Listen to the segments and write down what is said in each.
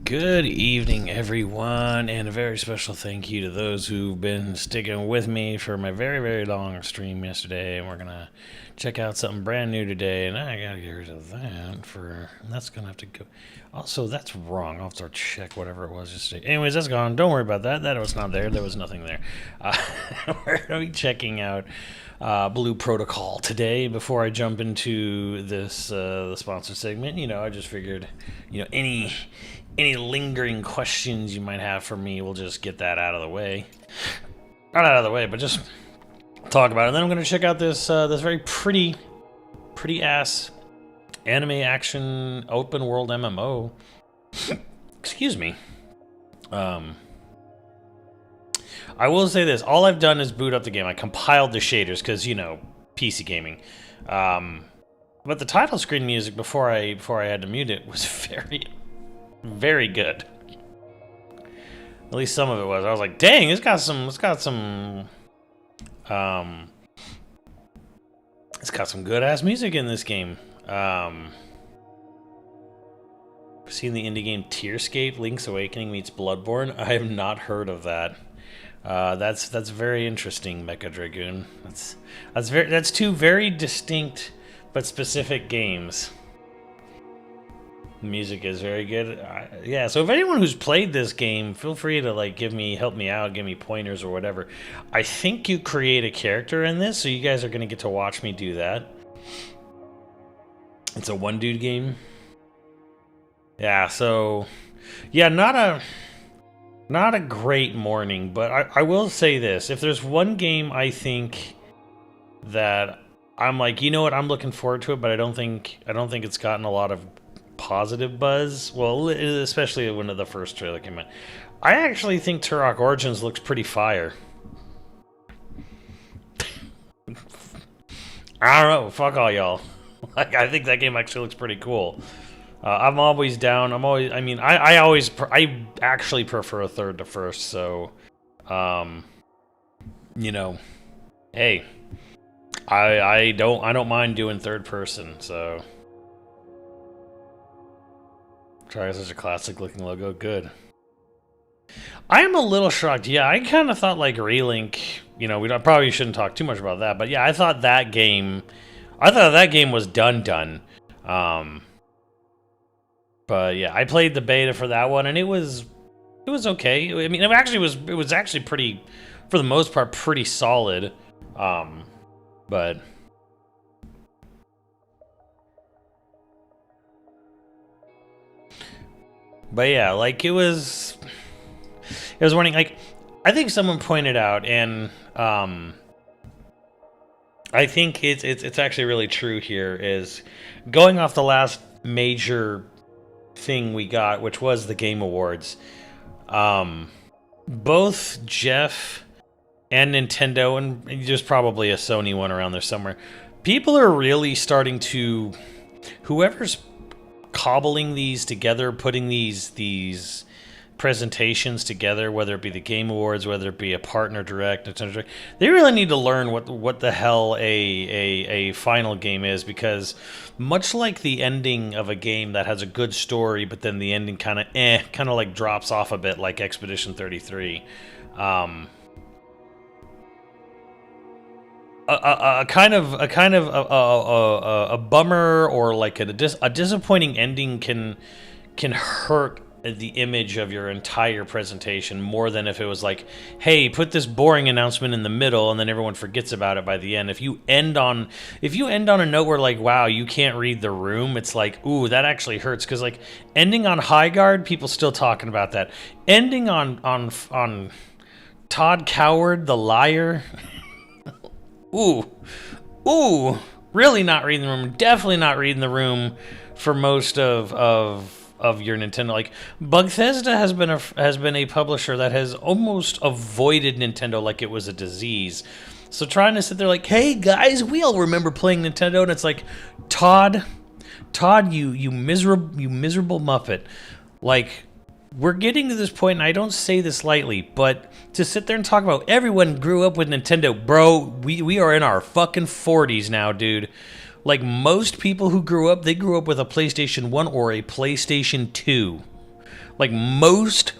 Good evening, everyone, and a very special thank you to those who've been sticking with me for my very, very long stream yesterday. And we're gonna check out something brand new today, and I gotta get rid of that that's gonna have to go. Also, that's wrong. I'll have to check whatever it was yesterday. Anyways, that's gone. Don't worry about that. That was not there. There was nothing there. We're gonna be checking out Blue Protocol today. Before I jump into this the sponsor segment, I just figured, any lingering questions you might have for me, we'll just get that out of the way. Not out of the way, but just talk about it. And then I'm going to check out this this very pretty ass anime action open world MMO. Excuse me. I will say this: all I've done is boot up the game. I compiled the shaders because PC gaming. But the title screen music before I had to mute it was very good. At least some of it was. I was like, dang, it's got some good ass music in this game. Seen the indie game Tearscape, Link's Awakening meets Bloodborne. I have not heard of that. That's very interesting, Mecha Dragoon. That's two very distinct but specific games. Music is very good. Yeah, so if anyone who's played this game, feel free to help me out, give me pointers or whatever. I think you create a character in this, so you guys are going to get to watch me do that. It's a one dude game. Yeah, so yeah, not a great morning, but I will say this: if there's one game I think that I'm like, you know what, I'm looking forward to it, but I don't think it's gotten a lot of positive buzz. Well, especially when the first trailer came out. I actually think Turok Origins looks pretty fire. I don't know. Fuck all y'all. I think that game actually looks pretty cool. I'm always down. I actually prefer a third to first. So, hey, I don't mind doing third person. So. Try such a classic looking logo. Good. I am a little shocked. Yeah, I kind of thought Relink, we probably shouldn't talk too much about that, but yeah, I thought that game was done. But yeah, I played the beta for that one and it was okay. I mean, it was actually pretty, for the most part, pretty solid. But yeah, it was warning. I think someone pointed out, and I think it's actually really true here, is going off the last major thing we got, which was the Game Awards. Both Jeff and Nintendo, and there's probably a Sony one around there somewhere, people are really starting to, whoever's cobbling these together, putting these presentations together, whether it be the Game Awards, whether it be a partner direct, Nintendo Direct, they really need to learn what the hell a final game is, because much like the ending of a game that has a good story, but then the ending kind of drops off a bit, like Expedition 33. A bummer or a disappointing ending can hurt the image of your entire presentation more than if it was like, hey, put this boring announcement in the middle and then everyone forgets about it by the end. If you end on a note where wow, you can't read the room, it's like, ooh, that actually hurts, because ending on high guard, people still talking about that. Ending on Todd Coward, the liar. Ooh, really not reading the room. Definitely not reading the room for most of your Nintendo. Bethesda has been a publisher that has almost avoided Nintendo like it was a disease. So trying to sit there hey guys, we all remember playing Nintendo, and it's like, Todd, you miserable Muppet. We're getting to this point, and I don't say this lightly, but to sit there and talk about everyone grew up with Nintendo, bro, we are in our fucking 40s now, dude. Most people who grew up, they grew up with a PlayStation 1 or a PlayStation 2. Like most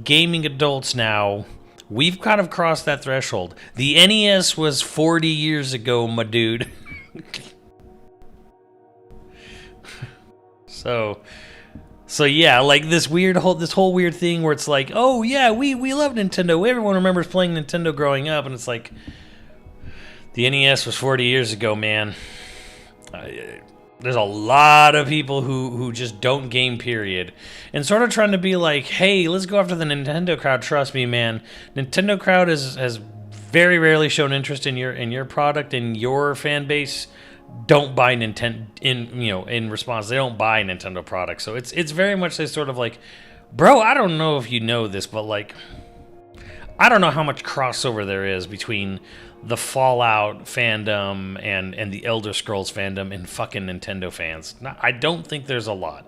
gaming adults now, we've kind of crossed that threshold. The NES was 40 years ago, my dude. So yeah, like this whole weird thing where it's like, oh yeah, we love Nintendo. Everyone remembers playing Nintendo growing up, and it's like the NES was 40 years ago, man. There's a lot of people who just don't game, period, and sort of trying to be like, hey, let's go after the Nintendo crowd. Trust me, man, Nintendo crowd has very rarely shown interest in your product and your fan base. Don't buy Nintendo in response. They don't buy Nintendo products, so it's very much this sort of like, bro, I don't know if you know this, but like, I don't know how much crossover there is between the Fallout fandom and the Elder Scrolls fandom and fucking Nintendo fans. I don't think there's a lot.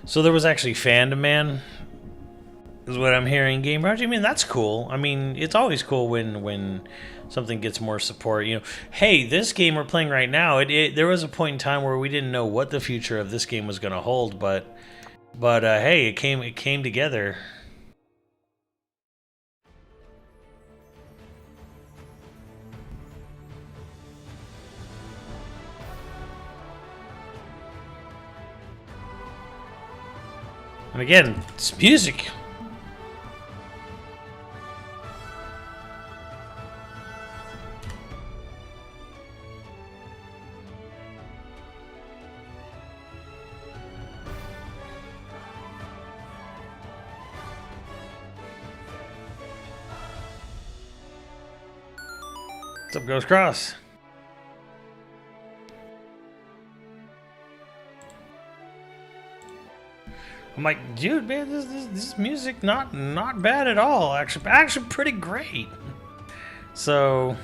So there was actually fandom, man, is what I'm hearing. Game Project, I mean, that's cool. I mean, it's always cool when something gets more support. You know, hey, this game we're playing right now, there was a point in time where we didn't know what the future of this game was going to hold, but hey, it came together. And again, it's music. What's up, Ghost Cross? I'm like, dude, man, this music not bad at all. Actually pretty great. So,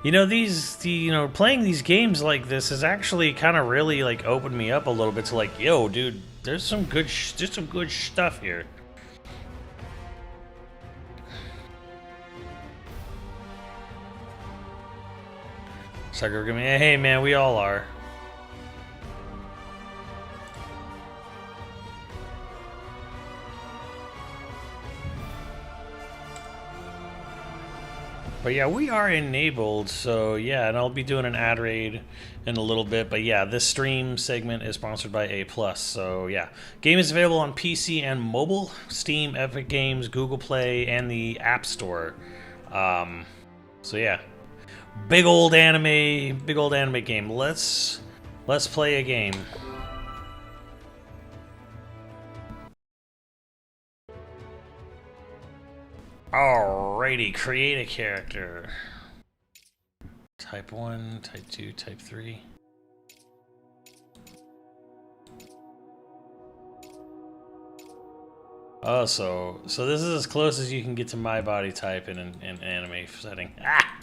you know, playing these games like this has actually kind of really like opened me up a little bit to like, yo, dude, there's some good stuff here. Sucker, give me, hey man, we all are. But yeah, we are enabled, so yeah, and I'll be doing an ad raid in a little bit. But yeah, this stream segment is sponsored by A+. So yeah, game is available on PC and mobile, Steam, Epic Games, Google Play, and the App Store. So yeah, big old anime game. Let's play a game. Alrighty, create a character. Type 1, Type 2, Type 3. Oh, so this is as close as you can get to my body type in an anime setting. Ah!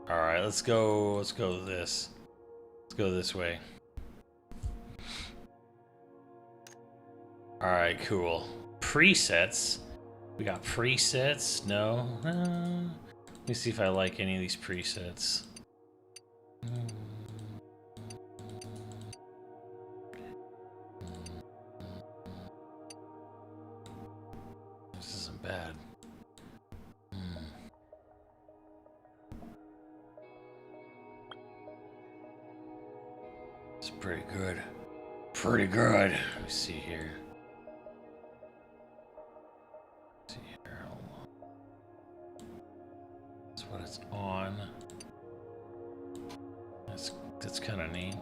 Alright, let's go this. Let's go this way. Alright, cool. Presets. We got presets. No. Let me see if I like any of these presets. This isn't bad. It's pretty good. Pretty good. Let me see here. That's what it's on. That's kind of neat.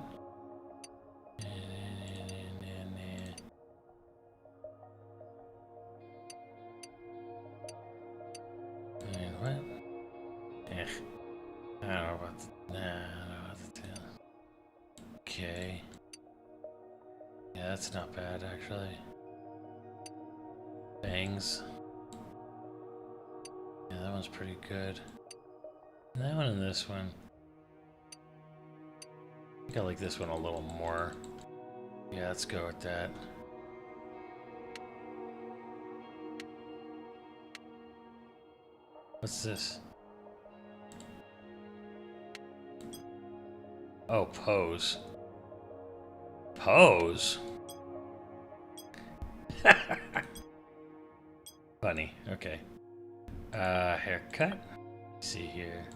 What? Eh. I don't know about the, nah, I don't know about the tail. Okay. Yeah, that's not bad actually. Bangs. Yeah, that one's pretty good. And that one and this one. I think I like this one a little more. Yeah, let's go with that. What's this? Oh, pose. Pose? Funny, okay. Haircut? Let's see here.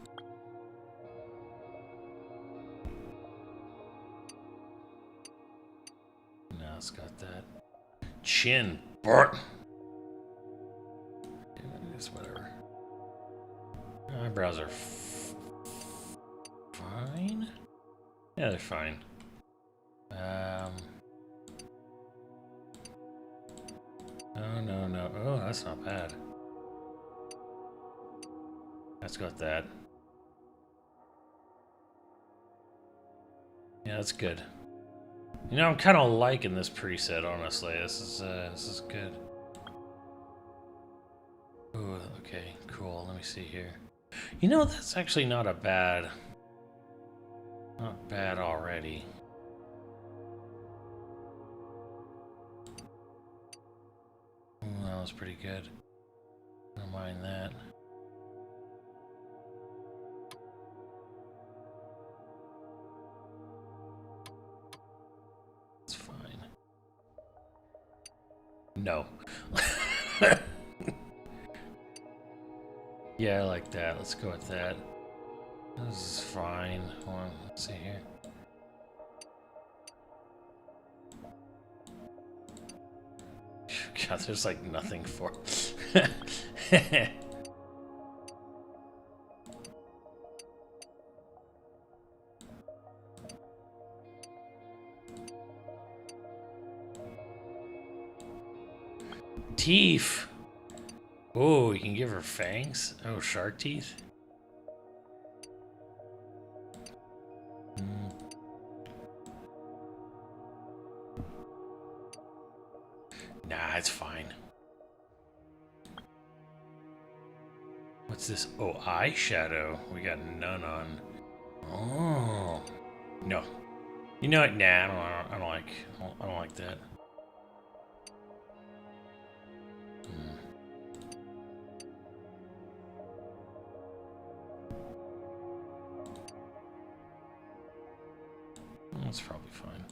No, it's got that. Chin. Bart. It's whatever. Eyebrows are fine. Yeah, they're fine. No. Oh, that's not bad. Let's go with that. Yeah, that's good. You know, I'm kind of liking this preset, honestly. This is good. Ooh, okay, cool. Let me see here. You know, that's actually not bad already. Ooh, that was pretty good. Don't mind that. It's fine. No. Yeah, I like that. Let's go with that. This is fine. Hold on, let's see here. God, there's like nothing for. Teeth. Oh, you can give her fangs. Oh, shark teeth. Nah, it's fine. What's this? Oh, eyeshadow. We got none on. Oh, no. You know what? Nah, I don't like that. That's probably fine.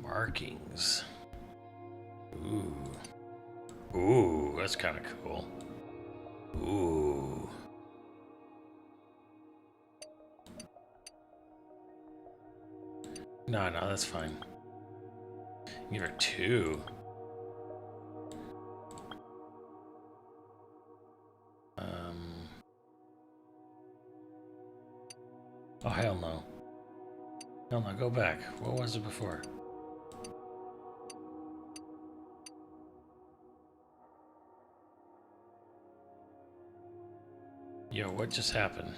Markings. Ooh, that's kind of cool. Ooh. No, that's fine. Give her 2. Oh, hell no. Hell no, go back. What was it before? Yo, what just happened?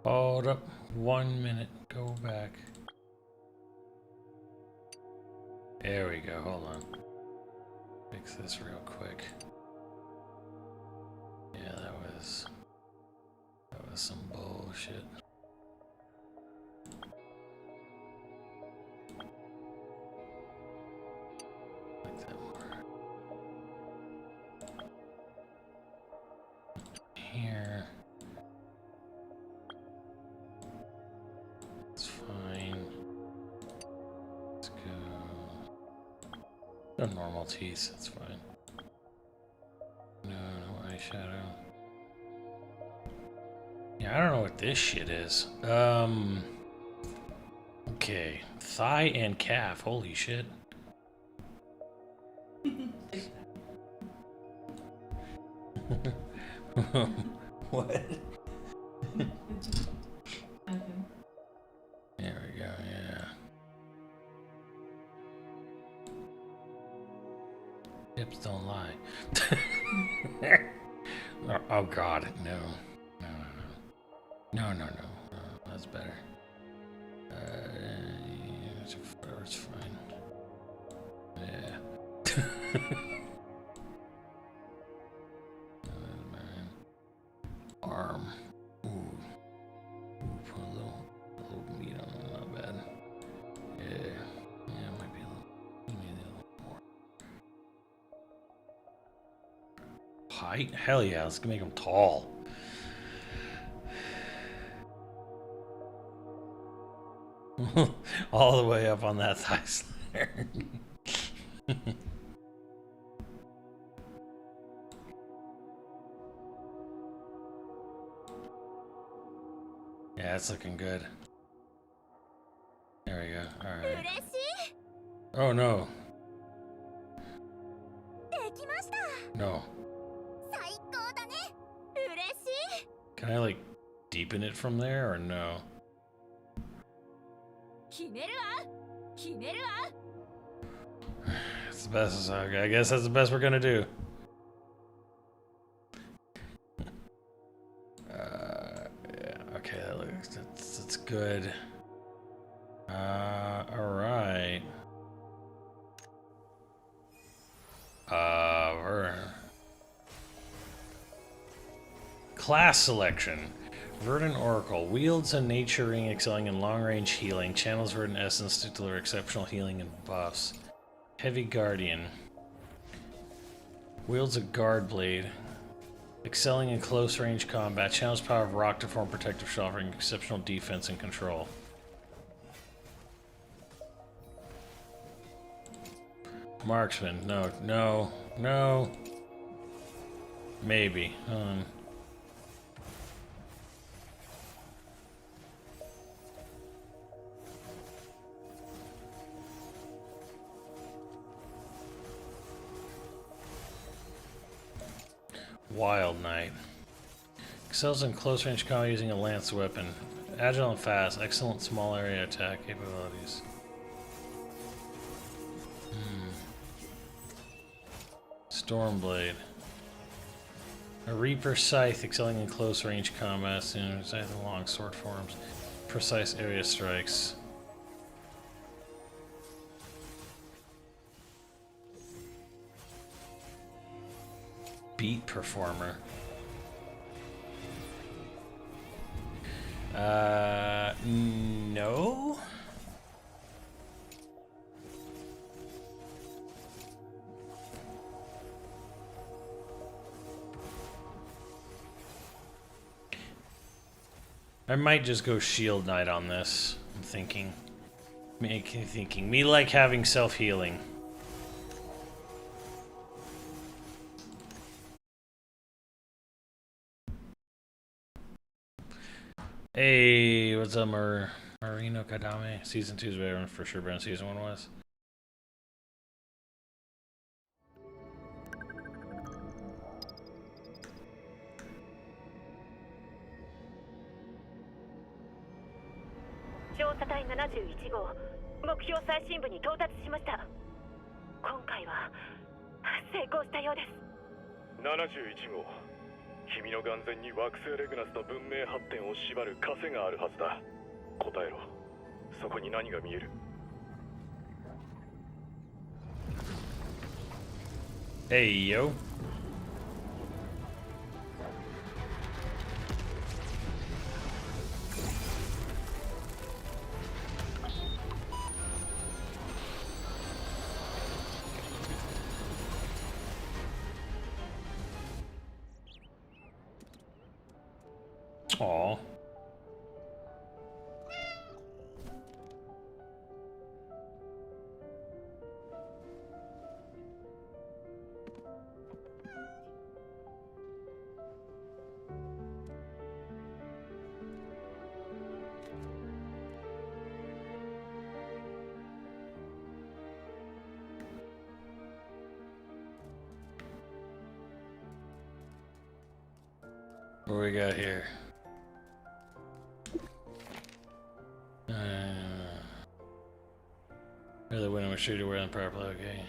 Hold up. 1 minute. Go back. There we go. Hold on. Fix this real quick. Yeah, that was some bullshit. Like that more. Here. It's fine. Let's go. No normal teeth. That's fine. No eyeshadow. Yeah, I don't know what this shit is. Okay. Thigh and calf. Holy shit. What? There we go, yeah. Hips don't lie. Oh God, no. No, no, no. No, no, no. That's better. It's fine. Yeah. Arm. Ooh. Ooh, put a little meat on it. Not bad. Yeah. Yeah, might be a little. Maybe a little more. Height? Hell yeah. Let's make him tall. All the way up on that thigh slider. Yeah, it's looking good. There we go. Alright. Oh no. No. Can I like deepen it from there or no? It's the best. Okay, I guess that's the best we're gonna do. Yeah, okay, that's good. Alright. Class selection. Verdant Oracle. Wields a nature ring excelling in long-range healing. Channels Verdant Essence to deliver exceptional healing and buffs. Heavy Guardian. Wields a guard blade. Excelling in close-range combat. Channels power of rock to form protective shell, offering exceptional defense and control. Marksman. No, no, no. Maybe. Wild Knight. Excels in close range combat using a lance weapon. Agile and fast. Excellent small area attack capabilities. Stormblade. A Reaper Scythe excelling in close range combat. Scythe in long sword forms. Precise area strikes. Beat Performer. No? I might just go Shield Knight on this. I'm thinking. Me like having self-healing. Hey, what's up, Marino Kadame? Season 2 is better for sure than Season 1 was. Hey, yo. Aw. What we got here? You're the winner, we're sure to wear them properly, okay.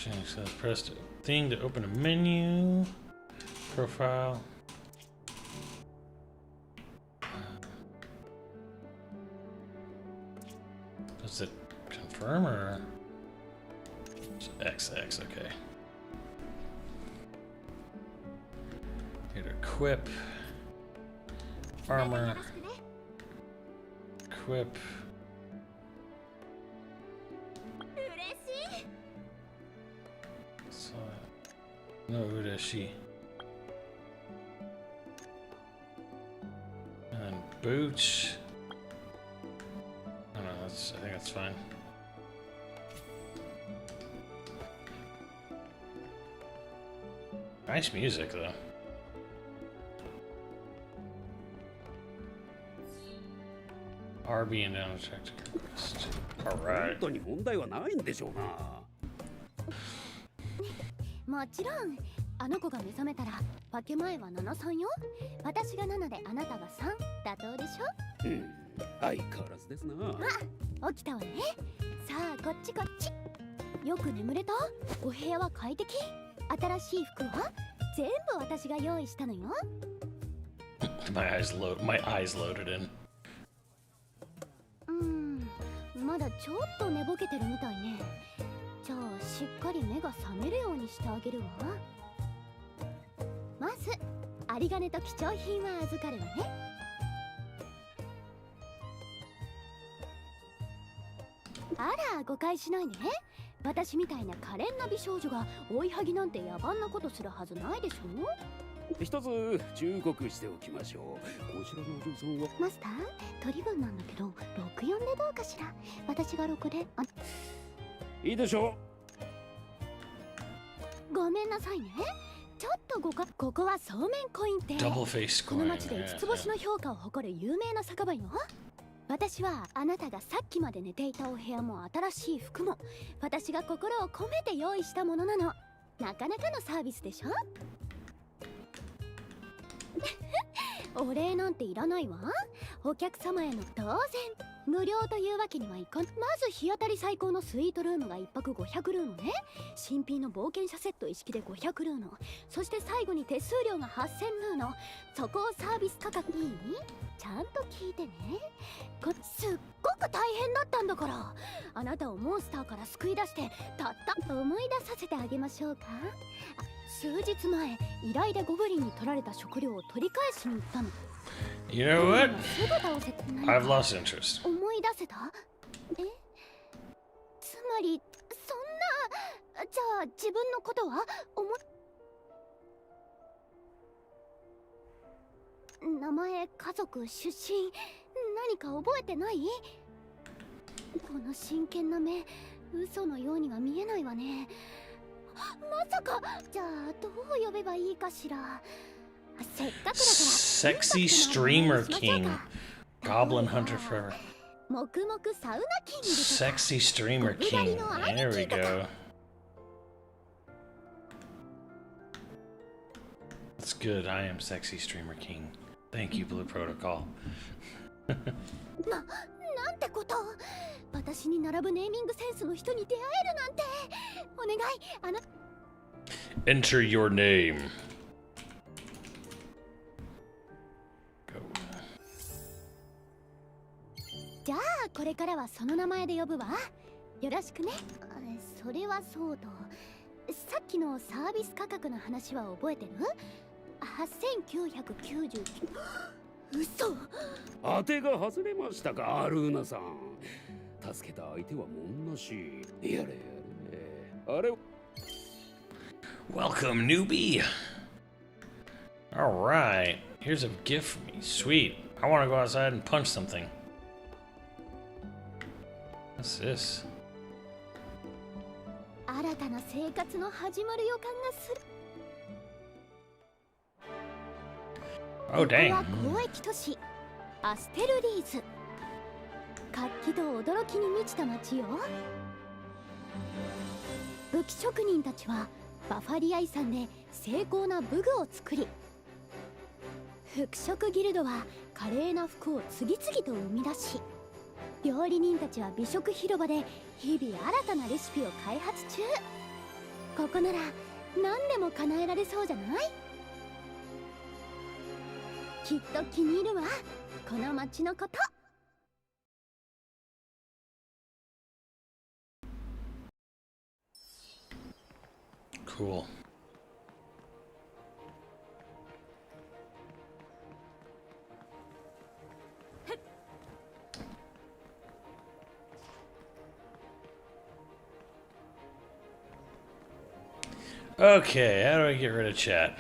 So press the thing to open a menu. Profile. Does it confirm or XX? Okay. Here to equip. Armor. Equip. So, no Urashi. And boots. I don't know, I think that's fine. Nice music though. RB and down check to request. Alright. もちろんあの子が目覚めたら分け前は73よ。私が7であなたが3妥当でしょ。相変わらずですな。あ、起きたわね。さあこっちこっち。よく眠れた？お部屋は快適？新しい服は全部私が用意したのよ。My eyes loaded in. まだちょっと寝ぼけてるみたいね。じゃあしっかり目が覚めるようにしてあげるわ。まず有り金と貴重品は預かるわね。あら誤解しないで。私みたいな可憐な美少女が追いはぎなんて野蛮なことするはずないでしょ。一つ忠告しておきましょう。こちらのお嬢さんはマスター、取り分なんだけど64でどうかしら。私が6で。いいでしょう。ごめんなさいね。ちょっとここはそうめんコインって、Double face この町で5つ星の評価を誇る有名な酒場よ。私はあなたがさっきまで寝ていたお部屋も新しい服も私が心を込めて用意したものなの。なかなかのサービスでしょ。お礼なんていらないわ。お客様への当然無料というわけにはいかん。まず日当たり最高のスイートルームが1泊500ルーノね。新品の冒険者セット一式で500ルーノ。そして最後に手数料が8000ルーノ。そこをサービス価格。いい？ちゃんと聞いてね。すっごく大変だったんだから。あなたをモンスターから救い出してたった思い出させてあげましょうか。数日前依頼でゴブリンに取られた食料を取り返しに行ったの。You know what? I've lost interest. 思い出せた？え？つまりそんな、じゃあ自分のことは名前、家族、出身、何か覚えてない？この真剣な目、嘘のようには見えないわね。まさか。じゃあどう呼べばいいかしら。せっかくだから Sexy Streamer King. Goblin Hunter Forever. 黙々サウナキング。 Sexy Streamer King. There we go. That's good. I am Sexy Streamer King. Thank you, Blue Protocol. なんてこと。私に並ぶネーミングセンスの人に出会えるなんて。お願い、Enter your name. Go. じゃあこれからはその名前で呼ぶわ。よろしくね。それはそうと、さっきのサービス価格の話は覚えてる？8999。嘘。当てが外れましたか、アルーナさん。助けた相手はもんなし。やれやれ。あれ。Welcome, newbie. All right, here's a gift for me. Sweet. I want to go outside and punch something. What's this? 新たな生活の始まる予感がする。Oh, dang. ここは交易都市アステルリーズ。活気と驚きに満ちた街よ。武器職人たちはバファリア遺産で精巧な武具を作り、服飾ギルドは華麗な服を次々と生み出し、料理人たちは美食広場で日々新たなレシピを開発中。ここなら何でも叶えられそうじゃない？きっと気に入るわ、この街のこと。Cool. Okay, how do I get rid of chat?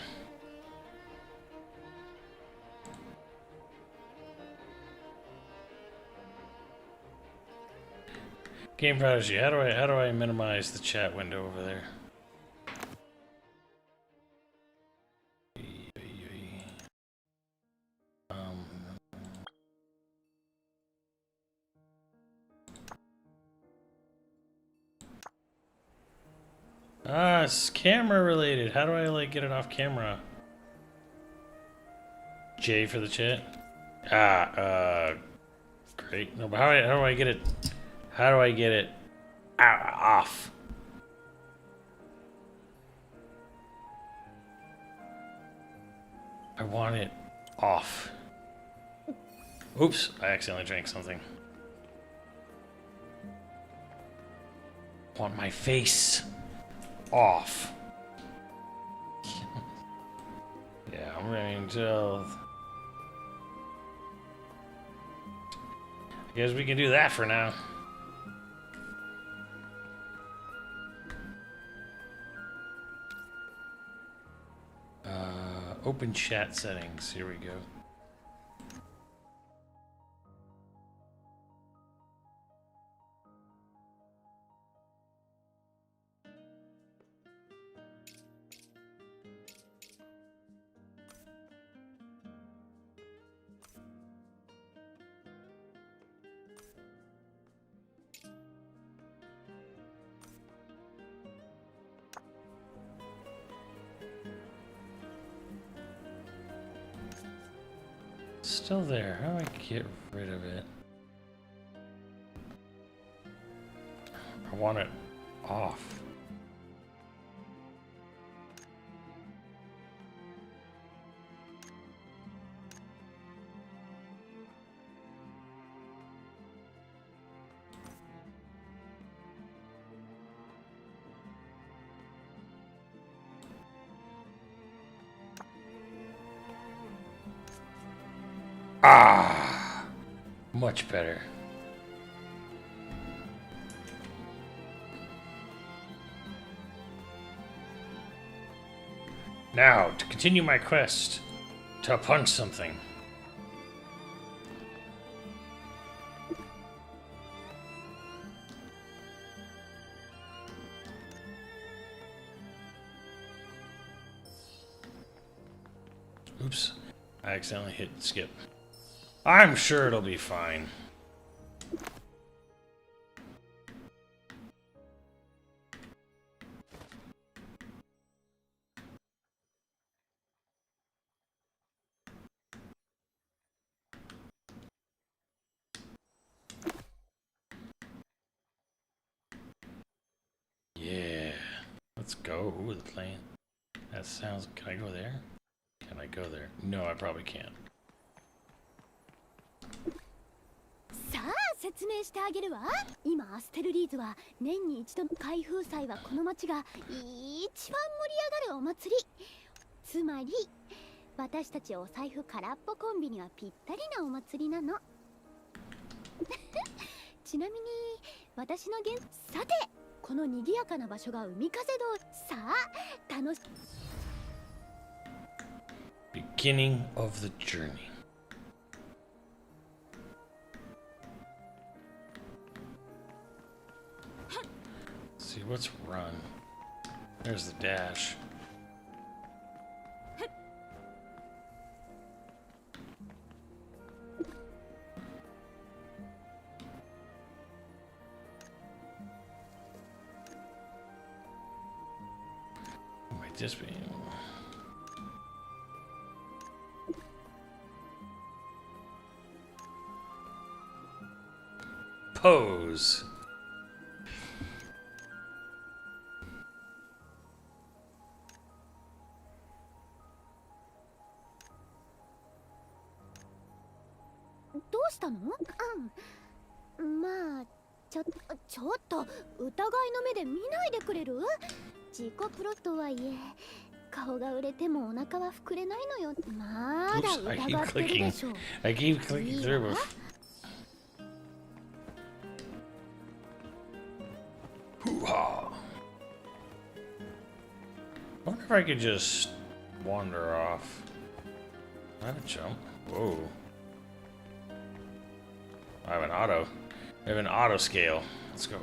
Game Prodigy, how do I minimize the chat window over there? It's camera related. How do I like get it off camera? J for the chat. Great. No, but how do I get it? How do I get it off? I want it off. Oops, I accidentally drank something. Want my face off. Yeah, I'm ready until... I guess we can do that for now. Open chat settings. Here we go. Still there. How do I get rid of it? I want it off. Ah, much better. Now, to continue my quest to punch something. Oops, I accidentally hit skip. I'm sure it'll be fine. Yeah, let's go. Ooh, the plane. That sounds... Can I go there? Can I go there? No, I probably can't. さあ説明してあげるわ。今アステルリーズは年に一度の開封祭はこの町が一番盛り上がるお祭り。つまり私たちお財布空っぽコンビにはぴったりなお祭りなの。ちなみに私のさてこの賑やかな場所が海風堂。さあ楽し Beginning of the journey. Let's see, what's run? There's the dash. Might just be... Pose. うしたの？うん。まあちょっと疑いの目で見ないでくれる？自己プロとはいえ顔が売れてもお腹は膨れないのよ。まだ Oops, I 疑 keep ってるでしょ。 I keep clicking いい through. わ。 Hoo-ha! I wonder if I could just wander off. Not a jump. Whoa. I have an auto. I have an auto scale. Let's go.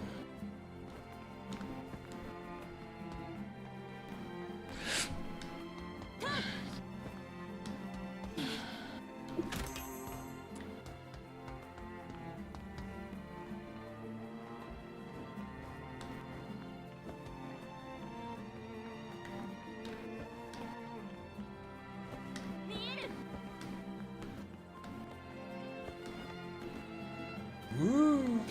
Woo!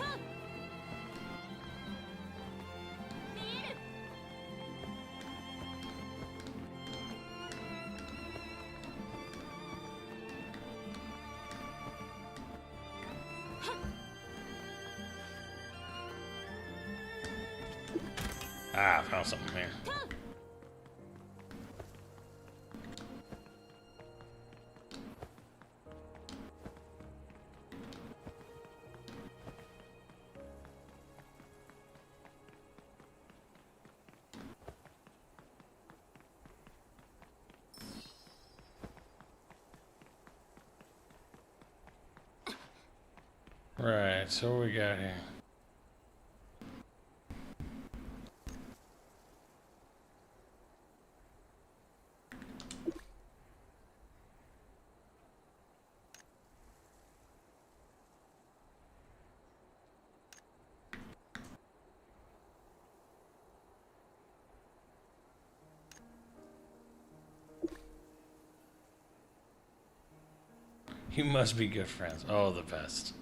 Ah, I found something here. Right, so what we got here? You must be good friends. Oh, the best.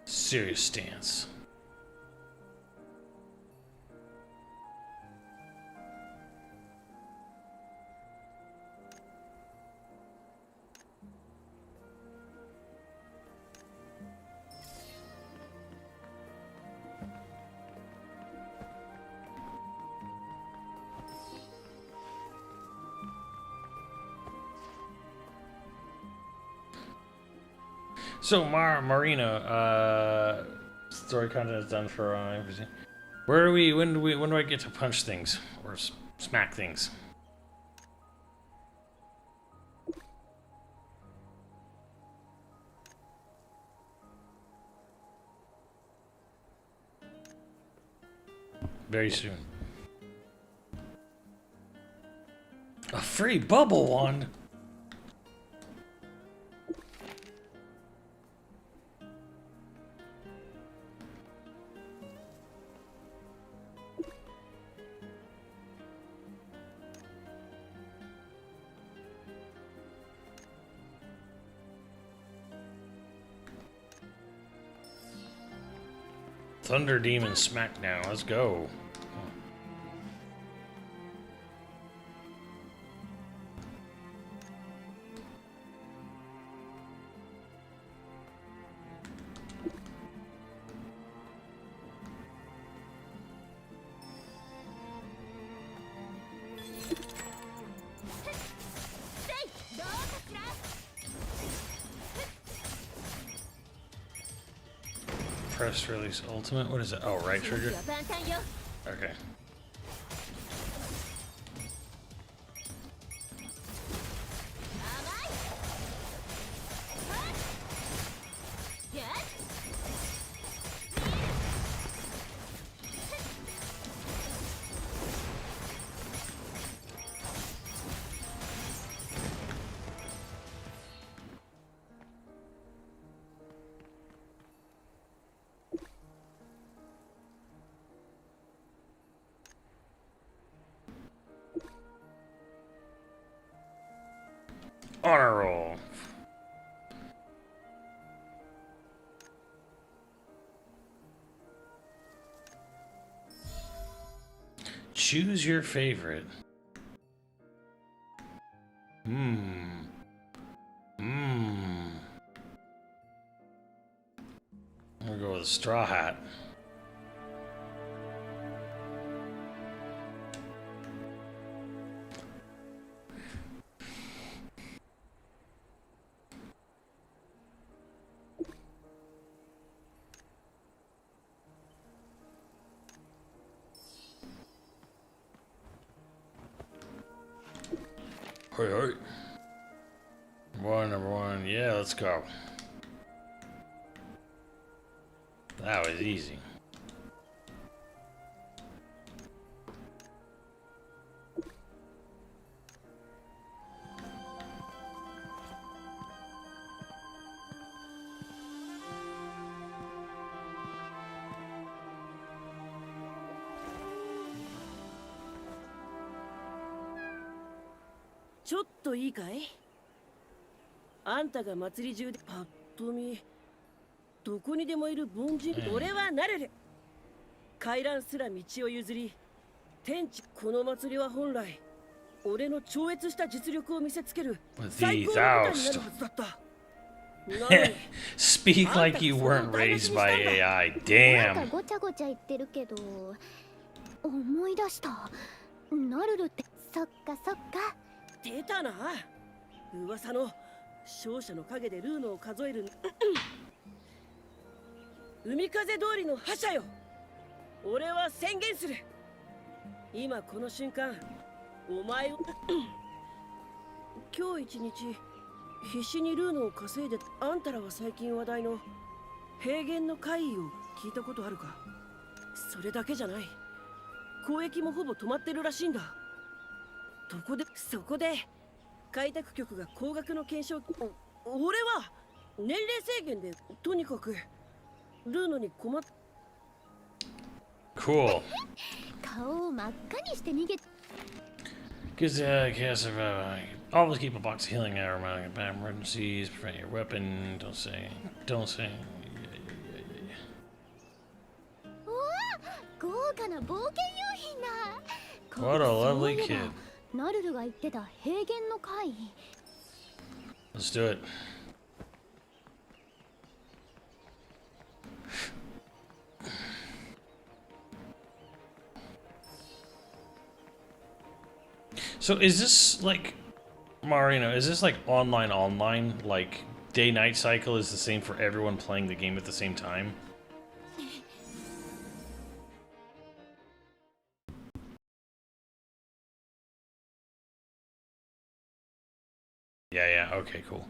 Serious stance. So, Marina, story content is done for everything. Where do we? When do I get to punch things or smack things? Very soon. A free bubble wand. Thunder Demon Smackdown. Let's go. Press release ultimate. What is it? Oh, right trigger. Okay. Honor roll. Choose your favorite. I'm gonna go with a straw hat. Hoi hoi. Number one. Yeah, let's go. That was easy.ちょっといいかい？あんたが祭り中でパッと見どこにでもいる凡人、俺はなれる。回覧すら道を譲り、天地この祭りは本来俺の超越した実力を見せつける最高の舞台になるはずだった。Speak like you weren't raised by AI. Damn. なんかごちゃごちゃ言ってるけど、思い出した。ナルルって、そっかそっか。出たな。噂の勝者の陰でルーノを数える海風通りの覇者よ。俺は宣言する。今この瞬間お前を今日一日必死にルーノを稼いで。あんたらは最近話題の平原の怪異を聞いたことあるか？それだけじゃない。交易もほぼ止まってるらしいんだ。そこで開拓局が高額の懸賞。俺は年齢制限でとにかくルーノに困っ。Cool. 顔を真っ赤にして逃げ。Gives cast of always keep a box of healing armor in bad emergencies. Prevent your weapon. Don't say. おお、豪華な冒険用品だ。 What a lovely kid. ナルルが言ってた平原の怪異。 Let's do it. So is this like Marino? Is this like online? Like day-night cycle is the same for everyone playing the game at the same time? Yeah, okay, cool.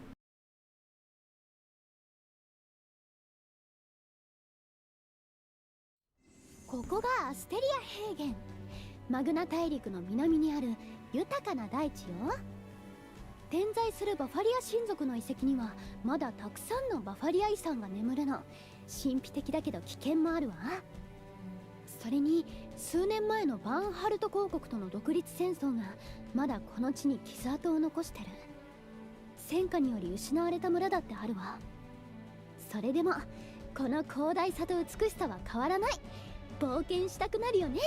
ここがアステリア平原。マグナ大陸の南にある豊かな大地よ。点在するバファリア親族の遺跡にはまだたくさんのバファリア遺産が眠るの。神秘的だけど危険もあるわ。それに数年前のバーンハルト公国との独立戦争がまだこの地に傷跡を残してる。戦火により失われた村だってあるわ。それでもこの広大さと美しさは変わらない。冒険したくなるよね。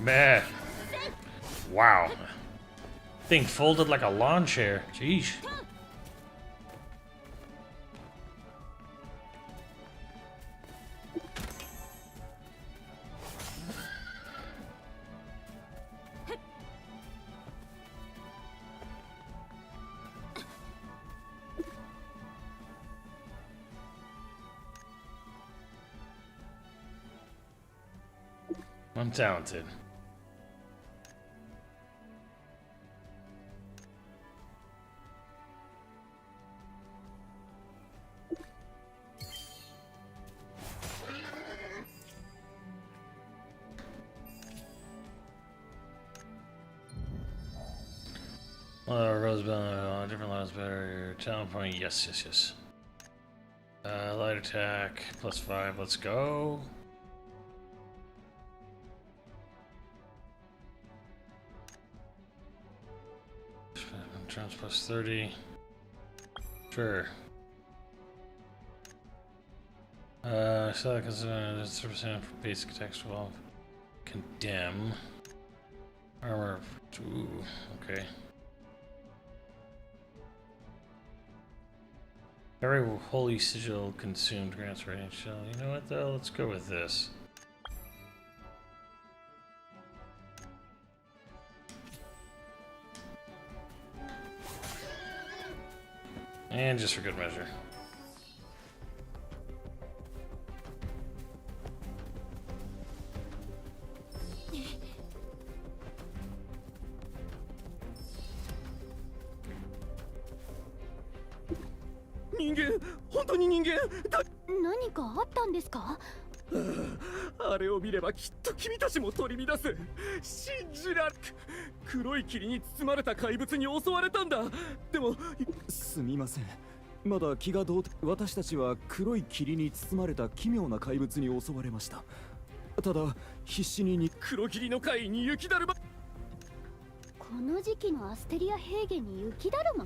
Man. Wow. Thing folded like a lawn chair. Jeez. I'm talented. Rosebell, different is better. Talent point. Yes, yes, yes. Light attack +5. Let's go. Trans +30. Sure. So that considers 30% for basic attacks 12. Condemn. Armor. Ooh, okay. Every holy sigil consumed grants range shell. You know what though? Let's go with this. And just for good measure.何かあったんですか？あれを見ればきっと君たちも取り乱す。信じられ黒い霧に包まれた怪物に襲われたんだ。でもすみません、まだ気が動転。私たちは黒い霧に包まれた奇妙な怪物に襲われました。ただ必死に黒霧の海に雪だるま。この時期のアステリア平原に雪だるま？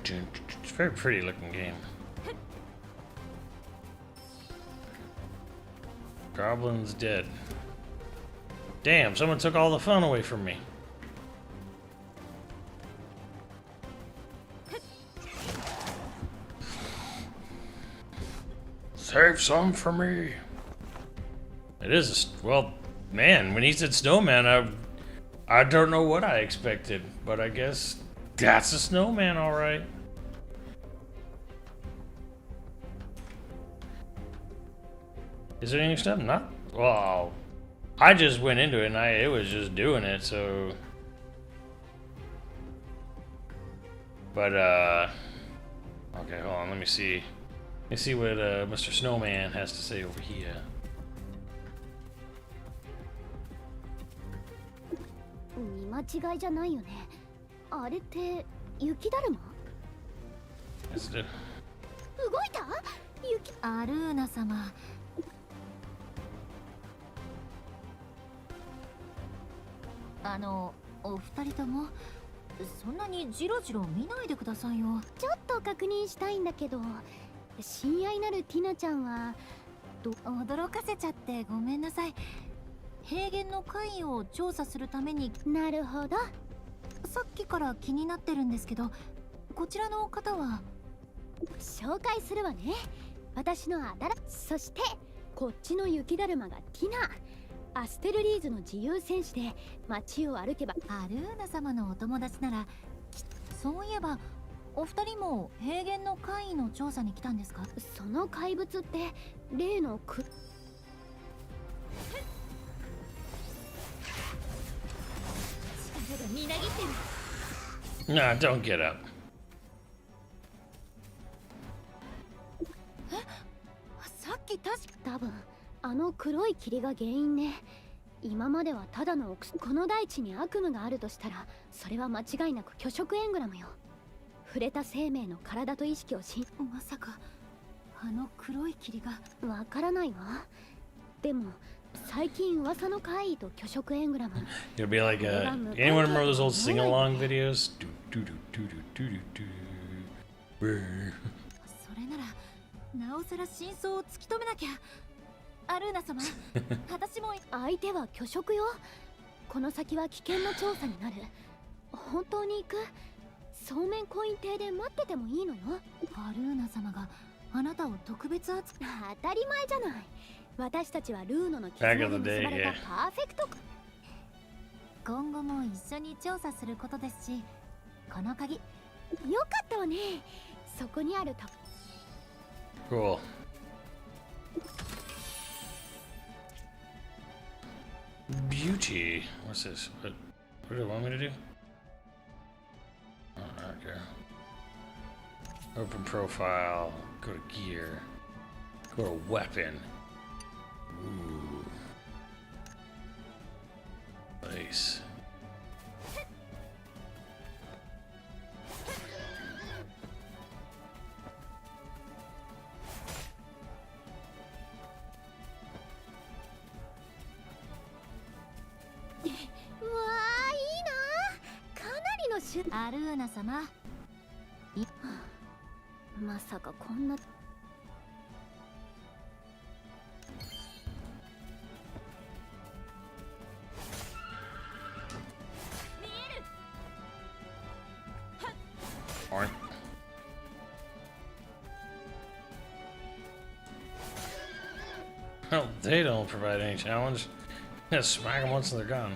It's a very pretty looking game. Goblin's dead. Damn, someone took all the fun away from me. Save some for me. It is a, well, man, when he said snowman, I don't know what I expected, but I guess that's a snowman, all right. Is there any stuff? Not. Well, I just went into it and it was just doing it, so. But okay, hold on. Let me see. Let me see what Mr. Snowman has to say over here. 見間違いじゃないよね。あれって雪だるま？ Yes, it did. 動いた？雪。アルーナ様。お二人ともそんなにジロジロ見ないでくださいよ。ちょっと確認したいんだけど、親愛なるティナちゃんは驚かせちゃってごめんなさい。平原の海位を調査するために。なるほど。さっきから気になってるんですけど、こちらの方は紹介するわね。私のそしてこっちの雪だるまがティナ。アステルリーズの自由戦士で街を歩けば。アルーナ様のお友達なら。そういえばお二人も平原の海位の調査に来たんですか？その怪物って例のみなぎってる。 Nah, don't get up. さっき多分あの黒い霧が原因ね。今まではただのこの大地に悪夢があるとしたら、それは間違いなく虚飾エングラムよ。触れた生命の体と意識をまさかあの黒い霧が。わからないわ。でも最近噂の怪異と虚飾エングラム。 It'll be like anyone remember those old sing-along videos? それならなおさら真相を突き止めなきゃ。アルーナ様、私も相手は虚飾よ。この先は危険な調査になる。本当に行く？そうめんコイン艇で待っててもいいのよ。アルーナ様があなたを特別扱い。当たり前じゃない。私たちはルーノの絆で結ばれたパーフェクト。今後も一緒に調査することですし、この鍵よかったわね。そこにあると。 Cool. Beauty. What's this? What do they want me to do? Oh, I don't care. Open profile. Go to gear. Go to weapon. Ooh. Nice. アルーナ様まさかこんなOr well, they don't provide any challenge. Just smack them once and they're gone.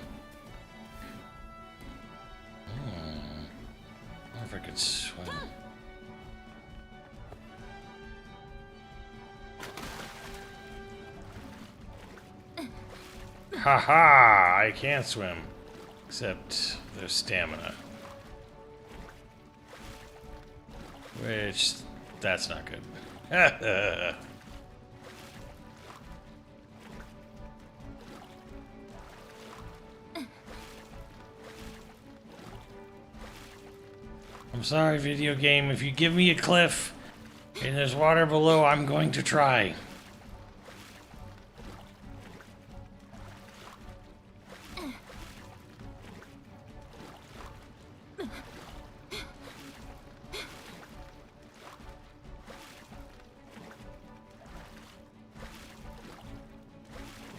I wonder if I could swim. Haha! I can't swim. Except there's stamina. Which, that's not good. I'm sorry, video game. If you give me a cliff and there's water below, I'm going to try.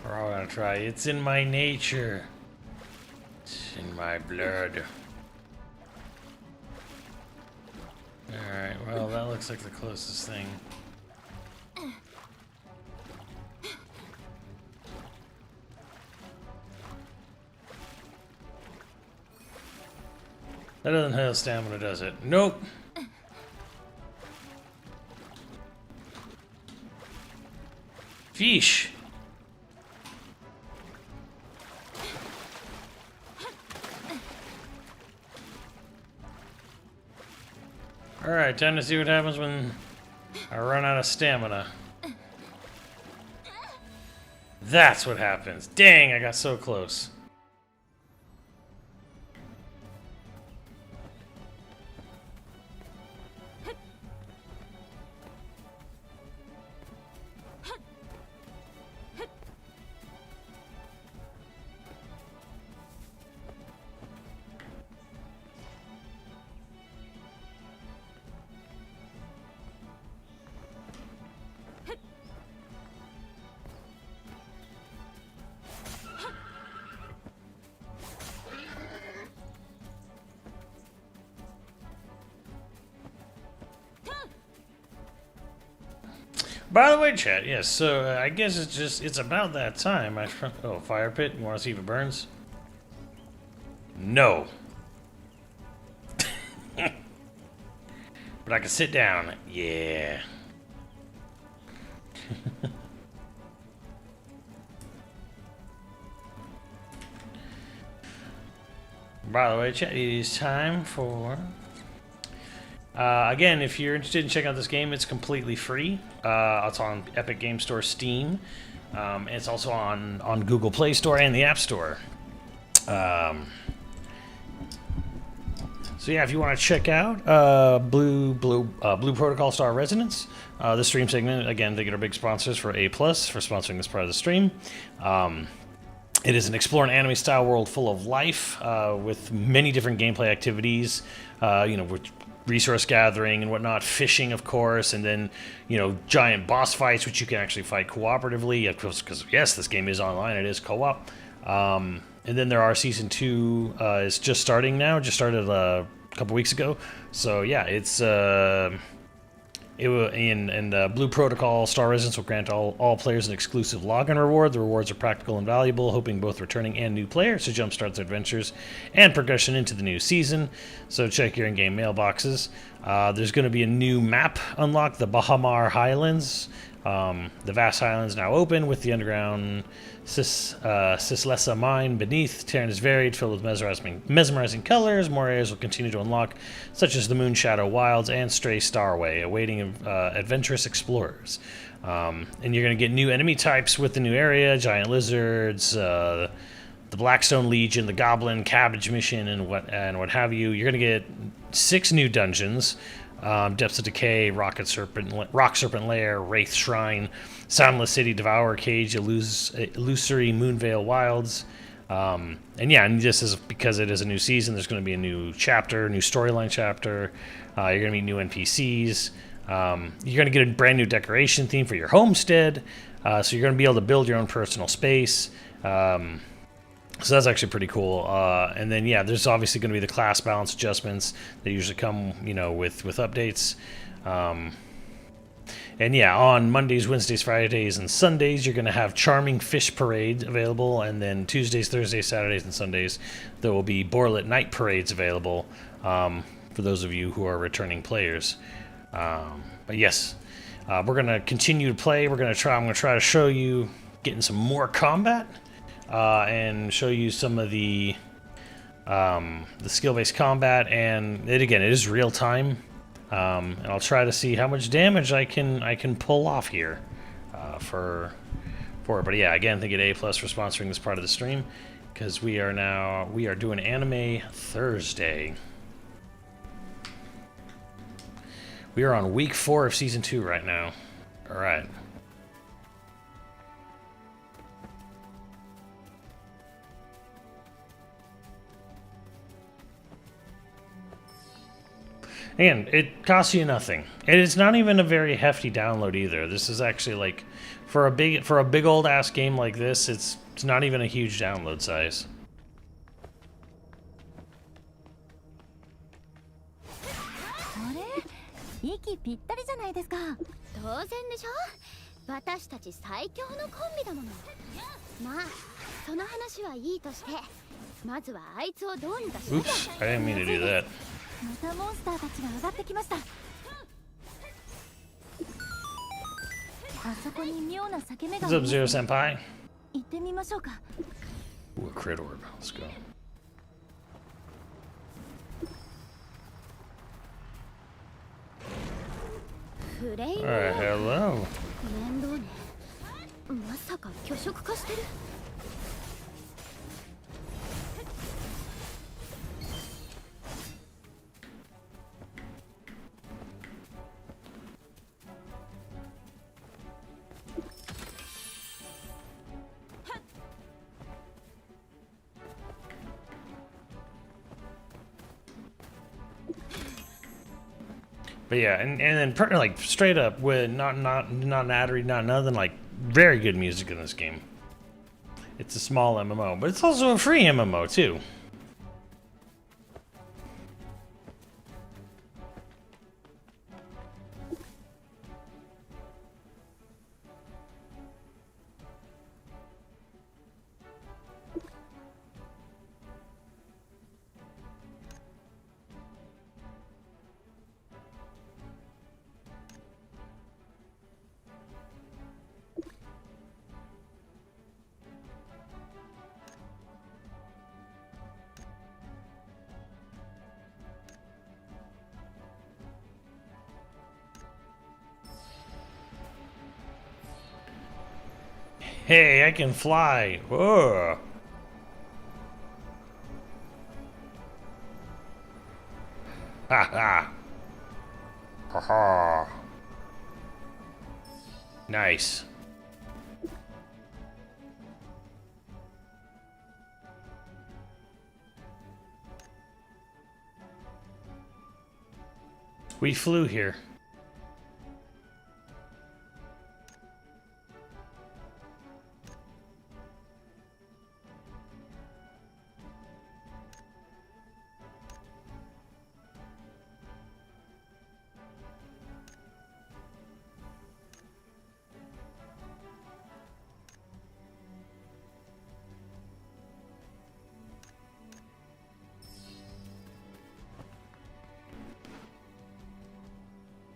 We're all gonna try. It's in my nature. It's in my blood. Alright, well, that looks like the closest thing. That doesn't have stamina, does it? Nope. Fish. Alright, time to see what happens when I run out of stamina. That's what happens. Dang, I got so close. By the way, chat, yes, so I guess it's about that time. Oh, fire pit, you want to see if it burns? No. But I can sit down. Yeah. By the way, chat, it is time for... again, if you're interested in checking out this game, it's completely free. It's on Epic Game Store, Steam. It's also on Google Play Store and the App Store. So yeah, if you want to check out Blue Protocol Star Resonance, the stream segment, again, they get our big sponsors for A+ for sponsoring this part of the stream. It is an explore an anime-style world full of life with many different gameplay activities. With resource gathering and whatnot, fishing, of course, and then, giant boss fights, which you can actually fight cooperatively, of course, because, yes, this game is online, it is co-op. And then there are Season 2 is just starting now, just started a couple weeks ago. So, yeah, it's... Blue Protocol Star Resonance will grant all players an exclusive login reward. The rewards are practical and valuable, hoping both returning and new players to jumpstart their adventures and progression into the new season. So check your in-game mailboxes. There's going to be a new map unlocked, the Bahamar Highlands. The vast highlands now open with the underground Sislessa mine beneath. Terrain is varied, filled with mesmerizing colors. More areas will continue to unlock, such as the Moonshadow Wilds and Stray Starway, awaiting adventurous explorers. And you're going to get new enemy types with the new area: giant lizards, the Blackstone Legion, the Goblin Cabbage Mission, and what have you. You're going to get 6 new dungeons. Depths of Decay, Rock Serpent Lair, Wraith Shrine, Soundless City, Devourer Cage, Illusory Moonveil Wilds, And yeah, and this is because it is a new season. There's going to be a new chapter, new storyline chapter. You're going to meet new NPCs. You're going to get a brand new decoration theme for your homestead. So you're going to be able to build your own personal space. So that's actually pretty cool. And then yeah, there's obviously going to be the class balance adjustments that usually come, with updates. And yeah, on Mondays, Wednesdays, Fridays, and Sundays, you're going to have Charming Fish Parade available. And then Tuesdays, Thursdays, Saturdays, and Sundays, there will be Borlet Night Parades available for those of you who are returning players. But yes, we're going to continue to play. I'm going to try to show you getting some more combat and show you some of the skill-based combat. And it is real time. And I'll try to see how much damage I can pull off here for it. But yeah, again, thank you to A+ for sponsoring this part of the stream, because we are doing Anime Thursday. We are on week 4 of season 2 right now. All right. And it costs you nothing. And it's not even a very hefty download either. This is actually like for a big old ass game like this, it's not even a huge download size. 息ぴったりじゃないですか。当然でしょ。私たち最強のコンビだもの。まあ、その話はいいとして、まずはあいつをどうにかしなきゃ。 Oops, I didn't mean to do that. またモンスターたちが上がってきました。あそこに妙な裂け目が。 What's up, Zero Senpai? 行ってみましょうか。 Ooh, a crit orb. Let's go. Alright, hello. 面倒ね。まさか巨食化してる。But yeah, and then like straight up with not an addery, not nothing, like very good music in this game. It's a small MMO, but it's also a free MMO too. Hey, I can fly. Whoa. Ha ha. Ha ha. Nice. We flew here.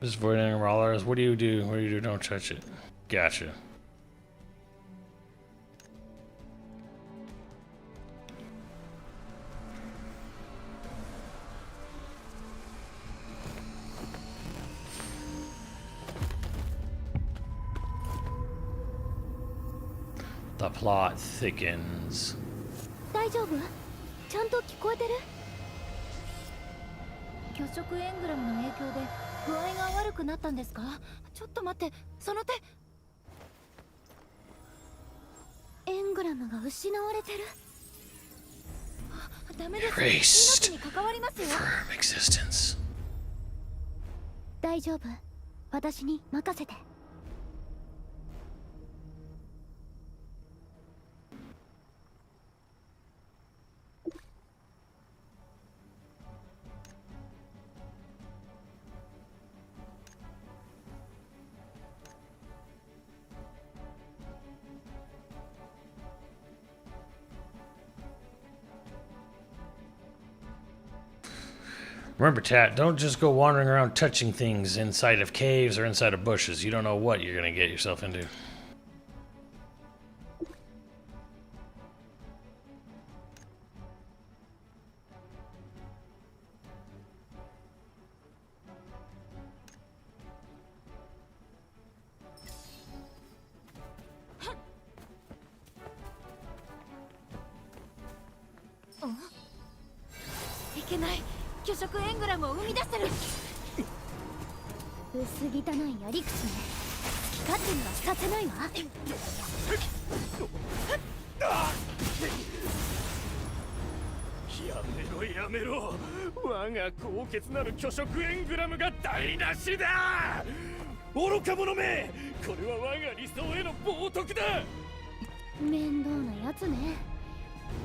Just avoiding rollers. What do you do? What do you do? Don't touch it. Gotcha. The plot thickens. 大丈夫？ちゃんと聞こえてる？巨食エングラムの影響で具合が悪くなったんですか？ちょっと待って、その手。エングラムが失われてる。ダメです。 Erased 命に関わりますよ。 from existence. 大丈夫、私に任せて。Remember, Tat, don't just go wandering around touching things inside of caves or inside of bushes. You don't know what you're going to get yourself into. Oh. いけない。巨食エングラムを生み出してる。薄汚いやり口ね。好き勝手にはさせないわ。やめろ。我が高潔なる巨食エングラムが台無しだ。愚か者め、これは我が理想への冒涜だ。面倒なやつね。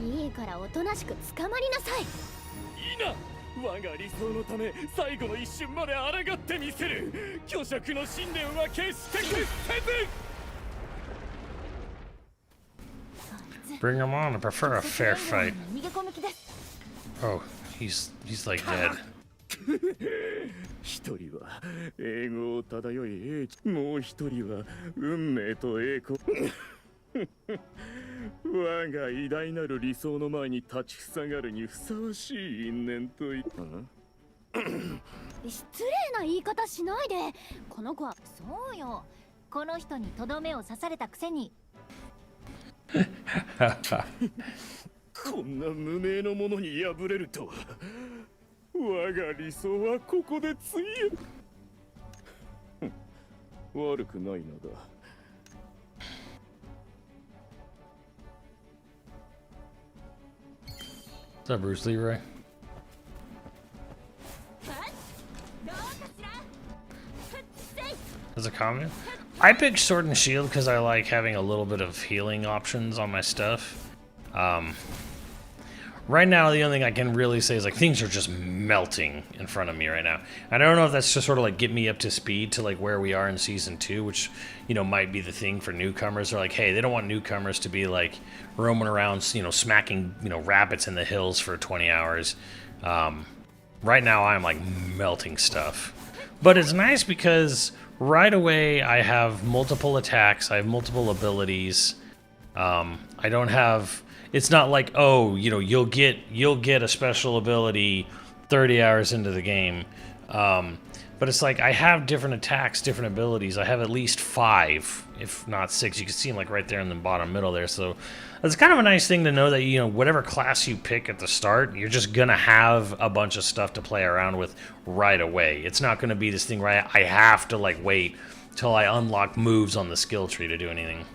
いいからおとなしく捕まりなさい。いいな。我が理想のため最後の一瞬まで抗ってみせる。巨食の信念は決して屈せず。 Bring him on. I prefer a fair fight. 逃げ込み気です。 Oh, he's like dead. 一人は英語を漂い英知、もう一人は運命と栄光。我が偉大なる理想の前に立ちふさがるにふさわしい因縁といった。失礼な言い方しないで。この子は。そうよ。この人にとどめを刺されたくせに。こんな無名の者に敗れるとは。我が理想はここでついえ。悪くないのだ。 What's up, Bruce Leroy? As a comment, I picked Sword and Shield because I like having a little bit of healing options on my stuff. Right now, the only thing I can really say is like things are just melting in front of me right now. And I don't know if that's just sort of like get me up to speed to like where we are in season 2, which, you know, might be the thing for newcomers. They're like, hey, they don't want newcomers to be like roaming around, you know, smacking, you know, rabbits in the hills for 20 hours. Right now, I'm like melting stuff. But it's nice because right away I have multiple attacks, I have multiple abilities. I don't have. It's not like, oh, you know, you'll get a special ability 30 hours into the game. But it's like I have different attacks, different abilities. I have at least 5, if not 6. You can see them like right there in the bottom middle there. So it's kind of a nice thing to know that, you know, whatever class you pick at the start, you're just going to have a bunch of stuff to play around with right away. It's not going to be this thing where I have to like wait till I unlock moves on the skill tree to do anything.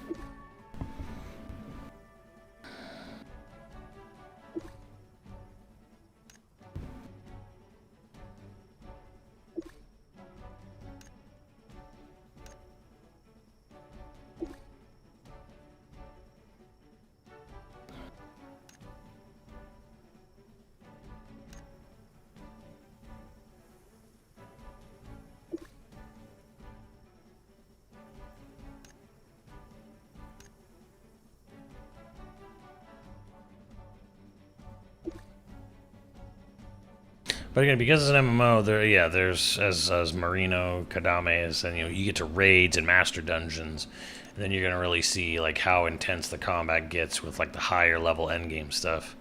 But again, because it's an MMO, there's as Marino, Kadame is, and you know, you get to raids and master dungeons, and then you're gonna really see like how intense the combat gets with like the higher level endgame stuff,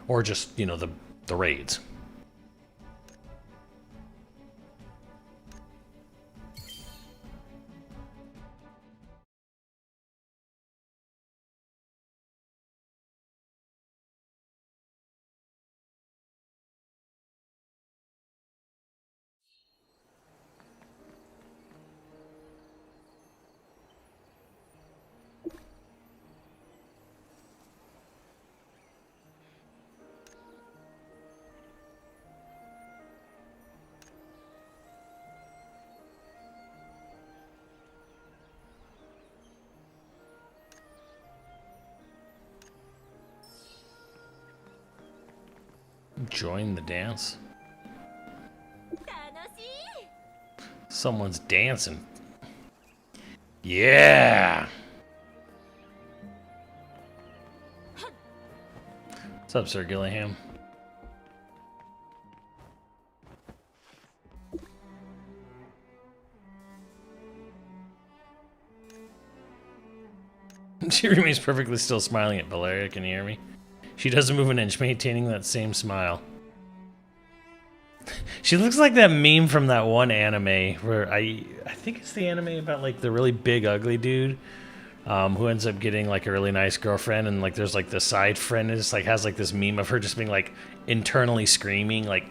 or just, you know, the raids. Join the dance. Someone's dancing. Yeah. What's up, Sir Gillingham? She remains perfectly still, smiling at Valeria. Can you hear me? She doesn't move an inch, maintaining that same smile. She looks like that meme from that one anime where I think it's the anime about like the really big ugly dude who ends up getting like a really nice girlfriend, and like there's like the side friend is like has like this meme of her just being like internally screaming like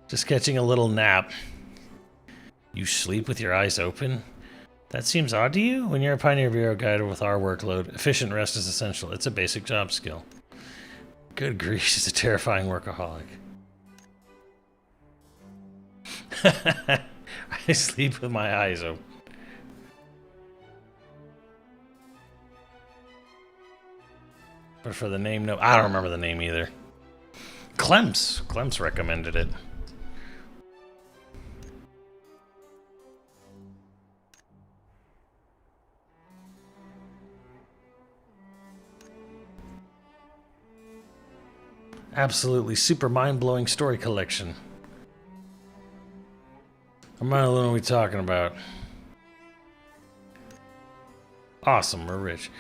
just catching a little nap. You sleep with your eyes open? That seems odd to you? When you're a Pioneer Bureau guide with our workload, efficient rest is essential. It's a basic job skill. Good grief, she's a terrifying workaholic. I sleep with my eyes open. But for the name, no. I don't remember the name either. Clemps recommended it. Absolutely super mind-blowing story collection. How much are we talking about? Awesome, we're rich.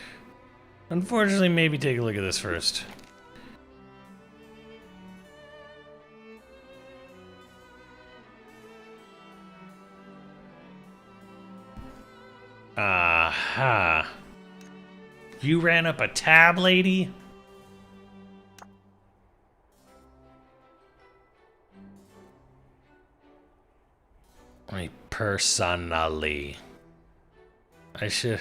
Unfortunately, maybe take a look at this first. Aha. You ran up a tab, lady? Me personally. I should.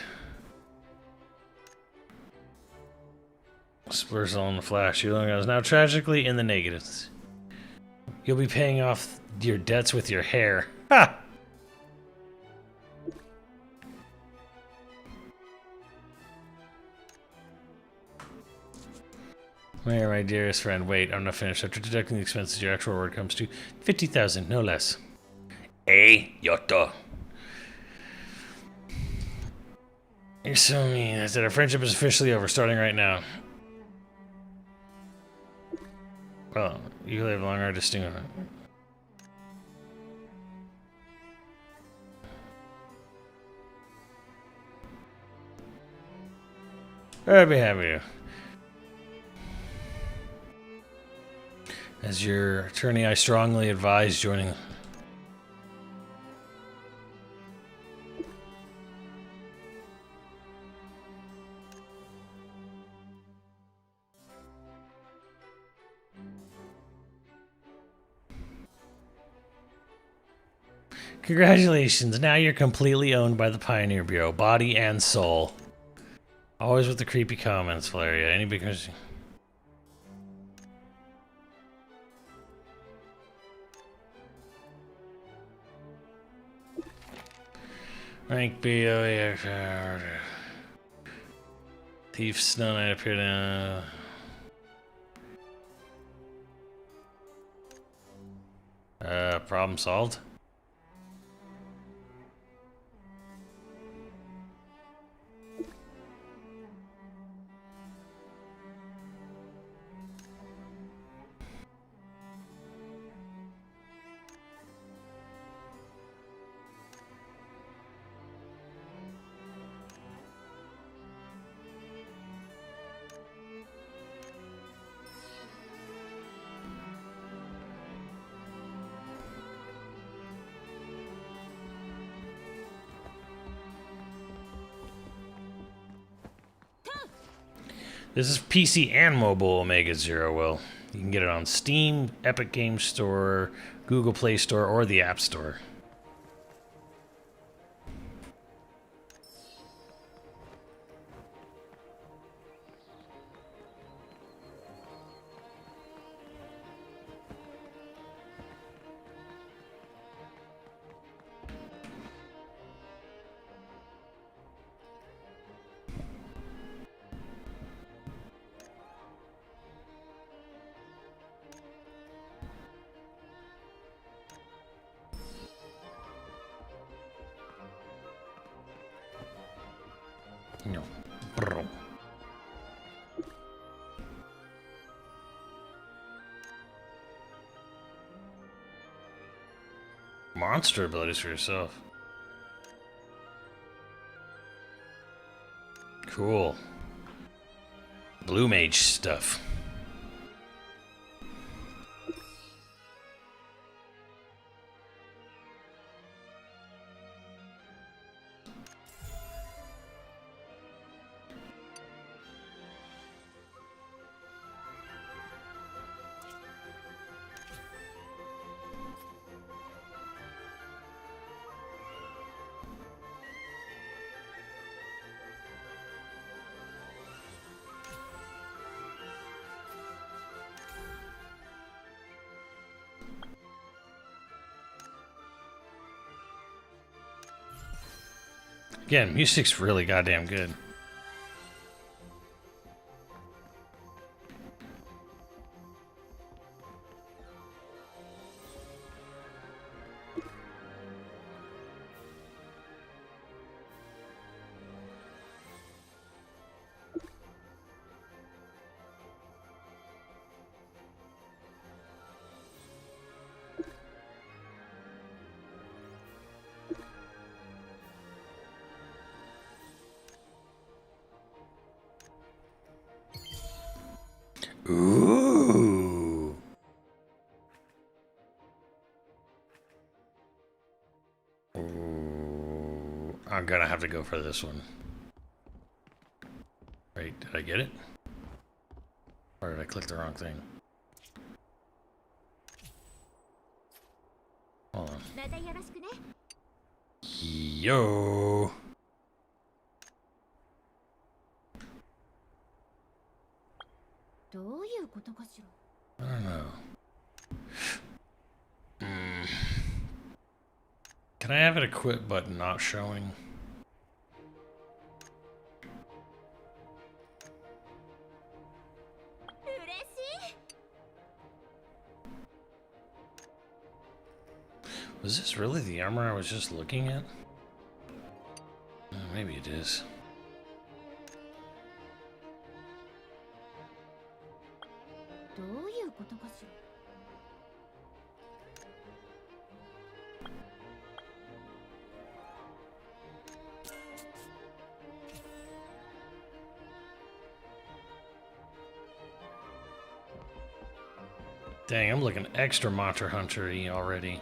Spurs on the flash. You is now tragically in the negatives. You'll be paying off your debts with your hair. Ha! Where, my dearest friend? Wait, I'm not finished. After deducting the expenses, your actual reward comes to 50,000, no less. Yoto. You're so mean. I said our friendship is officially over, starting right now. Well, you live longer, distinct. I'd be happy to. As your attorney, I strongly advise joining. Congratulations, now you're completely owned by the Pioneer Bureau, body and soul. Always with the creepy comments, Valeria. Any because... Rank B, oh yeah. Thief Snow Knight appeared in... problem solved? This is PC and mobile Omega Zero Will. You can get it on Steam, Epic Games Store, Google Play Store, or the App Store. No. Brr. Monster abilities for yourself. Cool. Blue mage stuff. Again, music's really goddamn good. Ooh. Ooh. I'm gonna have to go for this one. Wait, did I get it? Or did I click the wrong thing? Hold on. Yo. I don't know. Can I have it equip button not showing? Was this really the armor I was just looking at? Maybe it is. Dang, I'm looking extra Monster Hunter-y already.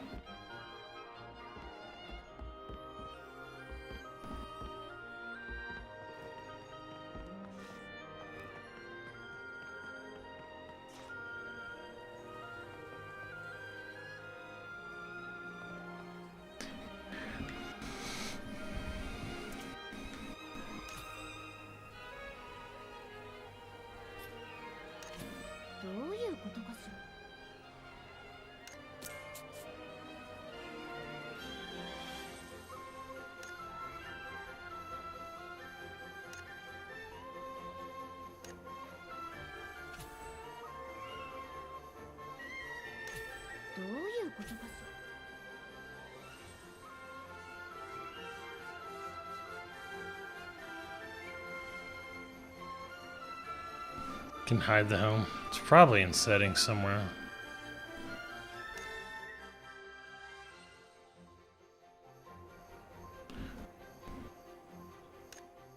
Can hide the helm. It's probably in settings somewhere.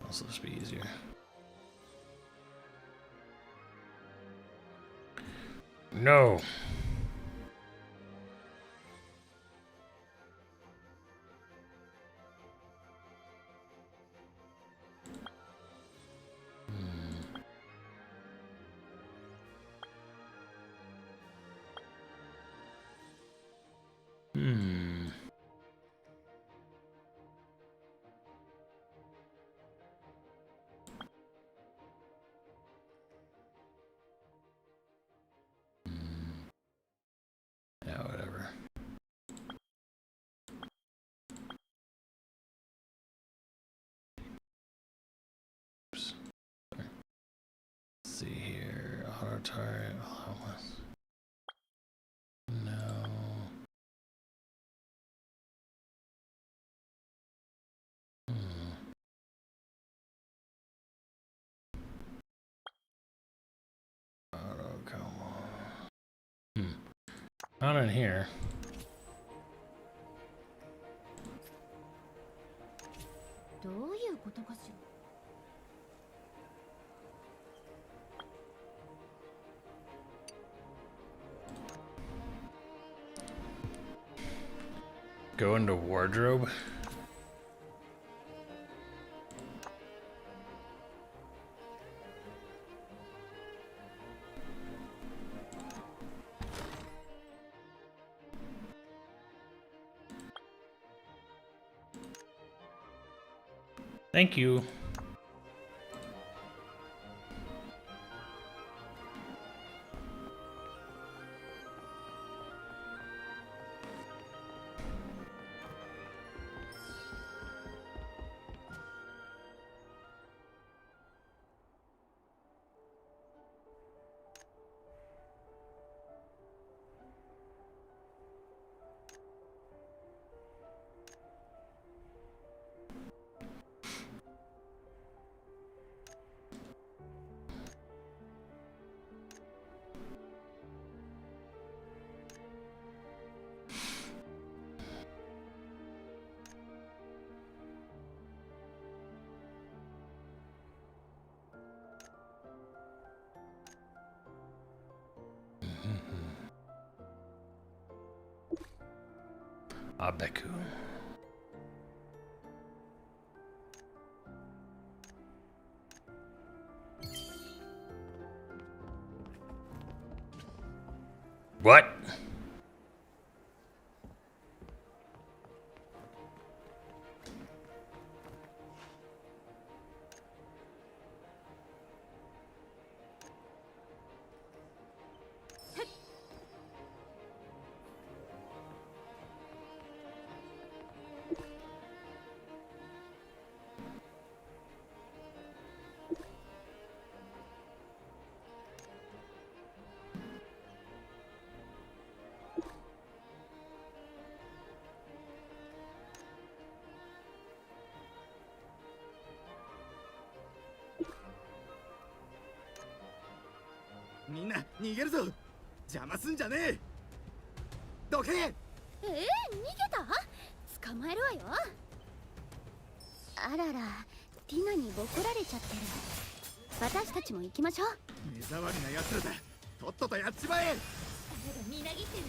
Also, this be easier. No. Yeah, whatever. Oops. Let's see here. Auto turret. No. Not in here. Go into wardrobe. Thank you. Abeku. What?みんな逃げるぞ。邪魔すんじゃねえ。どけ。逃げた？捕まえるわよ。あらら、ティナにボコられちゃってる。私たちも行きましょう。目障りな奴らだ。とっととやっちまえ。みなぎってる。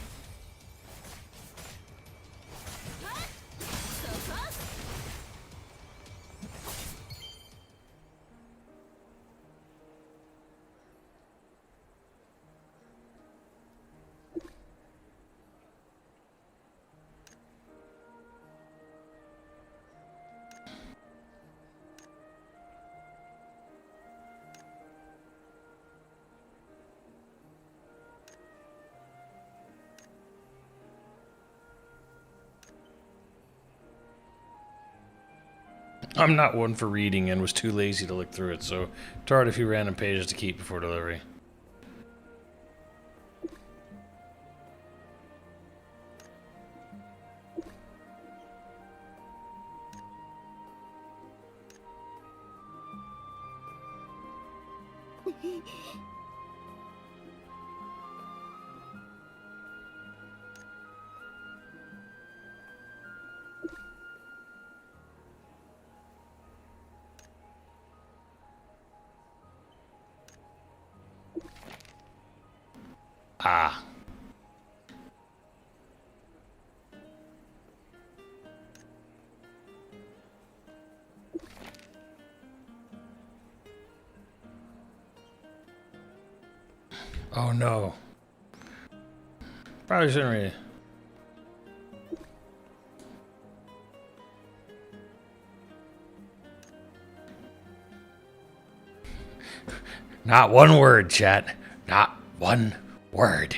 I'm not one for reading and was too lazy to look through it, so tarred a few random pages to keep before delivery. Ah. Oh no. Probably shouldn't read it. Not one word, chat. Not one word.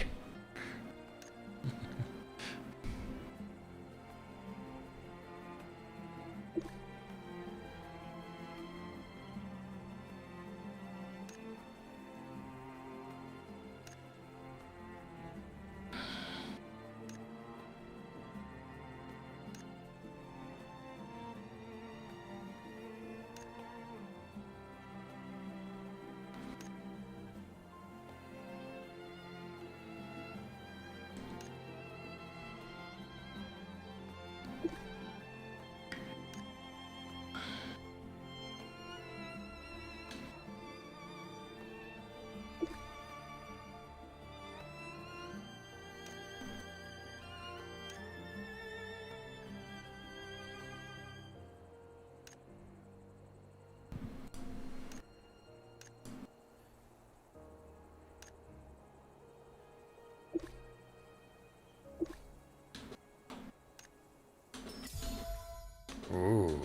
Ooh.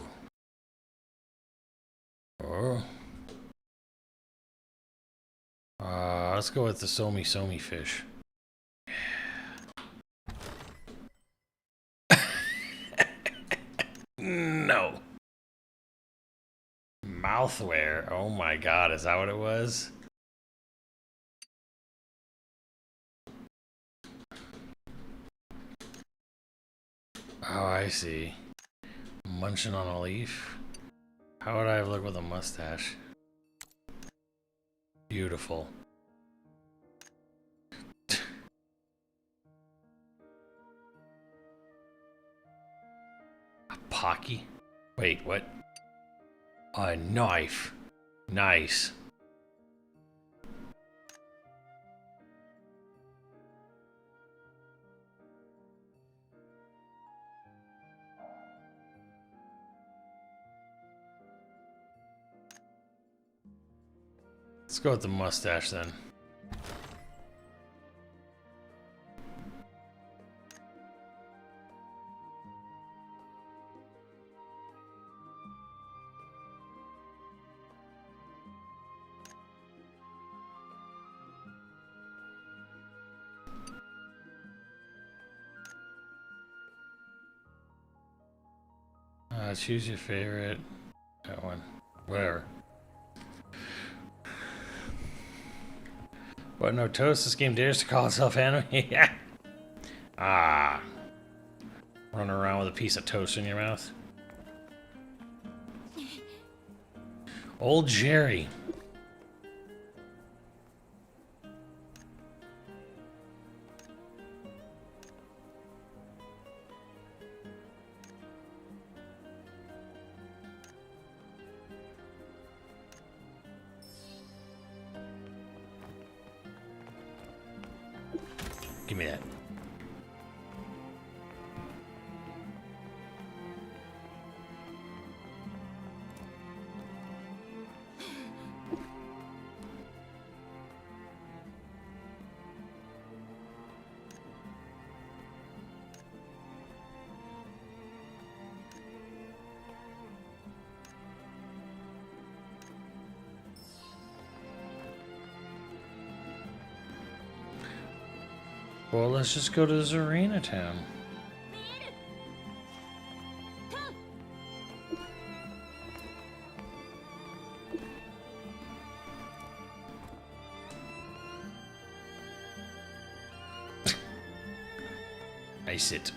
Oh. Let's go with the Somi fish. No. Mouthwear. Oh my god, is that what it was? Oh, I see. Munching on a leaf? How would I have looked with a mustache? Beautiful. A Pocky? Wait, what? A knife. Nice. Let's go with the mustache then. Choose your favorite. That one. Whatever. But no, Toast, this game dares to call itself anime? Yeah. Ah. Running around with a piece of toast in your mouth. Old Jerry. Give me that. Well, let's just go to Zarina Town. Ice it.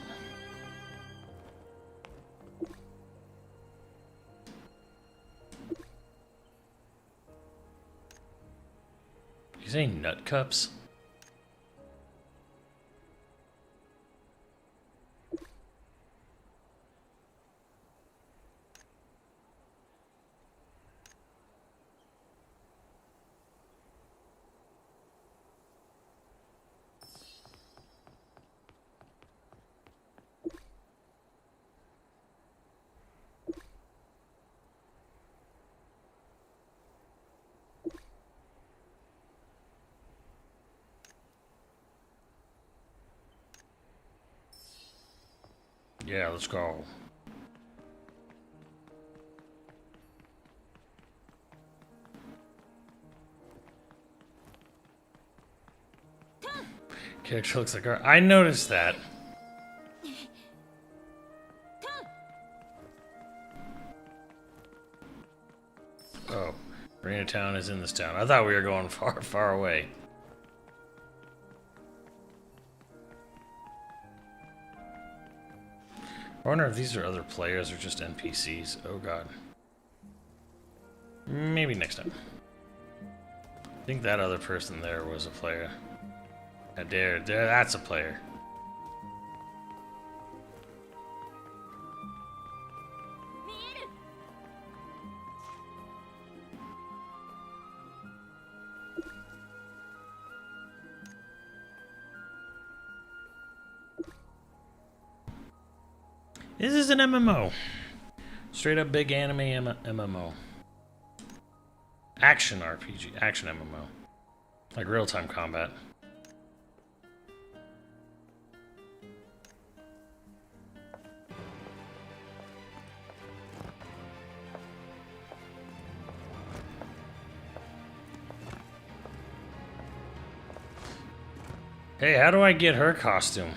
You say nut cups? Yeah, let's go. Character looks like her. I noticed that. Oh, Arena Town is in this town. I thought we were going far, far away. I wonder if these are other players or just NPCs. Oh god. Maybe next time. I think that other person there was a player. There, that's a player. This is an MMO. Straight up big anime MMO. Action RPG. Action MMO. Like real-time combat. Hey, how do I get her costume?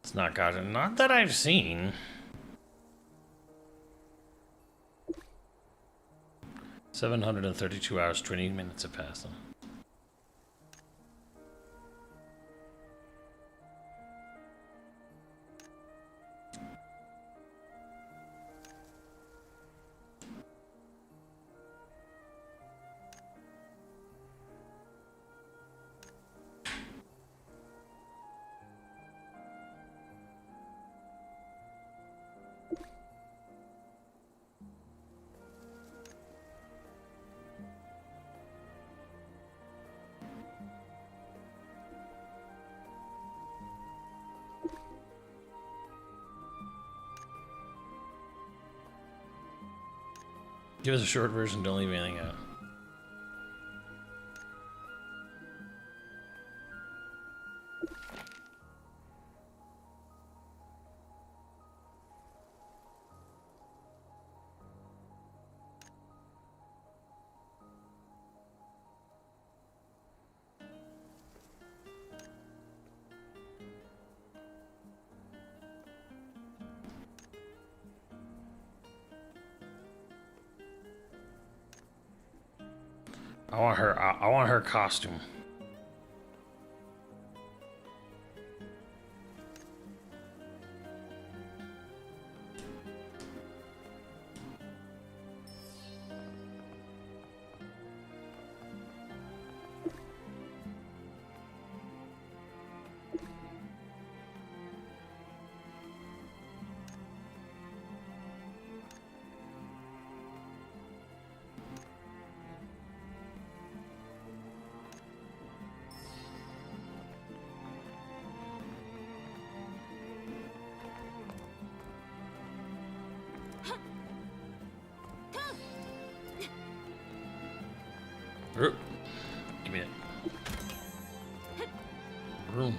It's not got it. Not that I've seen. $732, 20 minutes have passed. Give us a short version, don't leave anything out. I want her costume. Give me it. Room.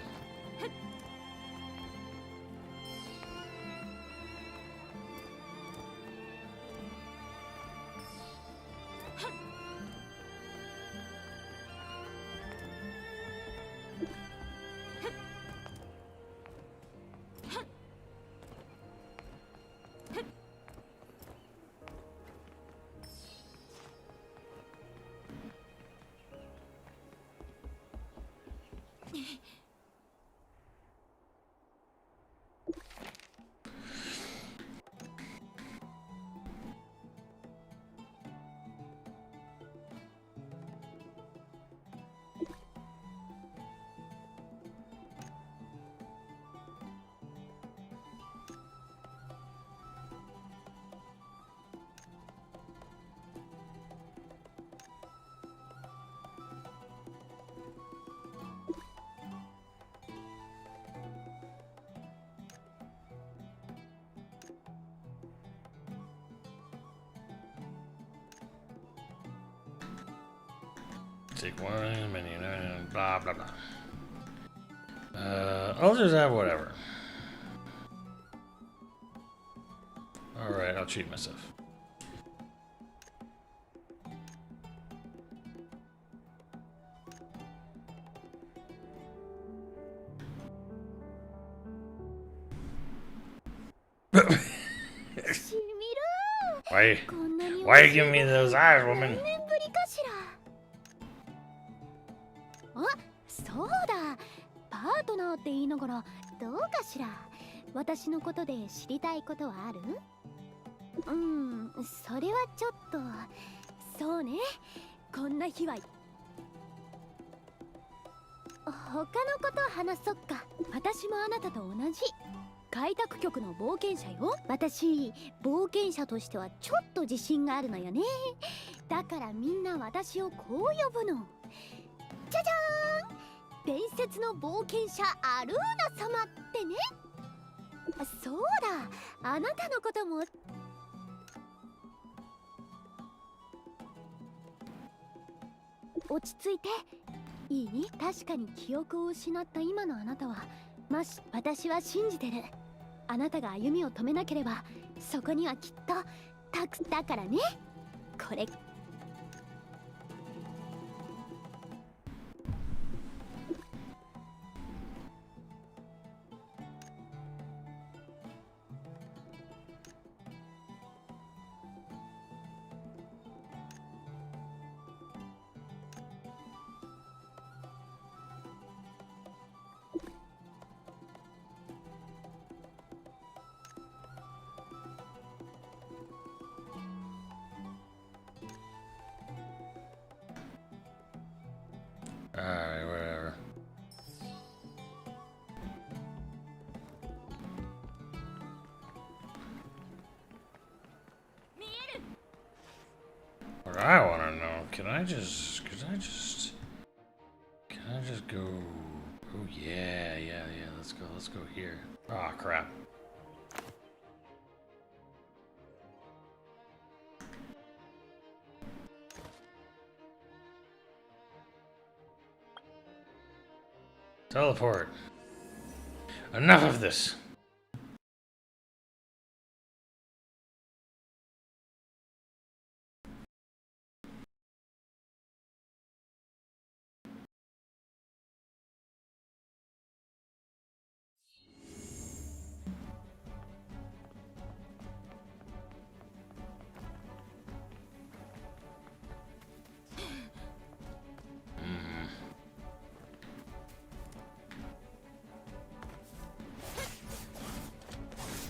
Take one menu, blah blah blah. I'll just have whatever. Alright, I'll treat myself. Why are you giving me those eyes, woman? そうだ、パートナーって言いながらどうかしら。私のことで知りたいことはある？それはちょっと。そうね、こんな日は他のこと話そっか。私もあなたと同じ開拓局の冒険者よ。私冒険者としてはちょっと自信があるのよね。だからみんな私をこう呼ぶの。じゃじゃーん、伝説の冒険者アルーナ様ってね。そうだ、あなたのことも。落ち着いていい？確かに記憶を失った今のあなたは私は信じてる。あなたが歩みを止めなければそこにはきっとだからね。これ Alright, whatever. What I want to know, can I just go? Oh yeah, let's go here. Ah, crap. Teleport. Enough of this.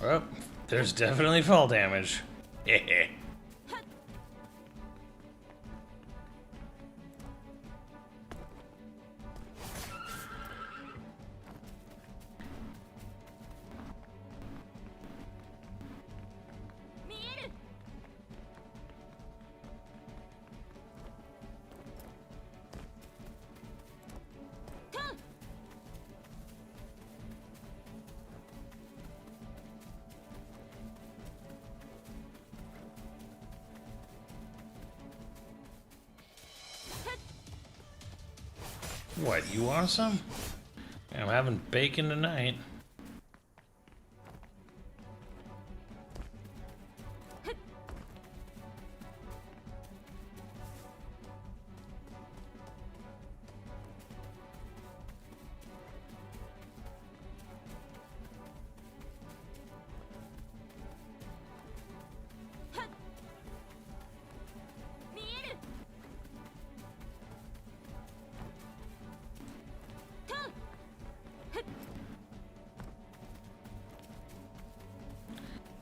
Well, there's definitely fall damage. Heh. What, you want some? I'm having bacon tonight.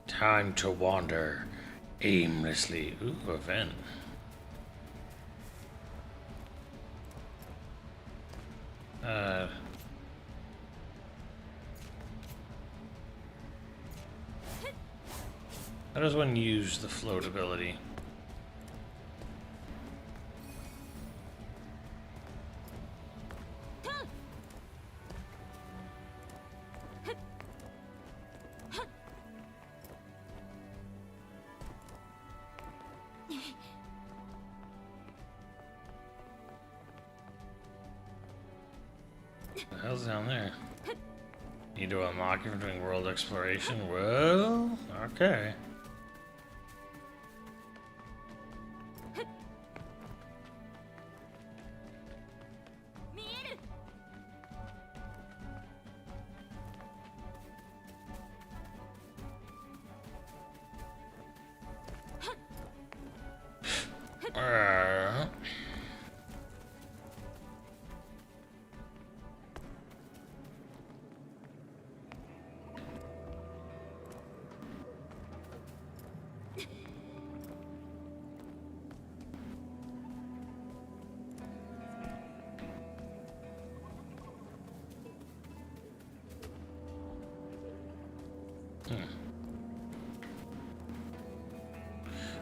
Time to wander aimlessly. Ooh, event. How does one use the float ability? What the hell's down there? Need to unlock it for doing world exploration? Well, okay.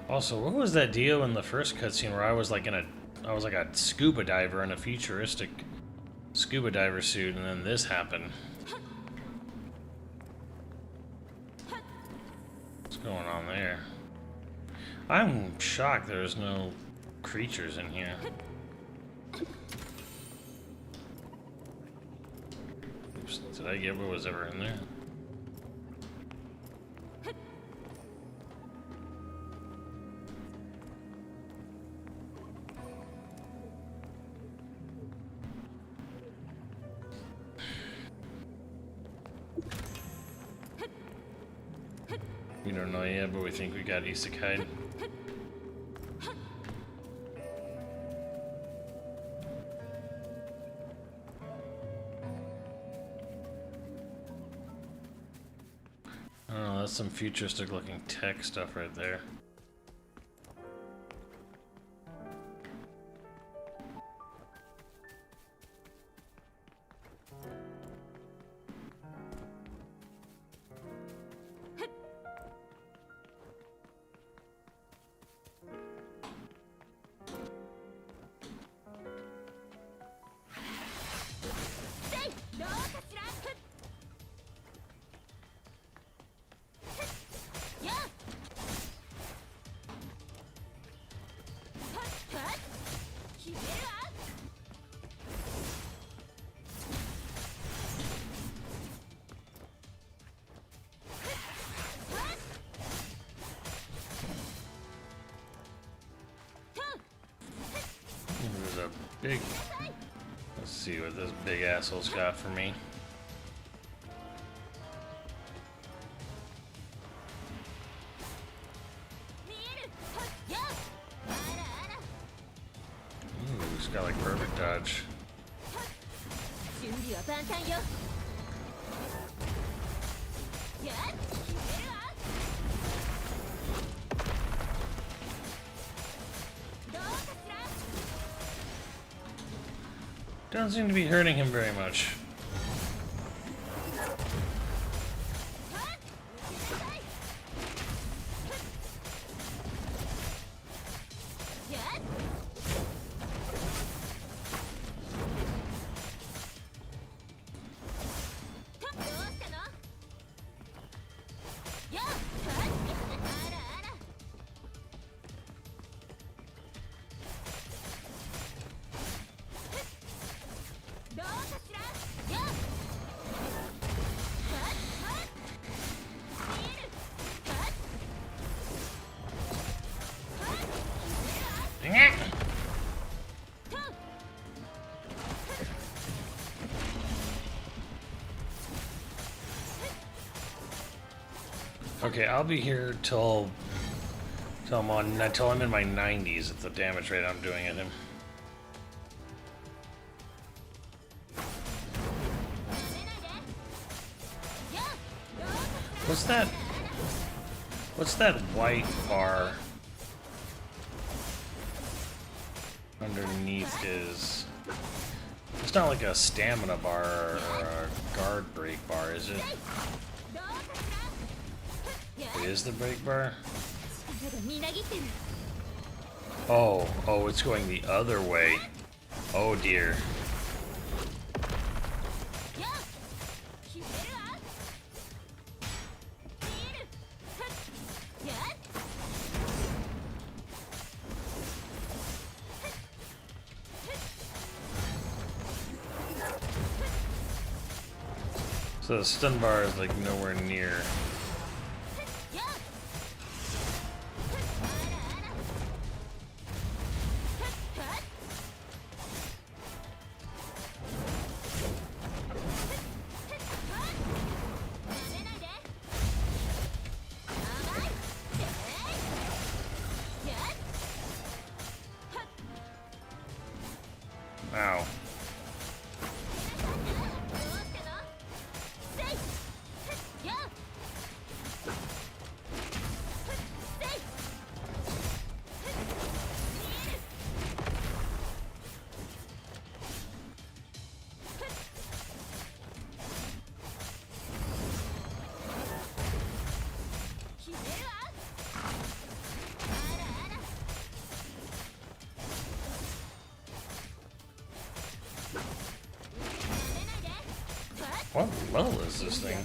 Also, what was that deal in the first cutscene where I was like a scuba diver in a futuristic scuba diver suit, and then this happened? What's going on there? I'm shocked there's no creatures in here. Oops, did I get what was ever in there? We don't know yet, but we think we got isekai. Oh, that's some futuristic looking tech stuff right there. Big. Let's see what this big asshole's got for me. Ooh, he's got like perfect dodge. 準備は万端よ。やっ決めるわ。どうかしら。 Doesn't seem to be hurting him very much. Okay, I'll be here till I'm in my 90s at the damage rate I'm doing at him. What's that? What's that white bar underneath his? It's not like a stamina bar or a guard break bar, is it? It is the break bar? Oh, it's going the other way. Oh dear. So the stun bar is like nowhere near. Ow. What level is this thing?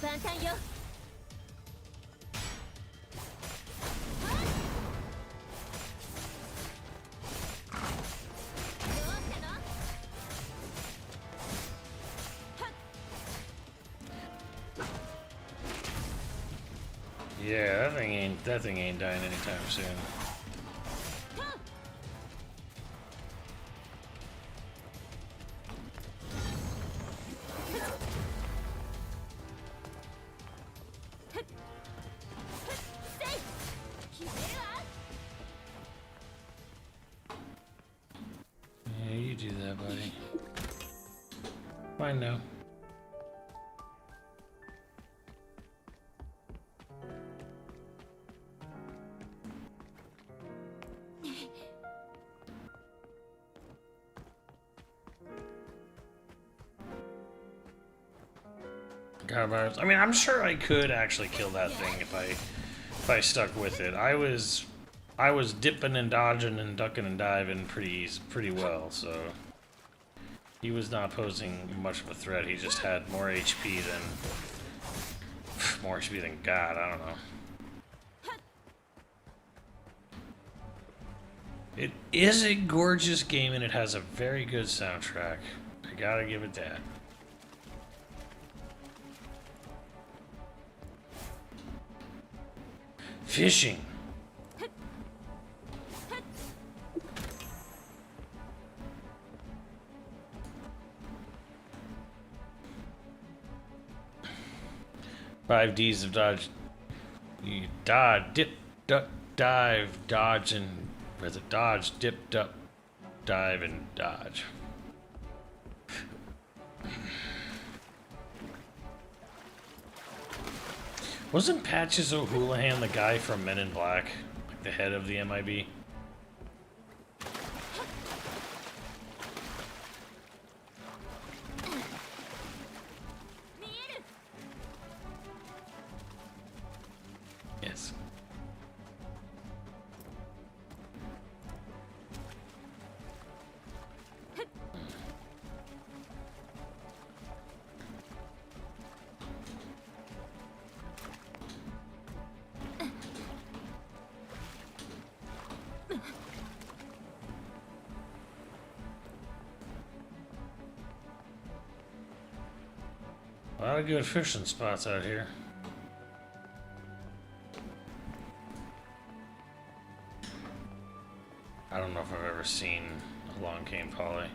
Yeah, that thing ain't dying anytime soon. Yeah, you do that, buddy. Fine now. I mean, I'm sure I could actually kill that thing if I stuck with it. I was dipping and dodging and ducking and diving pretty well, so he was not posing much of a threat. He just had more HP than God. I don't know. It is a gorgeous game and it has a very good soundtrack. I gotta give it that. Fishing. Five D's of dodge. You dodge, dip, duck, dive, dodge, and where's it? Dodge, dip, duck, dive, and dodge. Wasn't Patches O'Houlihan the guy from Men in Black? Like the head of the MIB? Yes. A lot of good fishing spots out here. I don't know if I've ever seen Along Came Polly.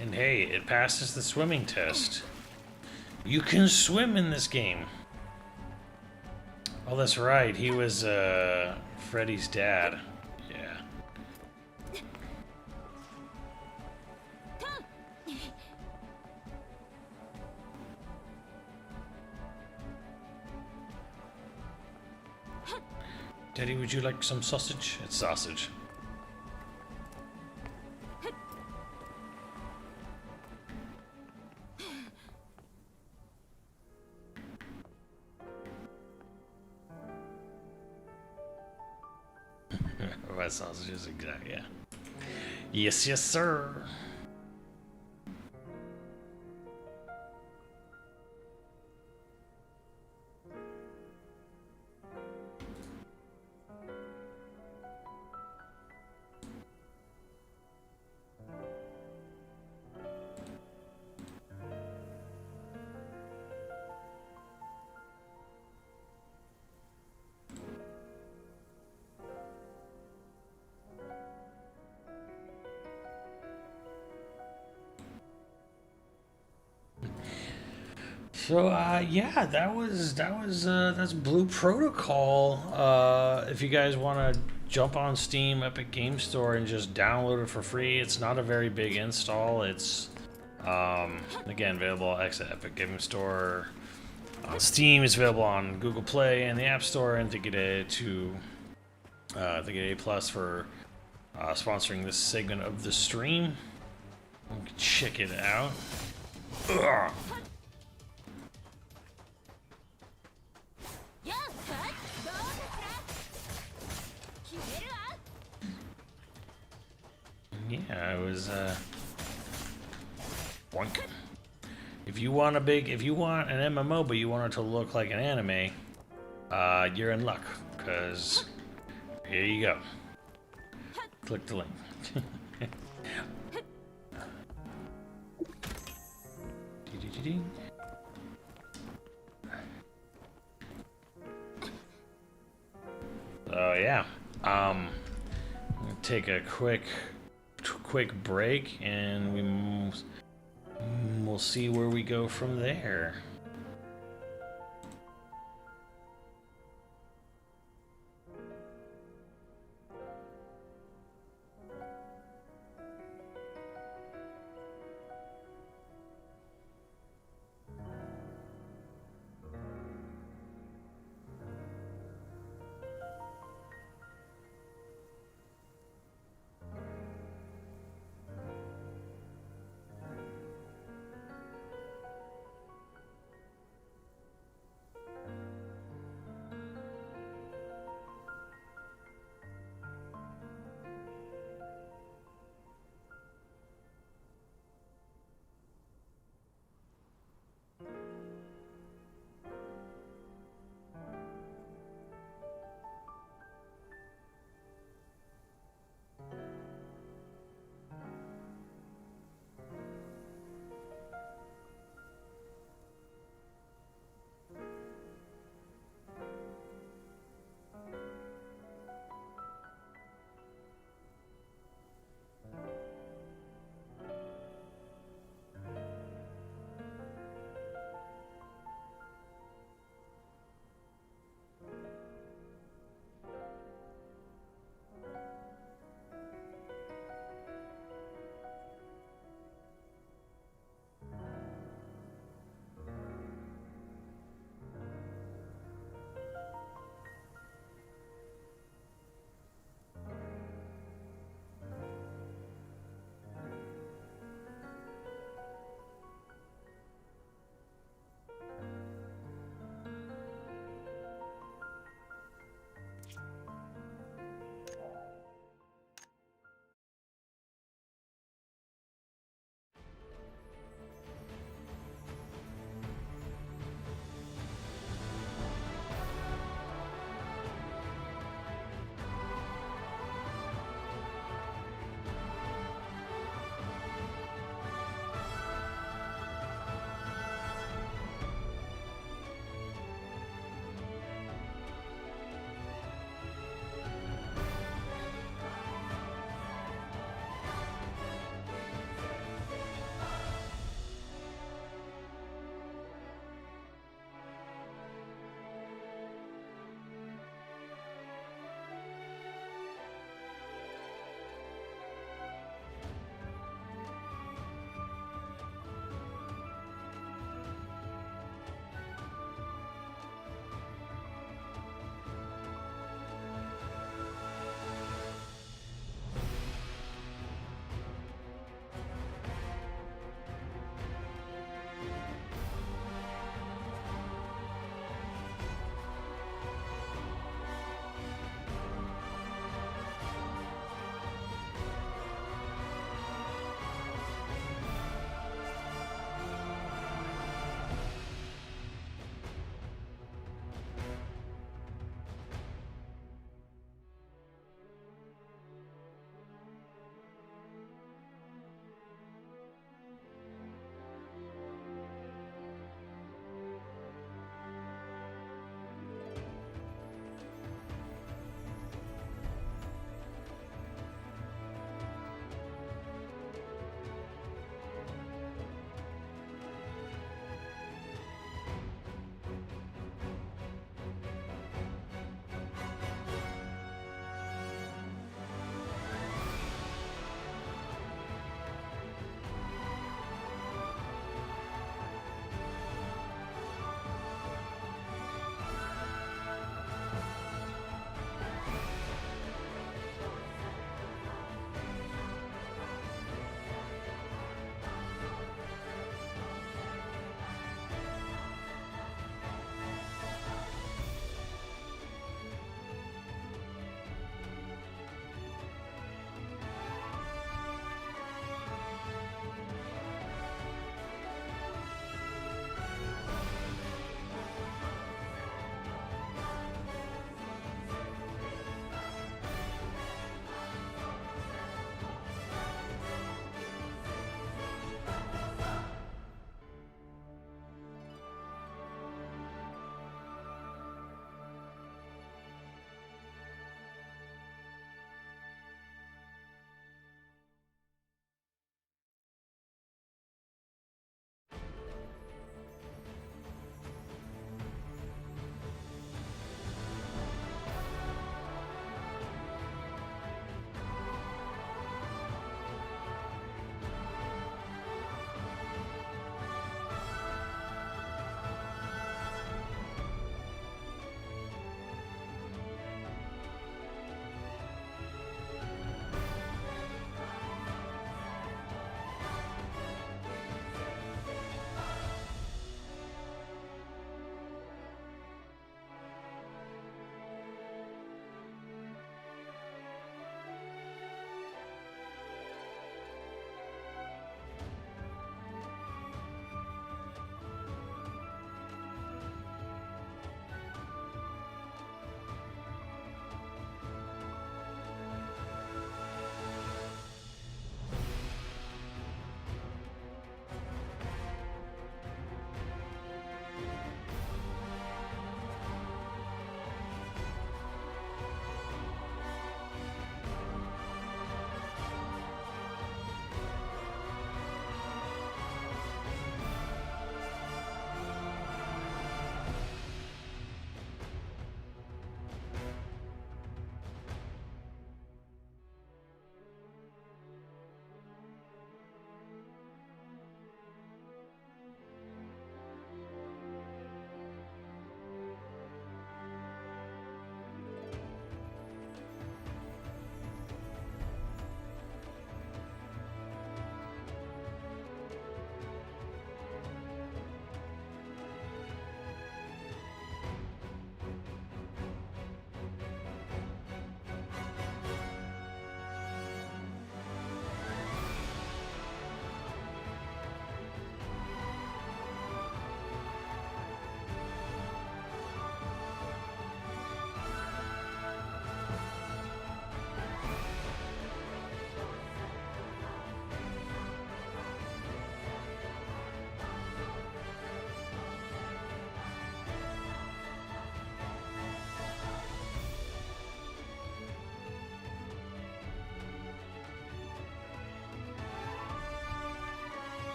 And hey, it passes the swimming test. You can swim in this game. Oh, that's right. He was Freddy's dad. Yeah. Daddy, would you like some sausage? It's sausage. What sausages exactly? Yeah. Yes, yes, sir. So yeah, that's Blue Protocol. If you guys want to jump on Steam, Epic Game Store, and just download it for free, it's not a very big install. It's again available at Epic Game Store. On Steam, it's available on Google Play and the App Store, and thank you to A Plus for sponsoring this segment of the stream. Check it out. Ugh. Yeah, it was boink. If you want an MMO, but you want it to look like an anime, you're in luck, because here you go. Click the link. So yeah, I'm gonna take a quick break, and we'll see where we go from there.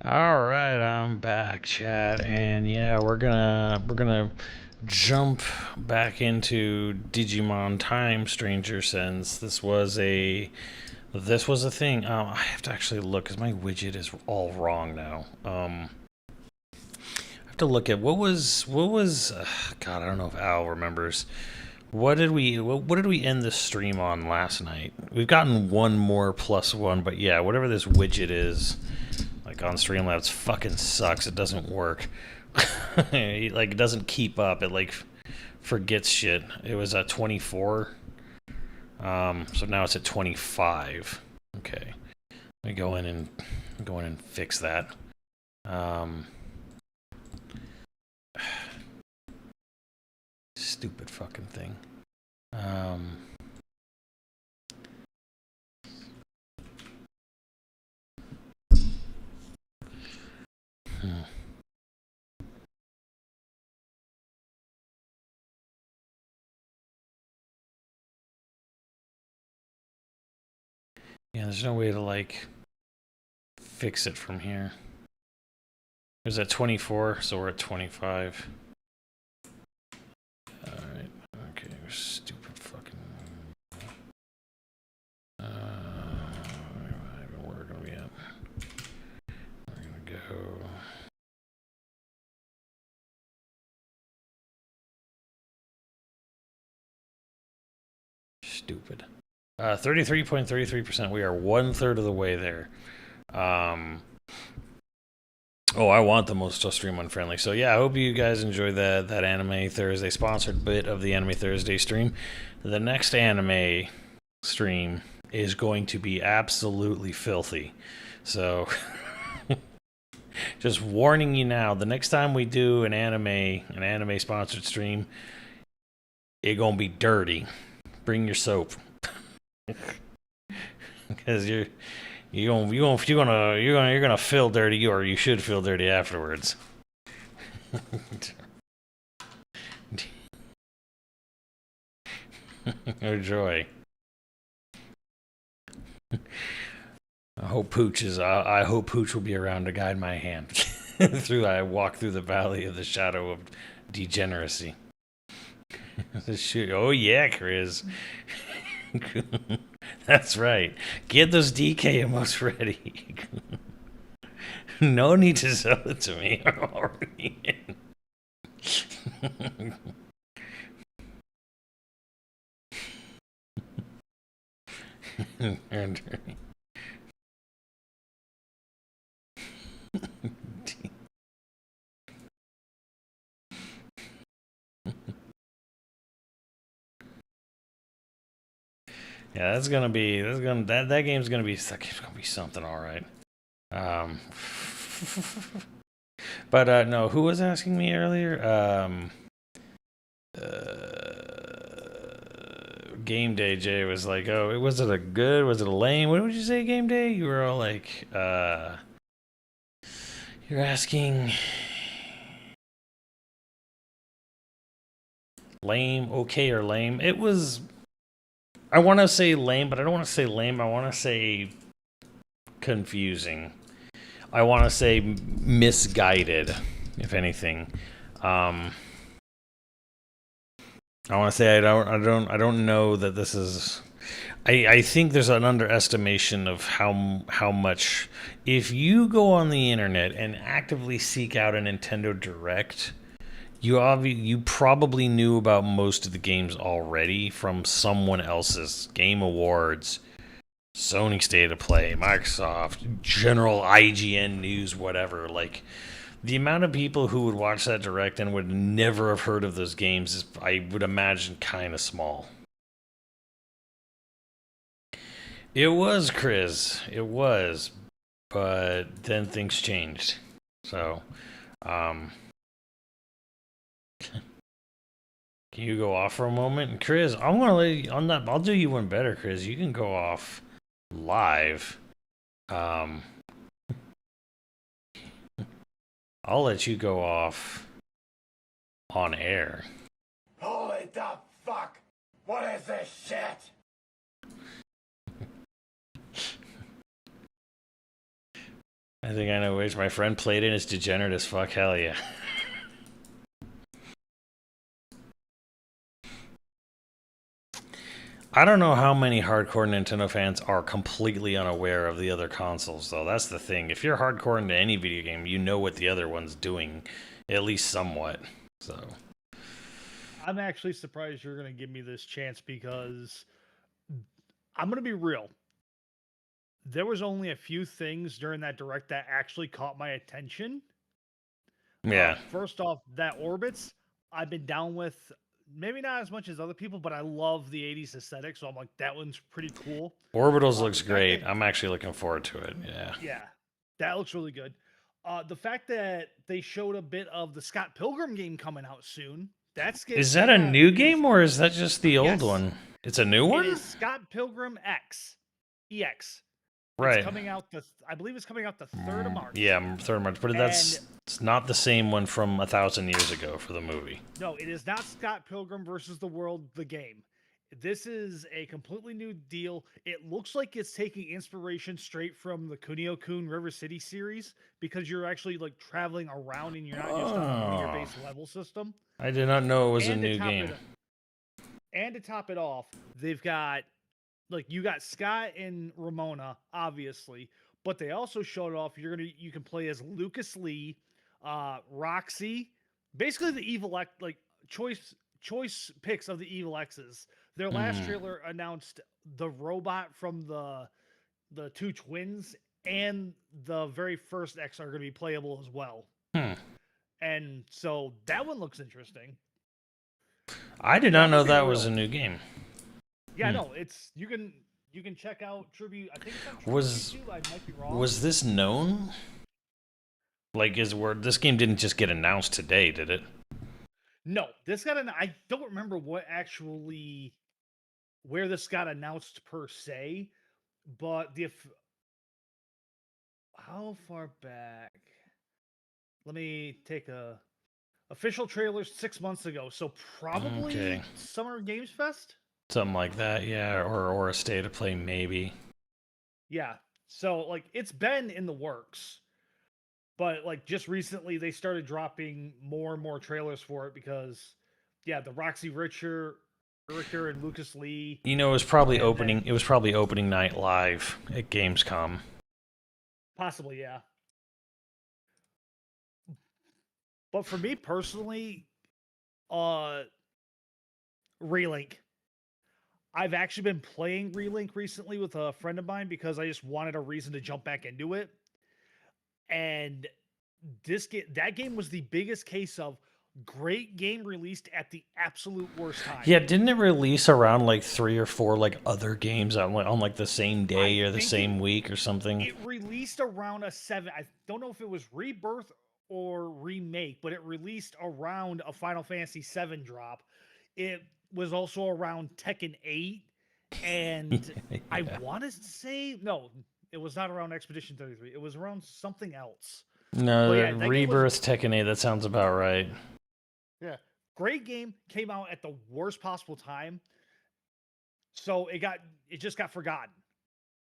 All right, I'm back, chat, and yeah, we're gonna jump back into Digimon Time Stranger, since this was a thing. I have to actually look because my widget is all wrong now. I have to look at what was. God, I don't know if Al remembers. What did we end the stream on last night? We've gotten one more +1, but yeah, whatever this widget is, like on Streamlabs, fucking sucks. It doesn't work. Like, it doesn't keep up. It like forgets shit. It was at 24. So now it's at 25. Okay. Let me go in and fix that. Stupid fucking thing. Hmm. Yeah, there's no way to like fix it from here. It was at 24, so we're at 25. Alright, okay, stupid fucking... where are we gonna be at? We're gonna go... Stupid. 33.33%. We are 1/3 of the way there. Oh, I want the most stream unfriendly. So yeah, I hope you guys enjoy that Anime Thursday sponsored bit of the Anime Thursday stream. The next anime stream is going to be absolutely filthy. So just warning you now, the next time we do an anime sponsored stream, it's gonna be dirty. Bring your soap. Because you're gonna feel dirty, or you should feel dirty afterwards. Oh joy. I hope Pooch will be around to guide my hand through. I walk through the valley of the shadow of degeneracy. Oh yeah, Chris. That's right. Get those DK emotes ready. No need to sell it to me. I'm already in. Yeah, that game's gonna be something, all right. But no, who was asking me earlier? Game Day Jay was like, "Oh, was it a good? Was it a lame? What would you say, Game Day?" You were all like, "You're asking lame, okay, or lame?" It was. I want to say lame, but I don't want to say lame. I want to say confusing. I want to say misguided, if anything. I want to say I don't know that this is. I think there's an underestimation of how much. If you go on the internet and actively seek out a Nintendo Direct, you probably knew about most of the games already from someone else's Game Awards, Sony State of Play, Microsoft, general IGN news, whatever. Like, the amount of people who would watch that direct and would never have heard of those games is, I would imagine, kind of small. It was, Chris. It was. But then things changed. So, can you go off for a moment? And Chris, I'm gonna let you on that. I'll do you one better, Chris. You can go off live. I'll let you go off on air. Holy the fuck! What is this shit? I think I know which. My friend played it. It's degenerate as fuck. Hell yeah. I don't know how many hardcore Nintendo fans are completely unaware of the other consoles, though. That's the thing. If you're hardcore into any video game, you know what the other one's doing, at least somewhat. So I'm actually surprised you're going to give me this chance because I'm going to be real. There was only a few things during that direct that actually caught my attention. yeah. First off, that Orbits, I've been down with. Maybe not as much as other people, but I love the 80s aesthetic, so I'm like, that one's pretty cool. Orbitals looks great. I'm actually looking forward to it. Yeah. Yeah, that looks really good. The fact that they showed a bit of the Scott Pilgrim game coming out soon. Is that a new game or is that just the old Yes. one? It's a new one? It is Scott Pilgrim X. EX. Right. It's coming out I believe it's coming out the 3rd of March. Yeah, 3rd of March. But it's not the same one from 1,000 years ago for the movie. No, it is not Scott Pilgrim versus the World, the game. This is a completely new deal. It looks like it's taking inspiration straight from the Kunio-kun River City series because you're actually like traveling around and you're not just on your base level system. I did not know it was a new game. And to top it off, they've got you got Scott and Ramona, obviously, but they also showed off you can play as Lucas Lee, Roxy, basically the evil choice picks of the evil X's. Their last trailer announced the robot from the two twins and the very first X are going to be playable as well. And so that one looks interesting. I did not know that was a new game. Yeah, no, it's you can check out Tribute. I think it's on Tribute YouTube. I might be wrong. Was this known? Like, this game didn't just get announced today, did it? No, this got I don't remember where this got announced per se, but how far back? Let me take a official trailer 6 months ago, so probably Summer Games Fest. Something like that, yeah, or a State of Play, maybe. Yeah, so it's been in the works, but just recently they started dropping more and more trailers for it because, yeah, the Roxy Richter and Lucas Lee. It was probably opening. It was probably opening night live at Gamescom. Possibly, yeah. But for me personally, Relink. I've actually been playing Relink recently with a friend of mine because I just wanted a reason to jump back into it. And that game was the biggest case of great game released at the absolute worst time. Yeah, didn't it release around 3 or 4 other games on the same day or the same week or something? It released around a 7. I don't know if it was Rebirth or Remake, but it released around a Final Fantasy 7 drop. It was also around Tekken 8, and yeah. I want to say, no, it was not around Expedition 33. It was around something else. No, yeah, Rebirth, Tekken 8, that sounds about right. Yeah. Great game, came out at the worst possible time. So it just got forgotten.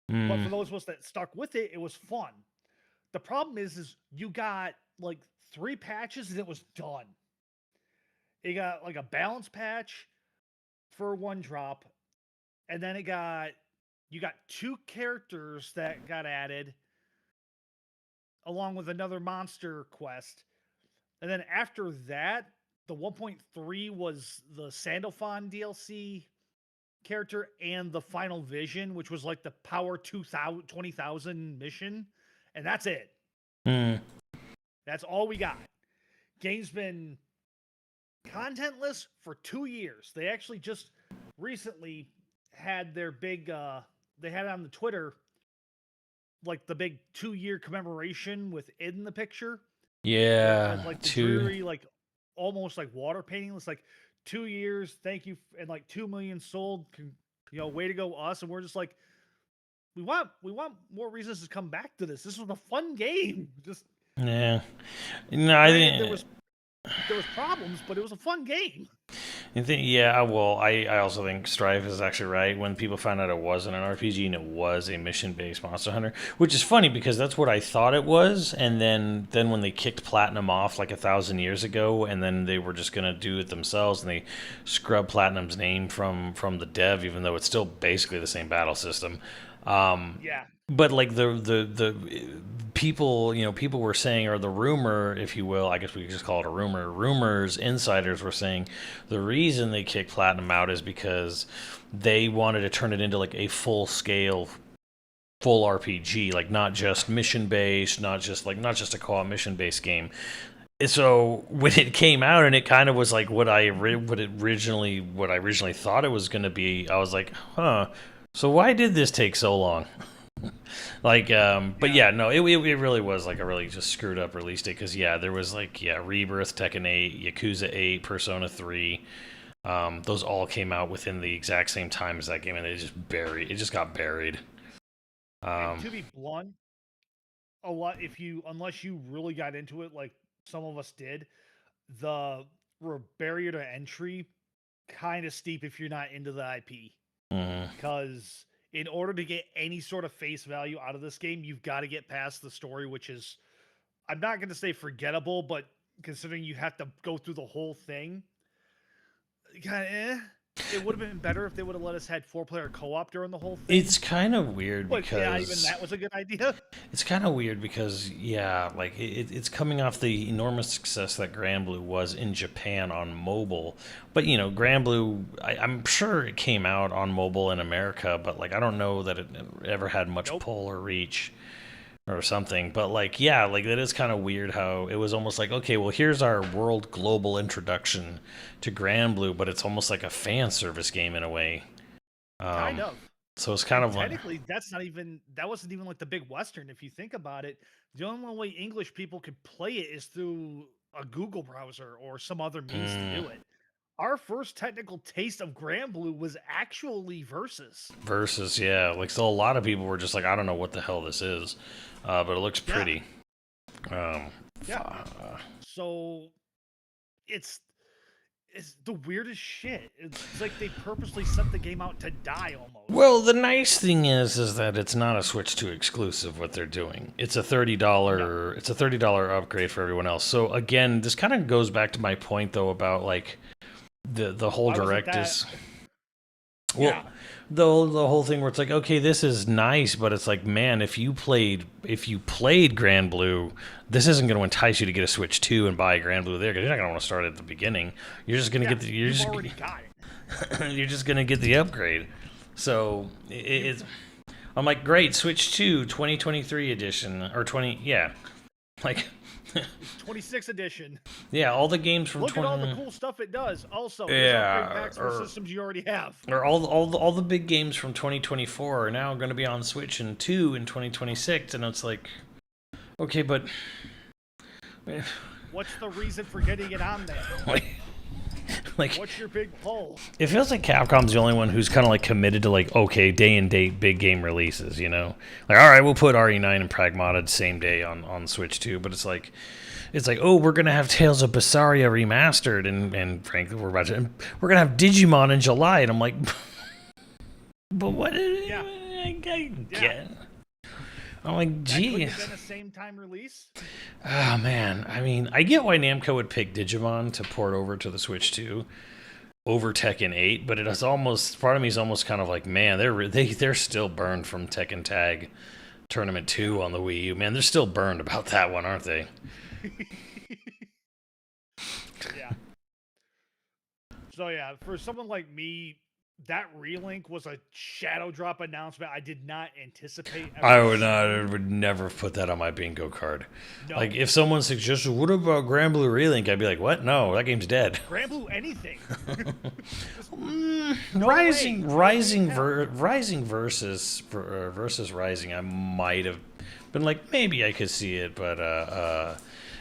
But for those of us that stuck with it, it was fun. The problem is you got 3 patches and it was done. It got a balance patch for one drop, and then you got 2 characters that got added along with another monster quest. And then after that, the 1.3 was the Sandalphon DLC character and the Final Vision, which was the Power 20,000 mission, and that's it. That's all we got. Game's been contentless for 2 years. They actually just recently had their big they had on the Twitter the big 2-year commemoration with Id in the picture. Yeah, the dreary, almost water painting. It's 2 years, thank you, and 2 million sold. Way to go us. And we're just we want more reasons to come back to this. This was a fun game. Just yeah, no, I think there was problems, but it was a fun game. You think, yeah, well, I also think Strife is actually right. When people found out it wasn't an RPG and it was a mission-based Monster Hunter, which is funny because that's what I thought it was, and then when they kicked Platinum off like 1,000 years ago, and then they were just gonna do it themselves, and they scrubbed Platinum's name from the dev, even though it's still basically the same battle system. Yeah. But like the people, people were saying, or the rumor, if you will, I guess we could just call it a rumor. Rumors, insiders were saying the reason they kicked Platinum out is because they wanted to turn it into like a full scale, full RPG, like not just mission based, not just a co-op mission based game. So when it came out and it kind of was like what I originally thought it was going to be, I was like, huh. So why did this take so long? But yeah, no, it really was like a really just screwed up release date because yeah, there was like Rebirth, Tekken 8, Yakuza 8, Persona 3. Those all came out within the exact same time as that game, and it just got buried. And to be blunt, unless you really got into it, like some of us did, the barrier to entry kind of steep if you're not into the IP. Because in order to get any sort of face value out of this game, you've got to get past the story, which is, I'm not going to say forgettable, but considering you have to go through the whole thing, kind of It would have been better if they would have let us had 4-player co-op during the whole thing. It's kind of weird But because yeah, even that was a good idea. It's kind of weird because, yeah, like it's coming off the enormous success that Grand Blue was in Japan on mobile. But, Grand Blue, I'm sure it came out on mobile in America, but, like, I don't know that it ever had much pull or reach or something. But, like, yeah, like, that is kind of weird how it was almost like, okay, well, here's our world global introduction to Grand Blue, but it's almost like a fan service game in a way. Kind of. So it's kind of like Technically, that wasn't even like the big Western. If you think about it, the only way English people could play it is through a Google browser or some other means to do it. Our first technical taste of Grand Blue was actually Versus. Versus, yeah. Like, so a lot of people were just like, I don't know what the hell this is, but it looks pretty. So it's the weirdest shit. It's like they purposely set the game out to die almost. Well, the nice thing is that it's not a Switch 2 exclusive. What they're doing, it's a $30 upgrade for everyone else. So again, this kind of goes back to my point though about like the whole direct is. Well, Yeah. the whole thing where it's like, okay, this is nice, but it's like, man, if you played Grand Blue, this isn't going to entice you to get a Switch 2 and buy Grand Blue there because you're not going to want to start at the beginning. You're just going to get the you've already got it. you're just going to get the upgrade. So it's I'm like, great, Switch 2 2023 edition or 20, yeah, like. 26 edition. Yeah, all the games from Look at all the cool stuff it does. Also, Yeah, upgrade packs for systems you already have. or all the big games from 2024 are now going to be on Switch and 2 in 2026, and it's like, okay, but What's the reason for getting it on there? like What's your big pull? it feels like Capcom's the only one who's kind of like committed to like, okay, day and date big game releases, like, all right, we'll put RE9 and Pragmata same day on Switch 2, but it's like, oh, we're gonna have Tales of Berseria remastered, and frankly, we're gonna have Digimon in July, and I'm like, but what? Yeah. I get. I'm like, geez. That could have been a same time release. Oh man, I mean, I get why Namco would pick Digimon to port over to the Switch 2 over Tekken 8, but it is almost, part of me is almost kind of like, man, they're still burned from Tekken Tag Tournament 2 on the Wii U. Man, they're still burned about that one, aren't they? Yeah. So yeah, for someone like me, that relink was a shadow drop announcement I did not anticipate. I would never put that on my bingo card. No. Like, if someone suggested, what about Grand Blue Relink? I'd be like, what? No, that game's dead. Grand Blue anything. Rising versus Rising, I might have been like, maybe I could see it, but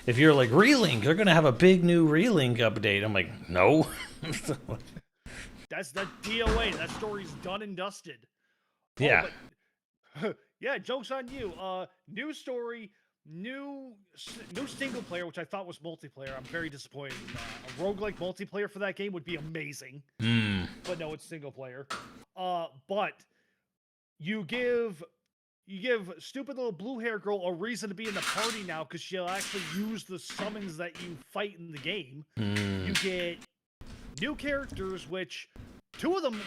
if you're like, Relink, they're going to have a big new Relink update. I'm like, no. That's the DOA. That story's done and dusted. Yeah. Yeah, joke's on you. News story. new single player, which I thought was multiplayer. I'm very disappointed in that. A roguelike multiplayer for that game would be amazing. But no, it's single player. But you give stupid little blue hair girl a reason to be in the party now because she'll actually use the summons that you fight in the game. You get new characters, which 2 of them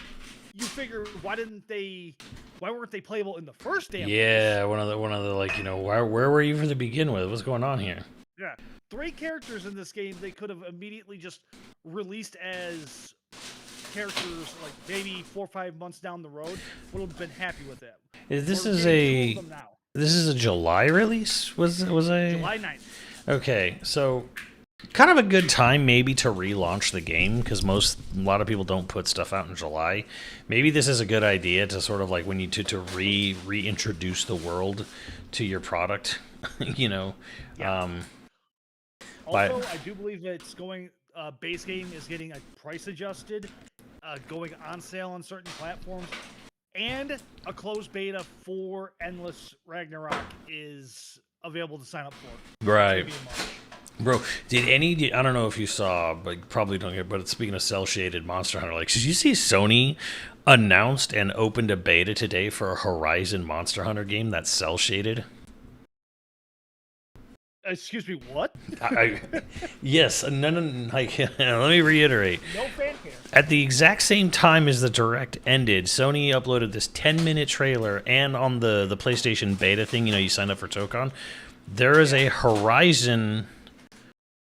you figure why weren't they playable in the first damn Yeah, one of the like, you know, where were you from the begin with? What's going on here? Yeah. 3 characters in this game they could have immediately just released as characters like maybe 4 or 5 months down the road. Would have been happy with it. This is a July release? Was a July 9th. Okay, so kind of a good time maybe to relaunch the game because a lot of people don't put stuff out in July. Maybe this is a good idea to sort of like when you to reintroduce the world to your product, you know. Yeah. Also, I do believe it's going. Base game is getting a price adjusted, going on sale on certain platforms, and a closed beta for Endless Ragnarok is available to sign up for. Right. Bro, I don't know if you saw, but probably don't get, but speaking of cel-shaded Monster Hunter, like, did you see Sony announced and opened a beta today for a Horizon Monster Hunter game that's cel-shaded? Excuse me, what? Yes, no, like, let me reiterate. No fanfare. At the exact same time as the Direct ended, Sony uploaded this 10-minute trailer, and on the PlayStation beta thing, you know, you sign up for Tokon, there is a Horizon,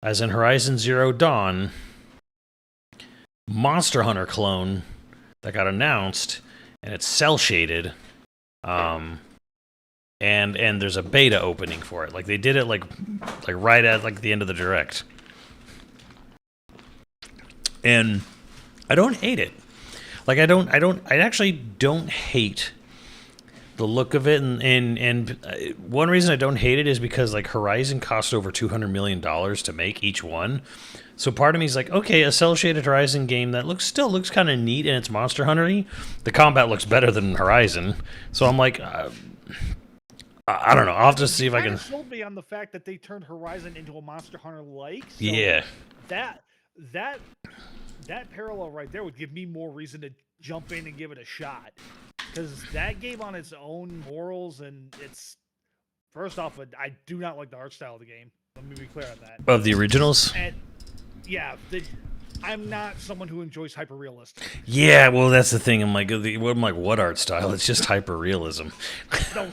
as in Horizon Zero Dawn, Monster Hunter clone that got announced, and it's cel-shaded, and there's a beta opening for it. Like they did it like right at like the end of the Direct, and I don't hate it. Like I actually don't hate the look of it, and one reason I don't hate it is because like Horizon cost over $200 million to make each one. So part of me is like, okay, a cel-shaded Horizon game that still looks kind of neat and it's Monster Hunter-y. The combat looks better than Horizon, so I'm like, I don't know. I'll have to see if I can. Sold me on the fact that they turned Horizon into a Monster Hunter-like. So yeah. That parallel right there would give me more reason to jump in and give it a shot. Because that game on its own morals and it's first off, I do not like the art style of the game. Let me be clear on that. Of the originals? And yeah, I'm not someone who enjoys hyper-realism. Yeah, well, that's the thing. I'm like, what art style? It's just hyper-realism. No,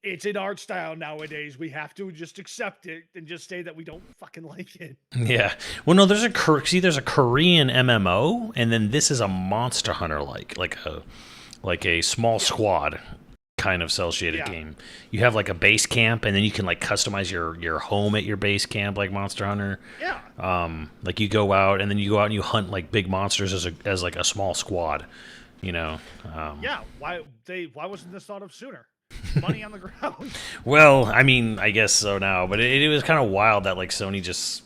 it's an art style nowadays. We have to just accept it and just say that we don't fucking like it. Yeah. Well, no, there's a Korean MMO, and then this is a Monster Hunter like a small squad kind of cel-shaded game. You have like a base camp, and then you can like customize your home at your base camp like Monster Hunter. Yeah. Like you go out and you hunt like big monsters as like a small squad, you know. Yeah. Why wasn't this thought of sooner? Money on the ground. Well, I mean, I guess so now, but it was kind of wild that like Sony just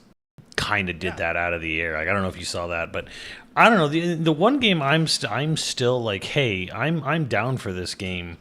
kind of did that out of the air. Like I don't know if you saw that, but I don't know. The one game I'm still like, hey, I'm down for this game.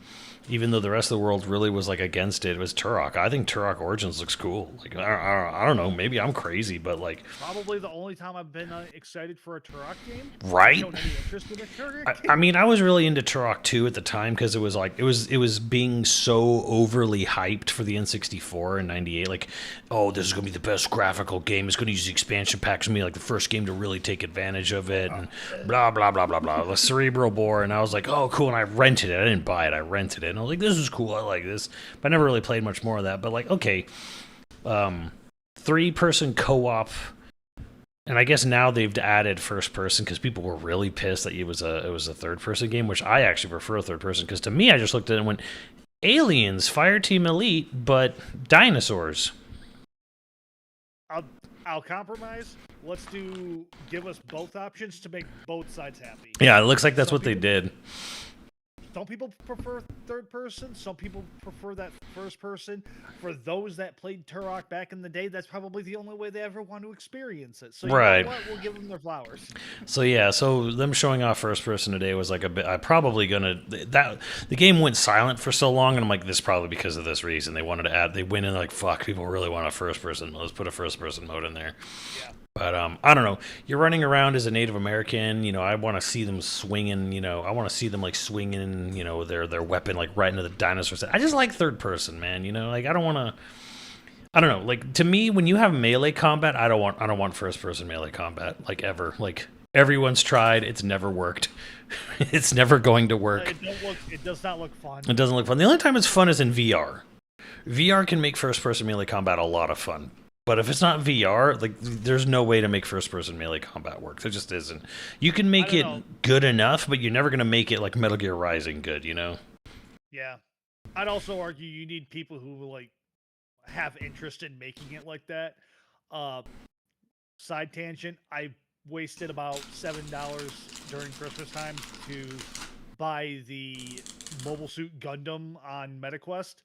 Even though the rest of the world really was like against it, was Turok. I think Turok Origins looks cool. Like I don't know, maybe I'm crazy, but like probably the only time I've been excited for a Turok game. Right? I don't have any interest in a Turok game. I mean, I was really into Turok 2 at the time because it was like it was being so overly hyped for the N64 in '98. Like, oh, this is gonna be the best graphical game. It's gonna use the expansion packs. It's gonna be like the first game to really take advantage of it, and blah blah blah blah blah. The cerebral bore, and I was like, oh, cool. And I rented it. I didn't buy it. I rented it. And I was like, this is cool. I like this. But I never really played much more of that. But like, okay, 3-person co-op, and I guess now they've added first person because people were really pissed that it was a third-person game, which I actually prefer third person because to me, I just looked at it and went, Aliens, Fireteam Elite, but dinosaurs. I'll compromise. Let's give us both options to make both sides happy. Yeah, it looks like that's what they did. some people prefer third person. Some people prefer that first person. For those that played Turok back in the day, that's probably the only way they ever want to experience it. So you Right. know what? We'll give them their flowers. So yeah, so them showing off first person today was like a bit. I probably gonna that the game went silent for so long, and I'm like, this is probably because of this reason. They wanted to add. They went in like, fuck, people really want a first person mode. Let's put a first person mode in there. Yeah. But I don't know. You're running around as a Native American. You know, I want to see them swinging. You know, I want to see them like swinging. You know, their weapon like right into the dinosaurs. I just like third person, man. You know, like I don't want to. I don't know. Like to me, when you have melee combat, I don't want first person melee combat like ever. Like everyone's tried, it's never worked. It's never going to work. It does not look fun. It doesn't look fun. The only time it's fun is in VR. VR can make first person melee combat a lot of fun. But if it's not VR, like there's no way to make first person melee combat work. There just isn't. You can make it good enough, but you're never going to make it like Metal Gear Rising good, you know? Yeah. I'd also argue you need people who like have interest in making it like that. Side tangent, I wasted about $7 during Christmas time to buy the Mobile Suit Gundam on MetaQuest.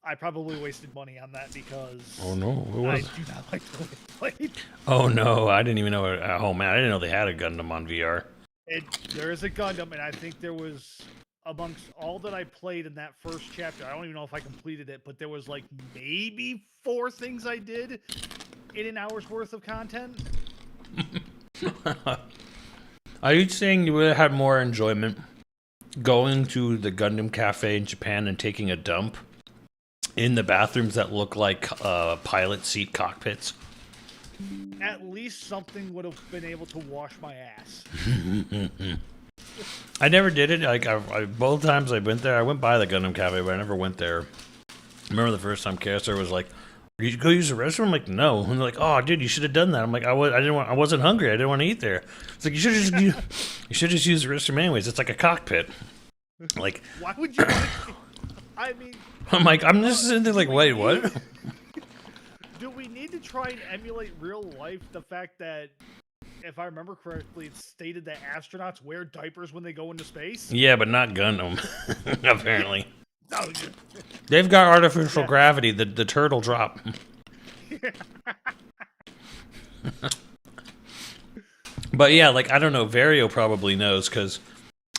I probably wasted money on that because oh no, I do not like the way it played. Oh no, I didn't even know it. Oh man, I didn't know they had a Gundam on VR. There is a Gundam, and I think there was, amongst all that I played in that first chapter, I don't even know if I completed it, but there was like maybe 4 things I did in an hour's worth of content. Are you saying you would have had more enjoyment going to the Gundam Cafe in Japan and taking a dump in the bathrooms that look like pilot seat cockpits? At least something would have been able to wash my ass. I never did it. Like I both times I went there, I went by the Gundam Cafe, but I never went there. I remember the first time Caster was like, "You should go use the restroom." I'm like, "No." And they're like, "Oh, dude, you should have done that." I'm like, I wasn't hungry. I didn't want to eat there." It's like you should just use the restroom anyways. It's like a cockpit. Like, why would you? I mean, I'm like, I'm just sitting there like, wait, what? Do we need to try and emulate real life? The fact that, if I remember correctly, it's stated that astronauts wear diapers when they go into space. Yeah, but not Gundam, apparently. No, They've got artificial gravity. The turtle drop. But yeah, like I don't know. Vario probably knows because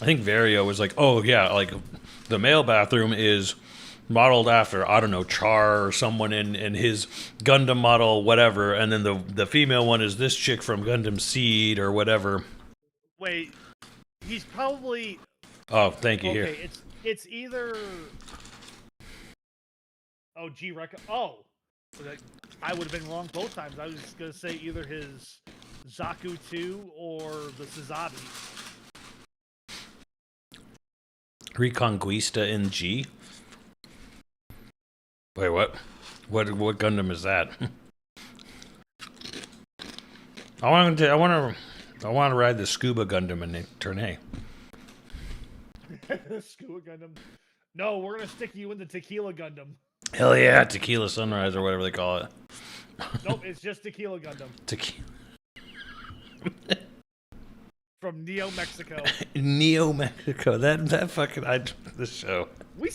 I think Vario was like, oh yeah, like the male bathroom is modeled after, I don't know, Char or someone in his Gundam model, whatever, and then the female one is this chick from Gundam Seed or whatever. Wait, he's probably. Oh, thank you. Okay, Here. it's either. Oh, Oh, I would have been wrong both times. I was gonna say either his Zaku 2 or the Suzabi. Reconquista in G. Wait, what? What Gundam is that? I want to ride the Scuba Gundam in Tournay. Scuba Gundam. No, we're gonna stick you in the Tequila Gundam. Hell yeah, Tequila Sunrise or whatever they call it. Nope, it's just Tequila Gundam. Tequila. From Neo Mexico. Neo Mexico. That fucking this show. We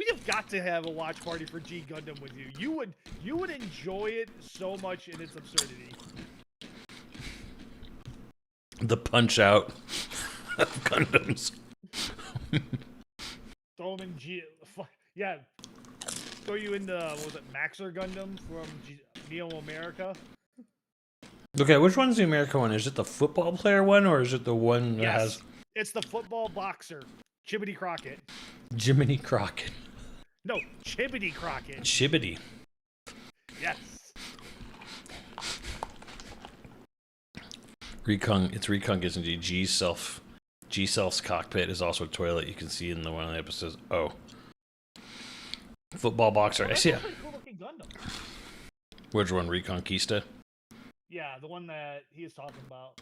have got to have a watch party for G Gundam with you. You would enjoy it so much in its absurdity. The punch out of Gundams. Throw them in G. Yeah. Throw you into, what was it, Maxer Gundam from Neo America? Okay, which one's the American one? Is it the football player one, or is it the one that has... It's the football boxer, Chibbity Crockett. Jiminy Crockett. No, Chibbity Crockett. Chibbity. Yes. It's Recon isn't it? G-Self's cockpit is also a toilet you can see in one of the episodes. Oh. Football boxer. I see it. Cool looking Gundam. Which one? Reconquista? Yeah, the one that he is talking about.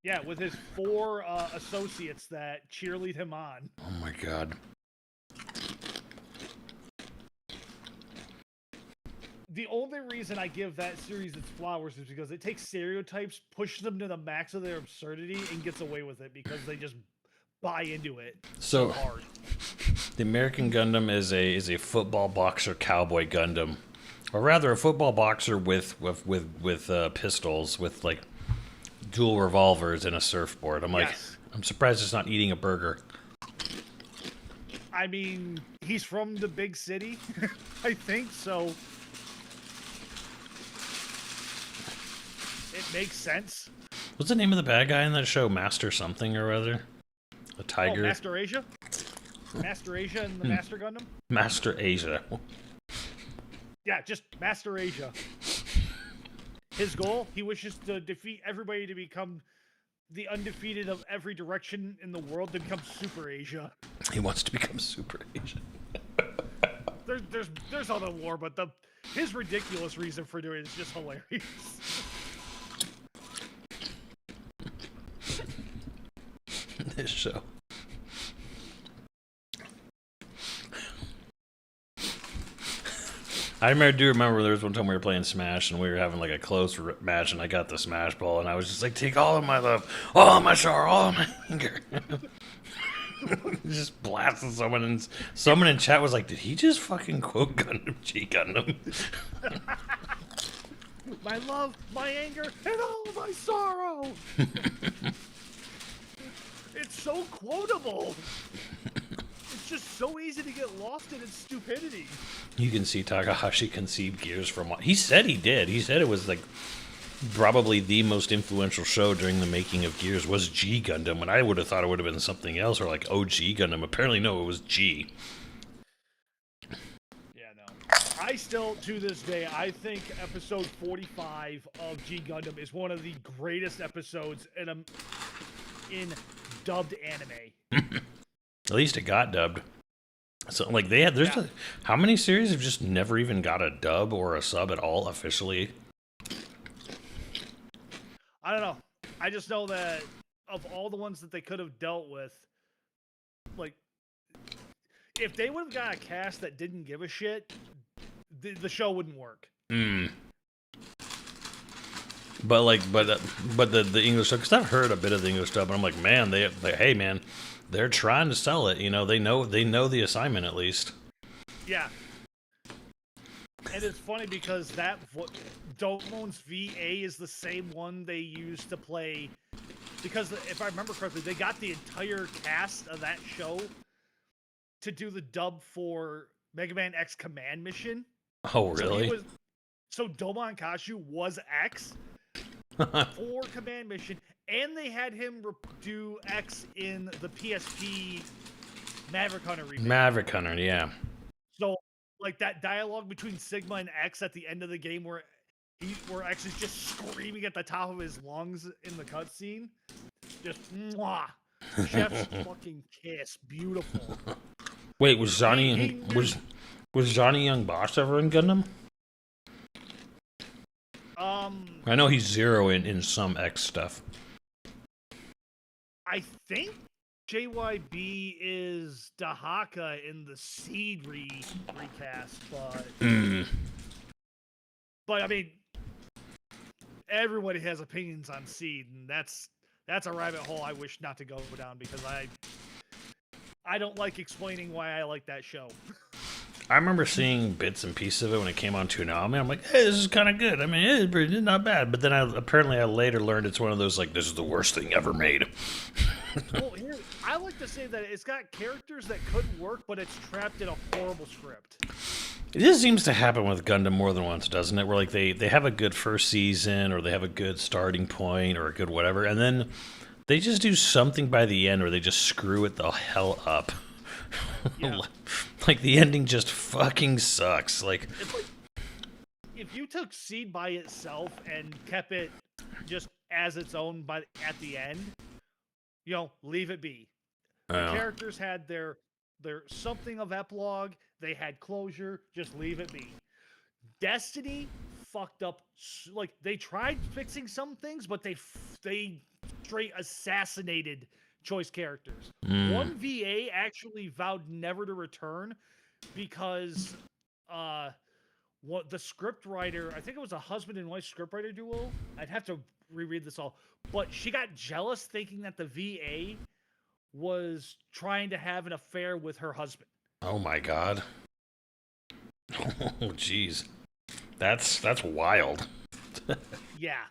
Yeah, with his 4 associates that cheerlead him on. Oh my god. the only reason I give that series its flowers is because it takes stereotypes, pushes them to the max of their absurdity, and gets away with it because they just buy into it so hard. The American Gundam is a football boxer cowboy Gundam, or rather a football boxer with pistols, with like dual revolvers and a surfboard. I'm like, Yes. I'm surprised it's not eating a burger. I mean, he's from the big city, I think, so it makes sense. What's the name of the bad guy in that show? Master something or other? A tiger? Oh, Master Asia? Master Asia and the Master Gundam? Master Asia. Yeah, just Master Asia. His goal, he wishes to defeat everybody to become the undefeated of every direction in the world, to become Super Asia. He wants to become Super Asia. There's other lore, but his ridiculous reason for doing it is just hilarious. This show. I do remember there was one time we were playing Smash and we were having like a close match, and I got the Smash ball and I was just like, take all of my love, all of my sorrow, all of my anger. Just blasting someone, and someone in chat was like, did he just fucking quote Gundam G Gundam? My love, my anger, and all of my sorrow. It's so quotable. It's just so easy to get lost in its stupidity. You can see Takahashi conceived Gears from what he said he did. He said it was like probably the most influential show during the making of Gears was G Gundam, and I would have thought it would have been something else, or like OG Gundam. Apparently, no, it was G. Yeah, no. I still, to this day, I think episode 45 of G Gundam is one of the greatest episodes in dubbed anime. At least it got dubbed. So, like, how many series have just never even got a dub or a sub at all officially? I don't know. I just know that of all the ones that they could have dealt with, like, if they would have got a cast that didn't give a shit, the show wouldn't work. But the English dub, because I've heard a bit of the English dub, and I'm like, man, hey man, they're trying to sell it. You know, they know the assignment at least. Yeah. And it's funny because Domon's VA is the same one they used to play, because if I remember correctly, they got the entire cast of that show to do the dub for Mega Man X Command Mission. Oh, really? So Domon Kashu was X for Command Mission, and they had him do X in the PSP Maverick Hunter remake. Maverick Hunter, yeah. So, like, that dialogue between Sigma and X at the end of the game where X is just screaming at the top of his lungs in the cutscene, just mwah, chef's fucking kiss, beautiful. Wait, was Johnny Young Bosch ever in Gundam? I know he's Zero in some X stuff. I think JYB is Dahaka in the Seed recast, but I mean, everybody has opinions on Seed, and that's a rabbit hole I wish not to go down, because I don't like explaining why I like that show. I remember seeing bits and pieces of it when it came on Toonami. I'm like, hey, this is kind of good. I mean, it's not bad. But then I later learned it's one of those, like, this is the worst thing ever made. Well, I like to say that it's got characters that could work, but it's trapped in a horrible script. This seems to happen with Gundam more than once, doesn't it? Where, like, they have a good first season, or they have a good starting point, or a good whatever, and then they just do something by the end where they just screw it the hell up. Yeah. Like, the ending just fucking sucks. Like, if you took Seed by itself and kept it just as its own at the end, leave it be. The characters had their something of epilogue, they had closure, just leave it be. Destiny fucked up. Like, they tried fixing some things, but they straight assassinated choice characters. One VA actually vowed never to return because what the script writer, I think it was a husband and wife script writer duo. I'd have to reread this all, but she got jealous thinking that the VA was trying to have an affair with her husband. Oh my god. Oh jeez. That's wild. Yeah.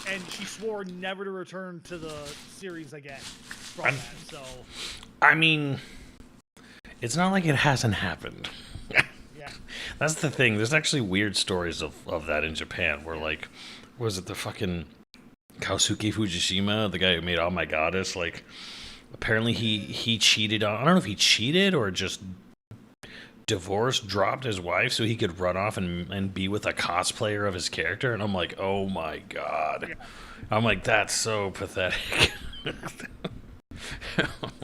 And she swore never to return to the series again from that. So I mean, it's not like it hasn't happened. yeah. That's the thing. There's actually weird stories of that in Japan where, like, was it the fucking Kaosuke Fujishima, the guy who made Oh My Goddess? Like, apparently he cheated on, I don't know if he cheated or just dropped his wife so he could run off and be with a cosplayer of his character. And I'm like, oh my god. Yeah. I'm like, that's so pathetic.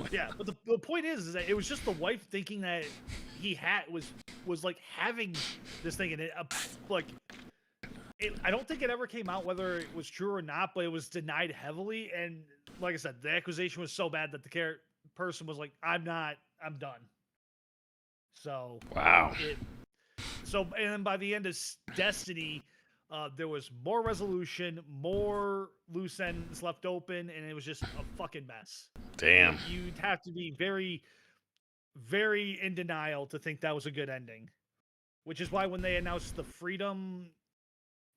Yeah, but the point is that it was just the wife thinking that he was like having this thing, and it like I don't think it ever came out whether it was true or not, but it was denied heavily. And like I said, the accusation was so bad that the person was like, I'm done. So Wow. And then by the end of Destiny, there was more resolution, more loose ends left open, and it was just a fucking mess. Damn. You'd have to be very, very in denial to think that was a good ending. Which is why when they announced the Freedom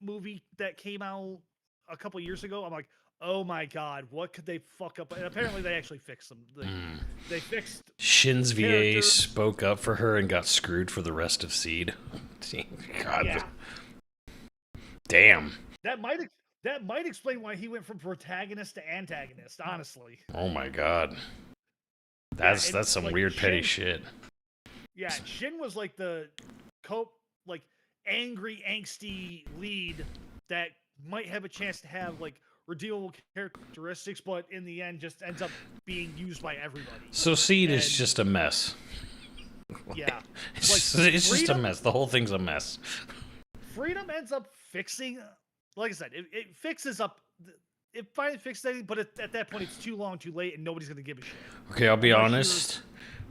movie that came out a couple years ago, I'm like, oh my god, what could they fuck up? And apparently they actually fixed them. They fixed Shin's VA characters. spoke up for her and got screwed for the rest of Seed. God. Yeah. Damn. That might explain why he went from protagonist to antagonist, honestly. Oh my god. That's some like weird petty Shin- shit. Yeah, Shin was like the angry, angsty lead that might have a chance to have like redeemable characteristics, but in the end just ends up being used by everybody. So Seed is just a mess. Yeah. It's just a mess. The whole thing's a mess. Freedom ends up fixing, like I said, it fixes up. It finally fixes anything, but at that point, it's too long, too late, and nobody's gonna give a shit. Okay, I'll be honest.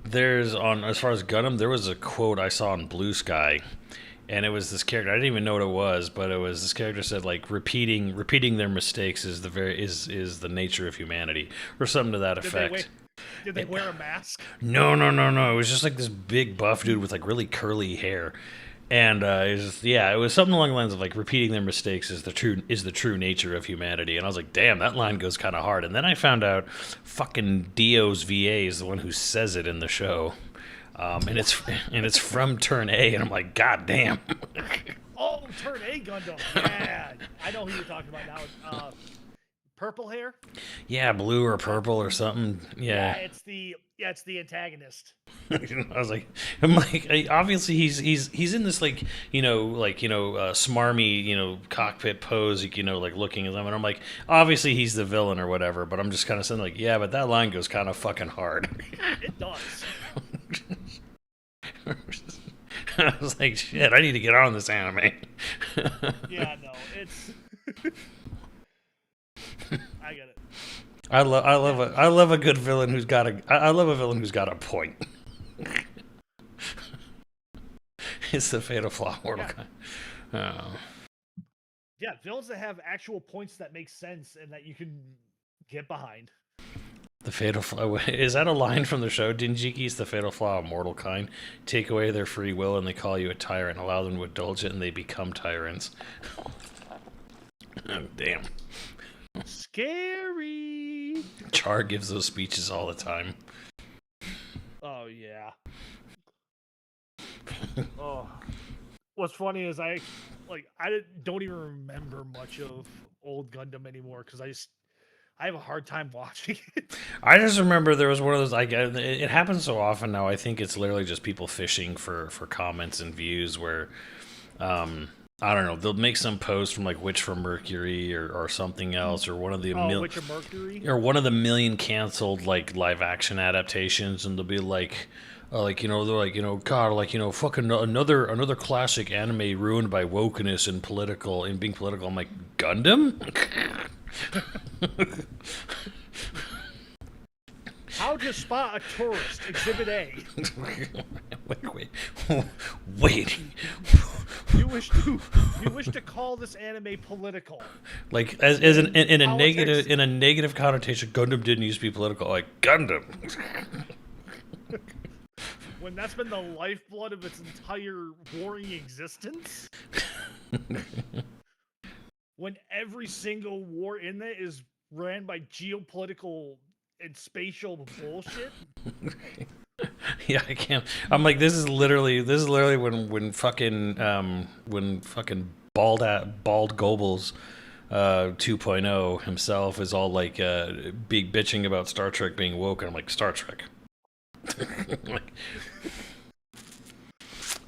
As far as Gundam, there was a quote I saw in Blue Sky, and it was this character. I didn't even know what it was, but it was this character said like repeating their mistakes is the nature of humanity, or something to that effect. Did they wear a mask? No. It was just like this big buff dude with like really curly hair. And it was something along the lines of like repeating their mistakes is the true nature of humanity. And I was like, damn, that line goes kind of hard. And then I found out fucking Dio's VA is the one who says it in the show, and it's from Turn A. And I'm like, god damn. Oh, Turn A Gundam. Yeah, I know who you're talking about now. Purple hair. Yeah, blue or purple or something. Yeah. It's the antagonist. I'm like, obviously he's in this smarmy cockpit pose, like looking at them, and I'm like, obviously he's the villain or whatever, but I'm just kind of saying like, yeah, but that line goes kind of fucking hard. It does. I was like, shit, I need to get on this anime. Yeah, no, it's. I get it. I love a good villain who's got I love a villain who's got a point. It's the fatal flaw, Mortal Kombat. Oh. Yeah, villains that have actual points that make sense and that you can get behind. The fatal flaw, is that a line from the show? Dinjiki's the fatal flaw of mortal kind. Take away their free will and they call you a tyrant. Allow them to indulge it and they become tyrants. Oh, damn. Scary. Char gives those speeches all the time. Oh yeah. Oh, what's funny is I don't even remember much of old Gundam anymore because I have a hard time watching it. I just remember there was one of those. It happens so often now. I think it's literally just people fishing for comments and views where. I don't know. They'll make some post from like Witch from Mercury or something else, or one of the Witch of Mercury, or one of the million canceled like live action adaptations, and they'll be like, they're like, God, fucking another classic anime ruined by wokeness and being political. I'm like, Gundam. How to spot a tourist? Exhibit A. Wait. you wish to call this anime political. Like as in a Politics. negative connotation, Gundam didn't used to be political. Like Gundam. When that's been the lifeblood of its entire warring existence? When every single war in there is ran by geopolitical and spatial bullshit? Yeah, I can't. I'm like, this is literally when fucking bald Goebbels 2.0 himself is all like big bitching about Star Trek being woke, and I'm like, Star Trek. Like,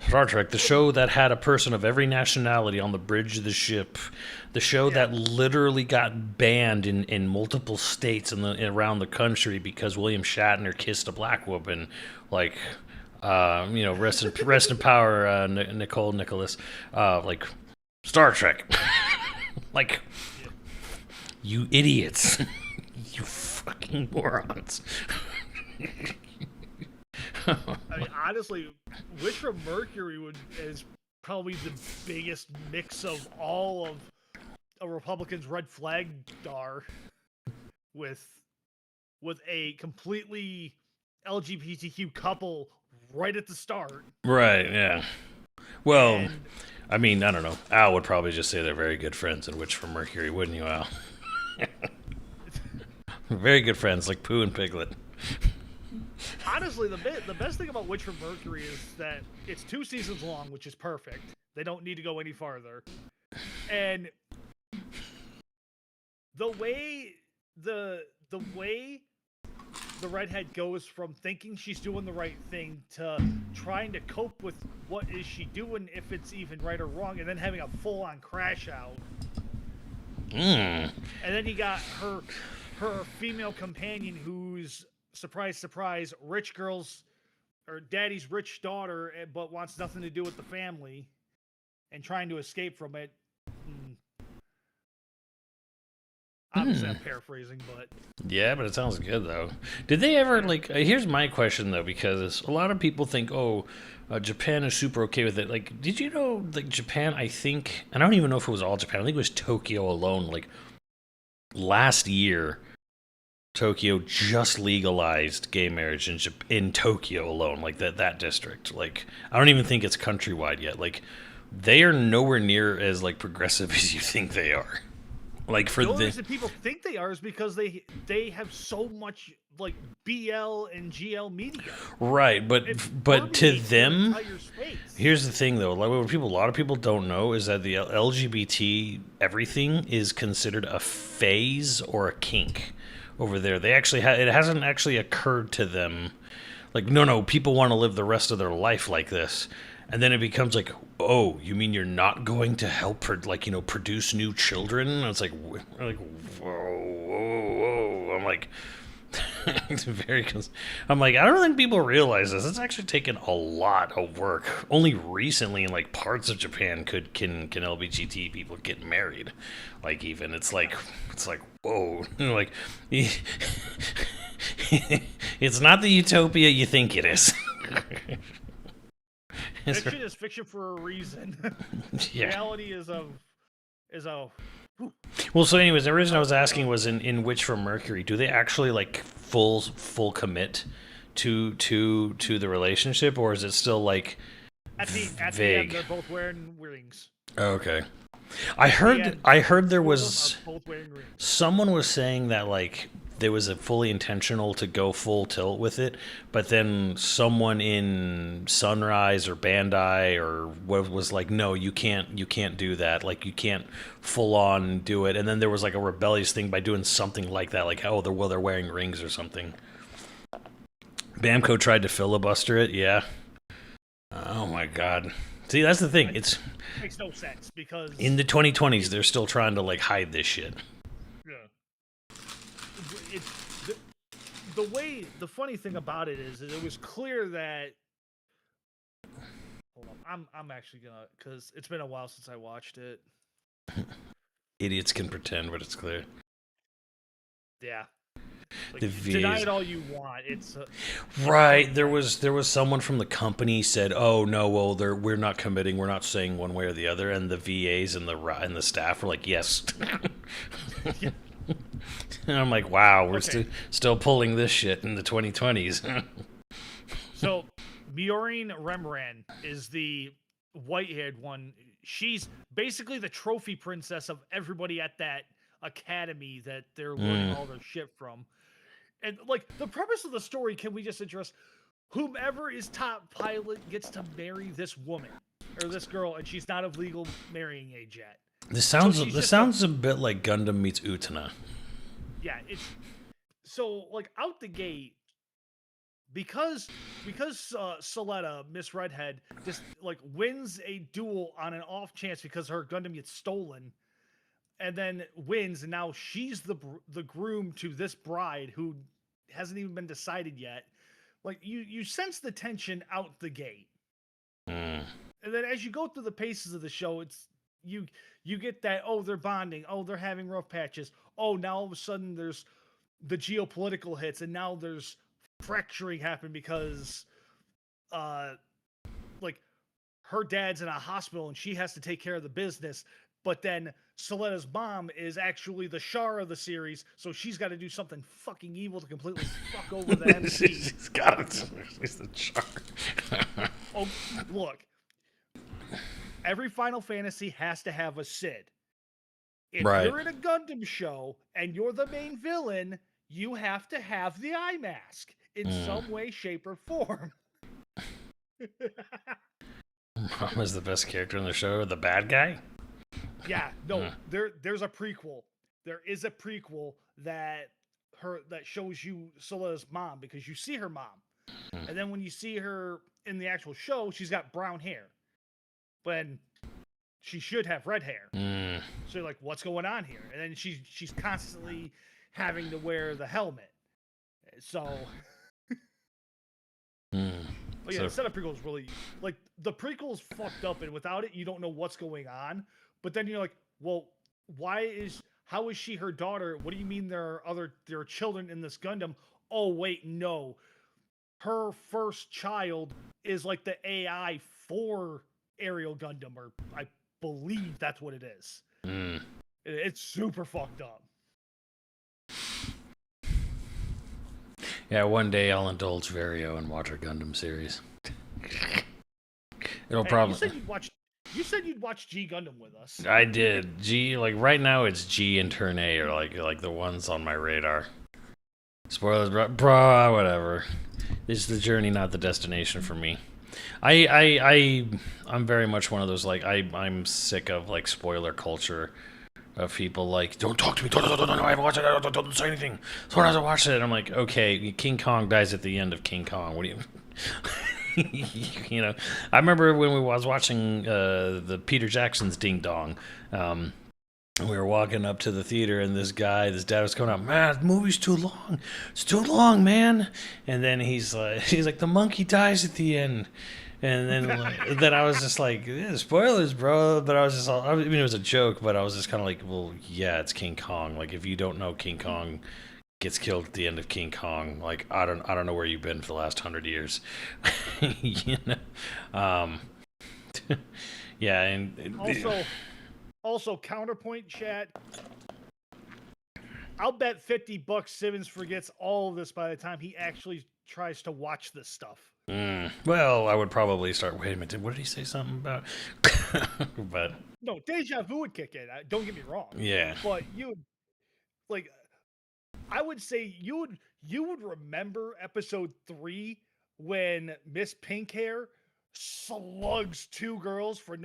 Star Trek, the show that had a person of every nationality on the bridge of the ship, the show that literally got banned in multiple states around the country because William Shatner kissed a black woman, like, rest in power, Nicole Nicholas, like, Star Trek, like, you idiots, you fucking morons. I mean, honestly, Witch from Mercury is probably the biggest mix of all of a Republican's red flag star with a completely LGBTQ couple right at the start. Right, yeah. Well, I mean, I don't know. Al would probably just say they're very good friends in Witch from Mercury, wouldn't you, Al? Very good friends, like Pooh and Piglet. Honestly, the best thing about Witch from Mercury is that it's 2 seasons long, which is perfect. They don't need to go any farther. And the way the redhead goes from thinking she's doing the right thing to trying to cope with what is she doing, if it's even right or wrong, and then having a full-on crash out. And then you got her female companion who's, surprise, surprise, rich girl's or daddy's rich daughter, but wants nothing to do with the family and trying to escape from it. Obviously, I'm paraphrasing, but yeah, but it sounds good though. Did they ever like? Here's my question though, because a lot of people think, Japan is super okay with it. Like, did you know, like Japan? I think, and I don't even know if it was all Japan. I think it was Tokyo alone. Like last year, Tokyo just legalized gay marriage in Tokyo alone, like that district. Like, I don't even think it's countrywide yet. Like, they are nowhere near as like progressive as you think they are. Like for the only reason people think they are is because they have so much like BL and GL media. Right, but to them, here's the thing though. Like what a lot of people don't know is that the LGBT everything is considered a phase or a kink over there. They actually it hasn't actually occurred to them. Like no, people want to live the rest of their life like this. And then it becomes like, oh, you mean you're not going to help, produce new children? And it's like, whoa. I'm like, it's very. I'm like, I don't think people realize this. It's actually taken a lot of work. Only recently, in like parts of Japan, can LGBT people get married. Like even it's like whoa, like it's not the utopia you think it is. Fiction is fiction for a reason. Yeah. Reality is a. Well, so anyways, the reason I was asking was in Witch from Mercury, do they actually like full commit to the relationship, or is it still like at the end they're both wearing rings? Okay. I heard there was someone was saying that like there was a fully intentional to go full tilt with it, but then someone in Sunrise or Bandai or what was like, no, you can't do that. Like you can't full on do it. And then there was like a rebellious thing by doing something like that, like they're wearing rings or something. Bamco tried to filibuster it, yeah. Oh my god. See, that's the thing. It makes no sense because in the 2020s they're still trying to like hide this shit. Yeah. The funny thing about it is it was clear that. Hold on, I'm actually gonna, because it's been a while since I watched it. Idiots can pretend, but it's clear. Yeah. Like, The deny V's. it all you want. It's Right. There was someone from the company said, "Oh no, well, we're not committing. We're not saying one way or the other." And the VAs and the staff were like, "Yes." yeah. And I'm like, "Wow, we're Okay. still pulling this shit in the 2020s." So, Mjorn Remran is the white-haired one. She's basically the trophy princess of everybody at that academy that they're learning all their shit from. And like the premise of the story, can we just address whomever is top pilot gets to marry this woman or this girl, and she's not of legal marrying age yet. This So sounds she's this just sounds a bit like Gundam meets Utena. Yeah, it's so like out the gate because Soletta, Miss Redhead, just like wins a duel on an off chance because her Gundam gets stolen, and then wins, and now she's the groom to this bride who hasn't even been decided yet. Like you sense the tension out the gate, and then as you go through the paces of the show, it's you get that, oh, they're bonding, oh, they're having rough patches, oh, now all of a sudden there's the geopolitical hits, and now there's fracturing happen because like her dad's in a hospital and she has to take care of the business, but then Soletta's mom is actually the Shar of the series, so she's got to do something fucking evil to completely fuck over the MC. She's got it. She's the chart. Oh, look. Every Final Fantasy has to have a Sid. If Right. you're in a Gundam show and you're the main villain, you have to have the eye mask in some way, shape, or form. Mom is the best character in the show. The bad guy. Yeah, no, there's a prequel. There is a prequel that shows you Soletta's mom, because you see her mom. And then when you see her in the actual show, she's got brown hair. When she should have red hair. So you're like, what's going on here? And then she's constantly having to wear the helmet. So But yeah, the setup prequel is really like the prequel's fucked up, and without it, you don't know what's going on. But then you're like, well, how is she her daughter? What do you mean there are children in this Gundam? Oh wait, no. Her first child is like the AI for Aerial Gundam, or I believe that's what it is. It's super fucked up. Yeah, one day I'll indulge Vario and watch her Gundam series. It'll probably. You said you'd watch G Gundam with us. I did. G, like right now it's G and Turn A are like the ones on my radar. Spoilers, bro, whatever. It's the journey, not the destination for me. I'm very much one of those, like, I'm sick of like spoiler culture of people like, don't talk to me, don't, I haven't watched it, don't say anything. So when I watched it, I'm like, okay, King Kong dies at the end of King Kong. What do you? You know, I remember when I was watching the Peter Jackson's Ding Dong. We were walking up to the theater, and this dad was coming out, man, the movie's too long. It's too long, man. And then he's like, the monkey dies at the end. And then then I was just like, yeah, spoilers, bro. But I was just, I mean, it was a joke, but I was just kind of like, well, yeah, it's King Kong. Like, if you don't know King Kong gets killed at the end of King Kong, like, I don't know where you've been for the last 100 years. You know? Yeah, and Also, counterpoint chat. I'll bet $50 Simmons forgets all of this by the time he actually tries to watch this stuff. Well, I would probably start. Wait a minute. What did he say something about? But no, deja vu would kick in. Don't get me wrong. Yeah. But like, I would say you would remember episode 3 when Miss Pinkhair slugs 2 girls for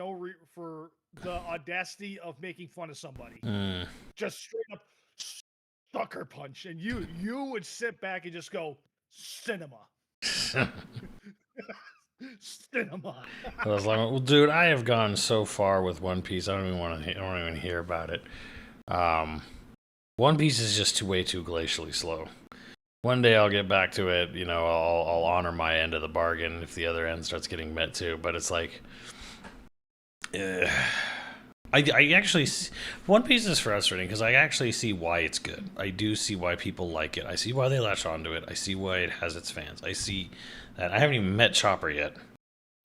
for the audacity of making fun of somebody. Just straight up sucker punch, and you would sit back and just go, cinema. Cinema. I was like, well, dude, I have gone so far with One Piece. I don't even hear about it. One Piece is just way too glacially slow. One day I'll get back to it. You know, I'll honor my end of the bargain if the other end starts getting met too. But it's like, I actually One Piece is frustrating because I actually see why it's good. I do see why people like it. I see why they latch onto it. I see why it has its fans. I see that. I haven't even met Chopper yet,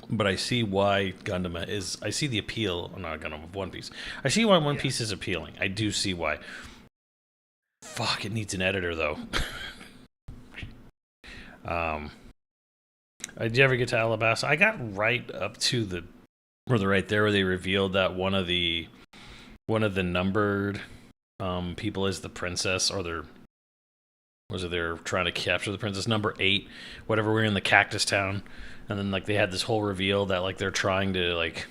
but I see why Gundam is. I see the appeal. Not Gundam of One Piece. I see why One Piece is appealing. I do see why. Fuck, it needs an editor though. Did you ever get to Alabasta? I got right up to the right there where they revealed that one of the numbered people is the princess, or they're trying to capture the princess, number 8, whatever. We're in the Cactus Town, and then like they had this whole reveal that like they're trying to like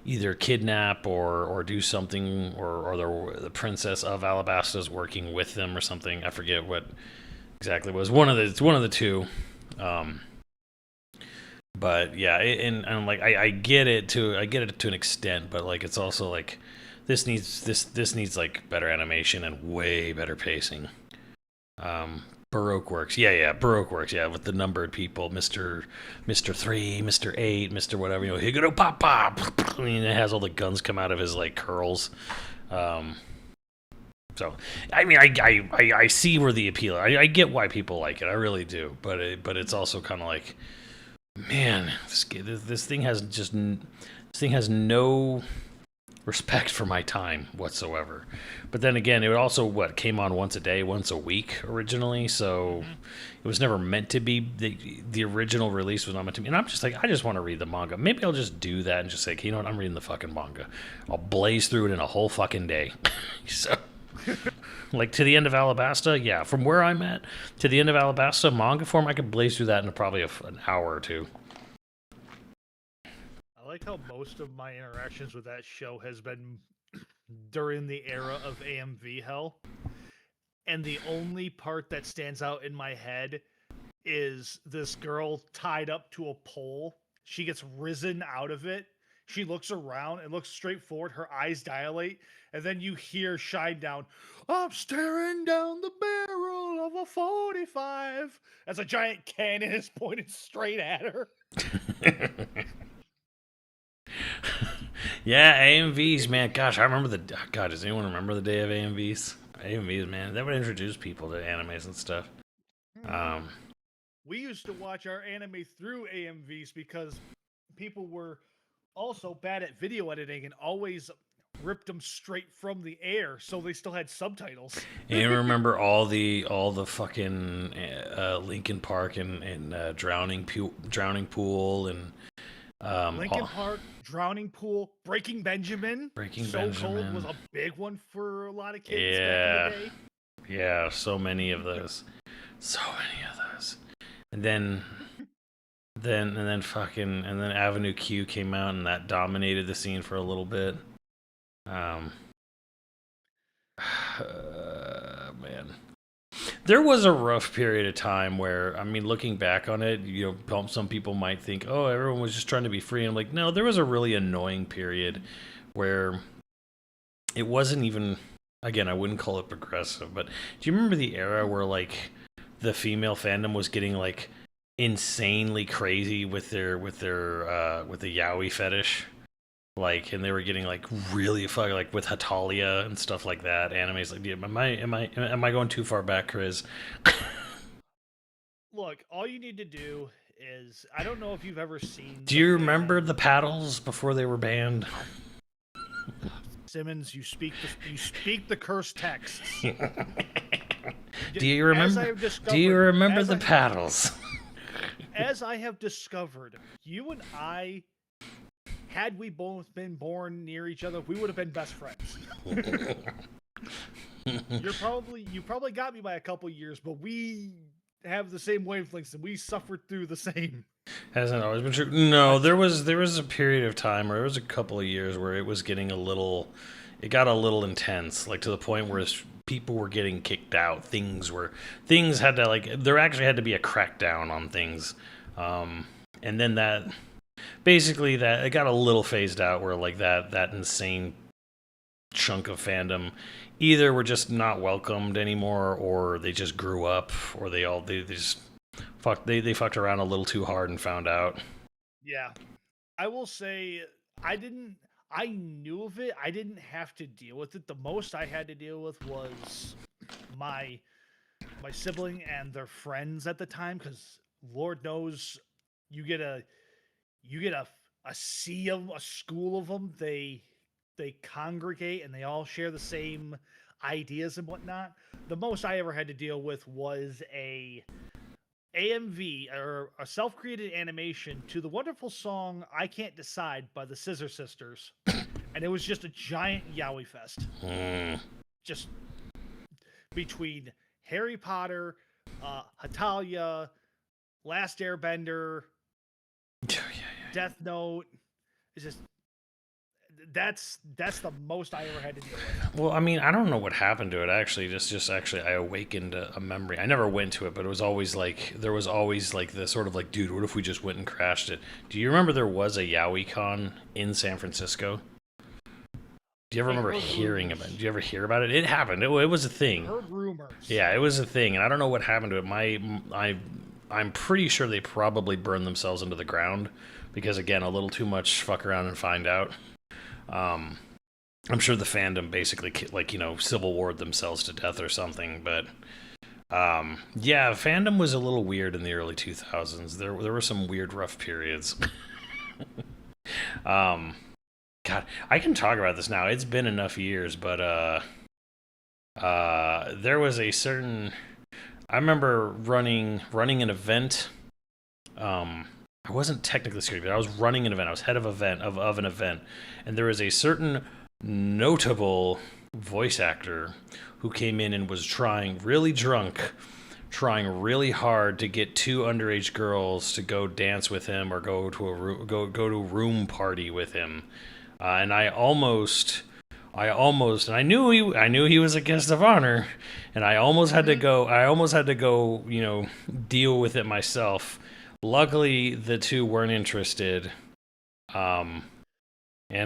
either kidnap or do something, or the princess of Alabasta is working with them or something. I forget what exactly it was. One of the two. But yeah, and like I get it to an extent, but like it's also like this needs like better animation and way better pacing. Baroque works, yeah, Baroque works, yeah, with the numbered people, Mister 3, Mr. 8, Mr. whatever, you know, Higuro pop pop. I mean, it has all the guns come out of his like curls. So I mean, I see where the appeal. I get why people like it, I really do, but it's also kind of like, man, this thing has no respect for my time whatsoever. But then again, it also came on once a day, once a week originally, so it was never meant to be. The original release was not meant to be. And I'm just like, I just want to read the manga. Maybe I'll just do that and just say, okay, you know what, I'm reading the fucking manga. I'll blaze through it in a whole fucking day. So like to the end of Alabasta, yeah, from where I'm at to the end of Alabasta manga form, I could blaze through that in probably an hour or two. I like how most of my interactions with that show has been during the era of AMV hell. And the only part that stands out in my head is this girl tied up to a pole. She gets risen out of it. She looks around and looks straight forward. Her eyes dilate. And then you hear Shinedown, I'm staring down the barrel of a 45. As a giant cannon is pointed straight at her. Yeah, AMVs, man. Gosh, I remember God, does anyone remember the day of AMVs? AMVs, man. That would introduce people to animes and stuff. We used to watch our anime through AMVs because people were also bad at video editing and always ripped them straight from the air, so they still had subtitles. And you remember all the fucking Linkin Park and Drowning Pool and Linkin Park, Drowning Pool, Breaking Benjamin. Cold was a big one for a lot of kids back in the day. Yeah, so many of those. And then Avenue Q came out and that dominated the scene for a little bit. Man. There was a rough period of time where, I mean, looking back on it, you know, some people might think, oh, everyone was just trying to be free. And I'm like, no, there was a really annoying period where it wasn't even, again, I wouldn't call it progressive, but do you remember the era where, like, the female fandom was getting, like, insanely crazy with the yaoi fetish? Like, and they were getting like really fucking like with Hatalia and stuff like that. Animes like, yeah, am I going too far back, Chris? Look, all you need to do is, I don't know if you've ever seen. Do you remember the paddles before they were banned? Simmons, you speak the cursed texts. Do you remember? The paddles? As I have discovered, you and I, had we both been born near each other, we would have been best friends. You probably got me by a couple years, but we have the same wavelengths and we suffered through the same. Hasn't always been true. No, there was a period of time, or there was a couple of years where it was getting it got a little intense, like to the point where people were getting kicked out. Things had to, like, there actually had to be a crackdown on things. And then that it got a little phased out where like that insane chunk of fandom either were just not welcomed anymore, or they just grew up, or they just fucked around a little too hard and found out. Yeah. I will say I I knew of it. I didn't have to deal with it. The most I had to deal with was my sibling and their friends at the time, because Lord knows you get a a sea of a school of them. They congregate and they all share the same ideas and whatnot. The most I ever had to deal with was a AMV, or a self-created animation to the wonderful song "I Can't Decide" by the Scissor Sisters, and it was just a giant yaoi fest. Just between Harry Potter, Hatalia, Last Airbender, Death Note. It's just that's the most I ever had to deal with. Well, I mean, I don't know what happened to it. Actually, just actually, I awakened a memory. I never went to it, but it was always like there was always like the sort of like, dude, what if we just went and crashed it? Do you remember there was a YaoiCon in San Francisco? Do you ever remember hearing about it? Did you ever hear about it? It happened. It was a thing. I heard rumors. Yeah, it was a thing, and I don't know what happened to it. I'm pretty sure they probably burned themselves into the ground because, again, a little too much fuck around and find out. I'm sure the fandom basically, like, you know, civil warred themselves to death or something, but yeah, fandom was a little weird in the early 2000s. There were some weird, rough periods. God, I can talk about this now. It's been enough years, but there was a certain. I remember running an event. I wasn't technically security, but I was running an event. I was head of an event, and there was a certain notable voice actor who came in and was trying really drunk, trying really hard to get two underage girls to go dance with him or go to a room party with him. And I knew he was a guest of honor, and I almost had to go, you know, deal with it myself. Luckily, the two weren't interested. And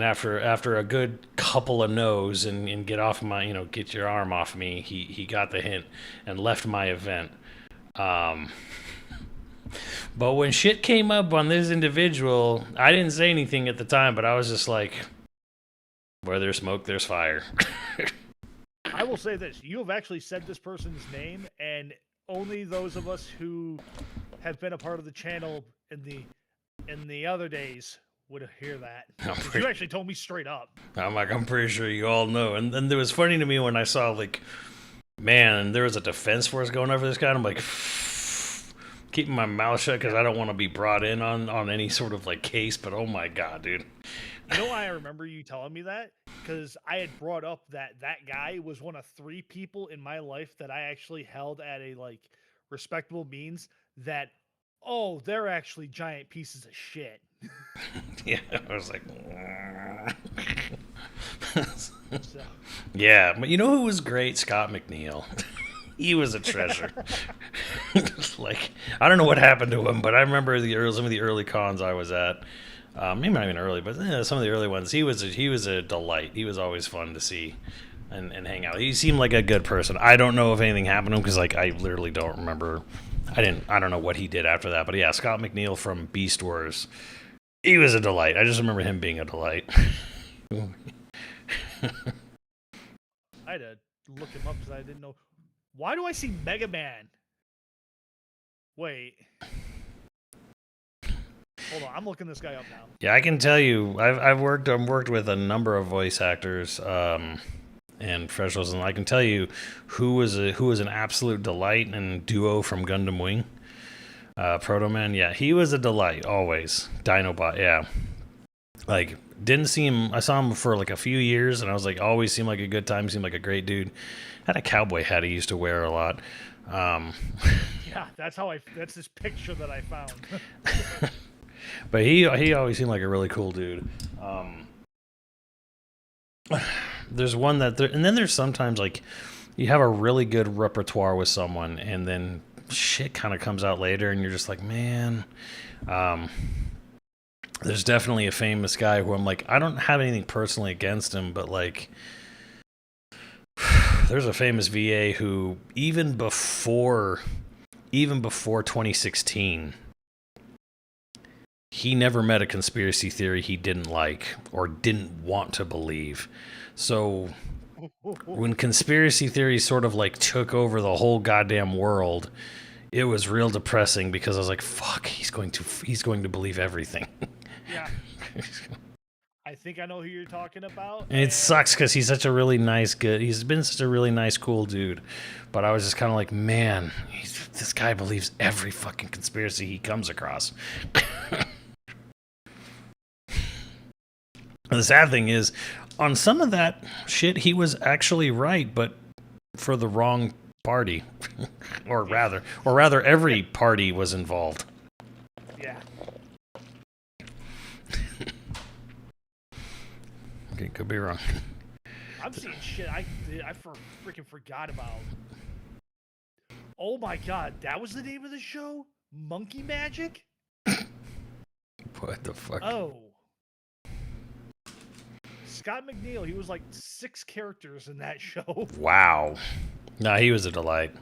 after a good couple of no's and get off my, you know, get your arm off me, he got the hint and left my event. But when shit came up on this individual, I didn't say anything at the time, but I was just like, where there's smoke, there's fire. I will say this. You have actually said this person's name, and only those of us who have been a part of the channel in the other days would hear that. You actually told me straight up. I'm pretty sure you all know. And then it was funny to me when I saw, like, man, there was a defense force going over this guy, and I'm like, keeping my mouth shut because I don't want to be brought in on any sort of, like, case, but oh my god, dude. You know why I remember you telling me that? Because I had brought up that guy was one of 3 people in my life that I actually held at a, like, respectable means that, oh, they're actually giant pieces of shit. Yeah, I was like, So. Yeah, but you know who was great? Scott McNeil. He was a treasure. Like, I don't know what happened to him, but I remember some of the early cons I was at. Maybe not even early, but some of the early ones. He was a delight. He was always fun to see and hang out. He seemed like a good person. I don't know if anything happened to him because, like, I literally don't remember. I don't know what he did after that. But yeah, Scott McNeil from Beast Wars. He was a delight. I just remember him being a delight. I had to look him up because I didn't know. Why do I see Mega Man? Wait. Hold on, I'm looking this guy up now. Yeah, I can tell you, I've worked with a number of voice actors and professionals, and I can tell you who was an absolute delight and Duo from Gundam Wing. Proto Man, yeah, he was a delight always. Dinobot, yeah. Like, didn't see him. I saw him for like a few years, and I was like, always seemed like a good time. Seemed like a great dude. Had a cowboy hat he used to wear a lot. Yeah, that's this picture that I found. But he always seemed like a really cool dude. There's one and then there's sometimes like you have a really good repertoire with someone, and then shit kind of comes out later, and you're just like, man. There's definitely a famous guy who I'm like, I don't have anything personally against him, but like, there's a famous VA who even before 2016, he never met a conspiracy theory he didn't like or didn't want to believe. So when conspiracy theories sort of like took over the whole goddamn world, it was real depressing because I was like, fuck, he's going to believe everything. Yeah. I think I know who you're talking about. And it sucks because he's such a really nice, he's been such a really nice, cool dude. But I was just kind of like, man, this guy believes every fucking conspiracy he comes across. The sad thing is, on some of that shit, he was actually right, but for the wrong party. or rather, every party was involved. Yeah. Okay, could be wrong. I'm seeing shit I freaking forgot about. Oh my god, that was the name of the show? Monkey Magic? What the fuck? Oh. Scott McNeil, he was like 6 characters in that show. Wow. Nah, he was a delight.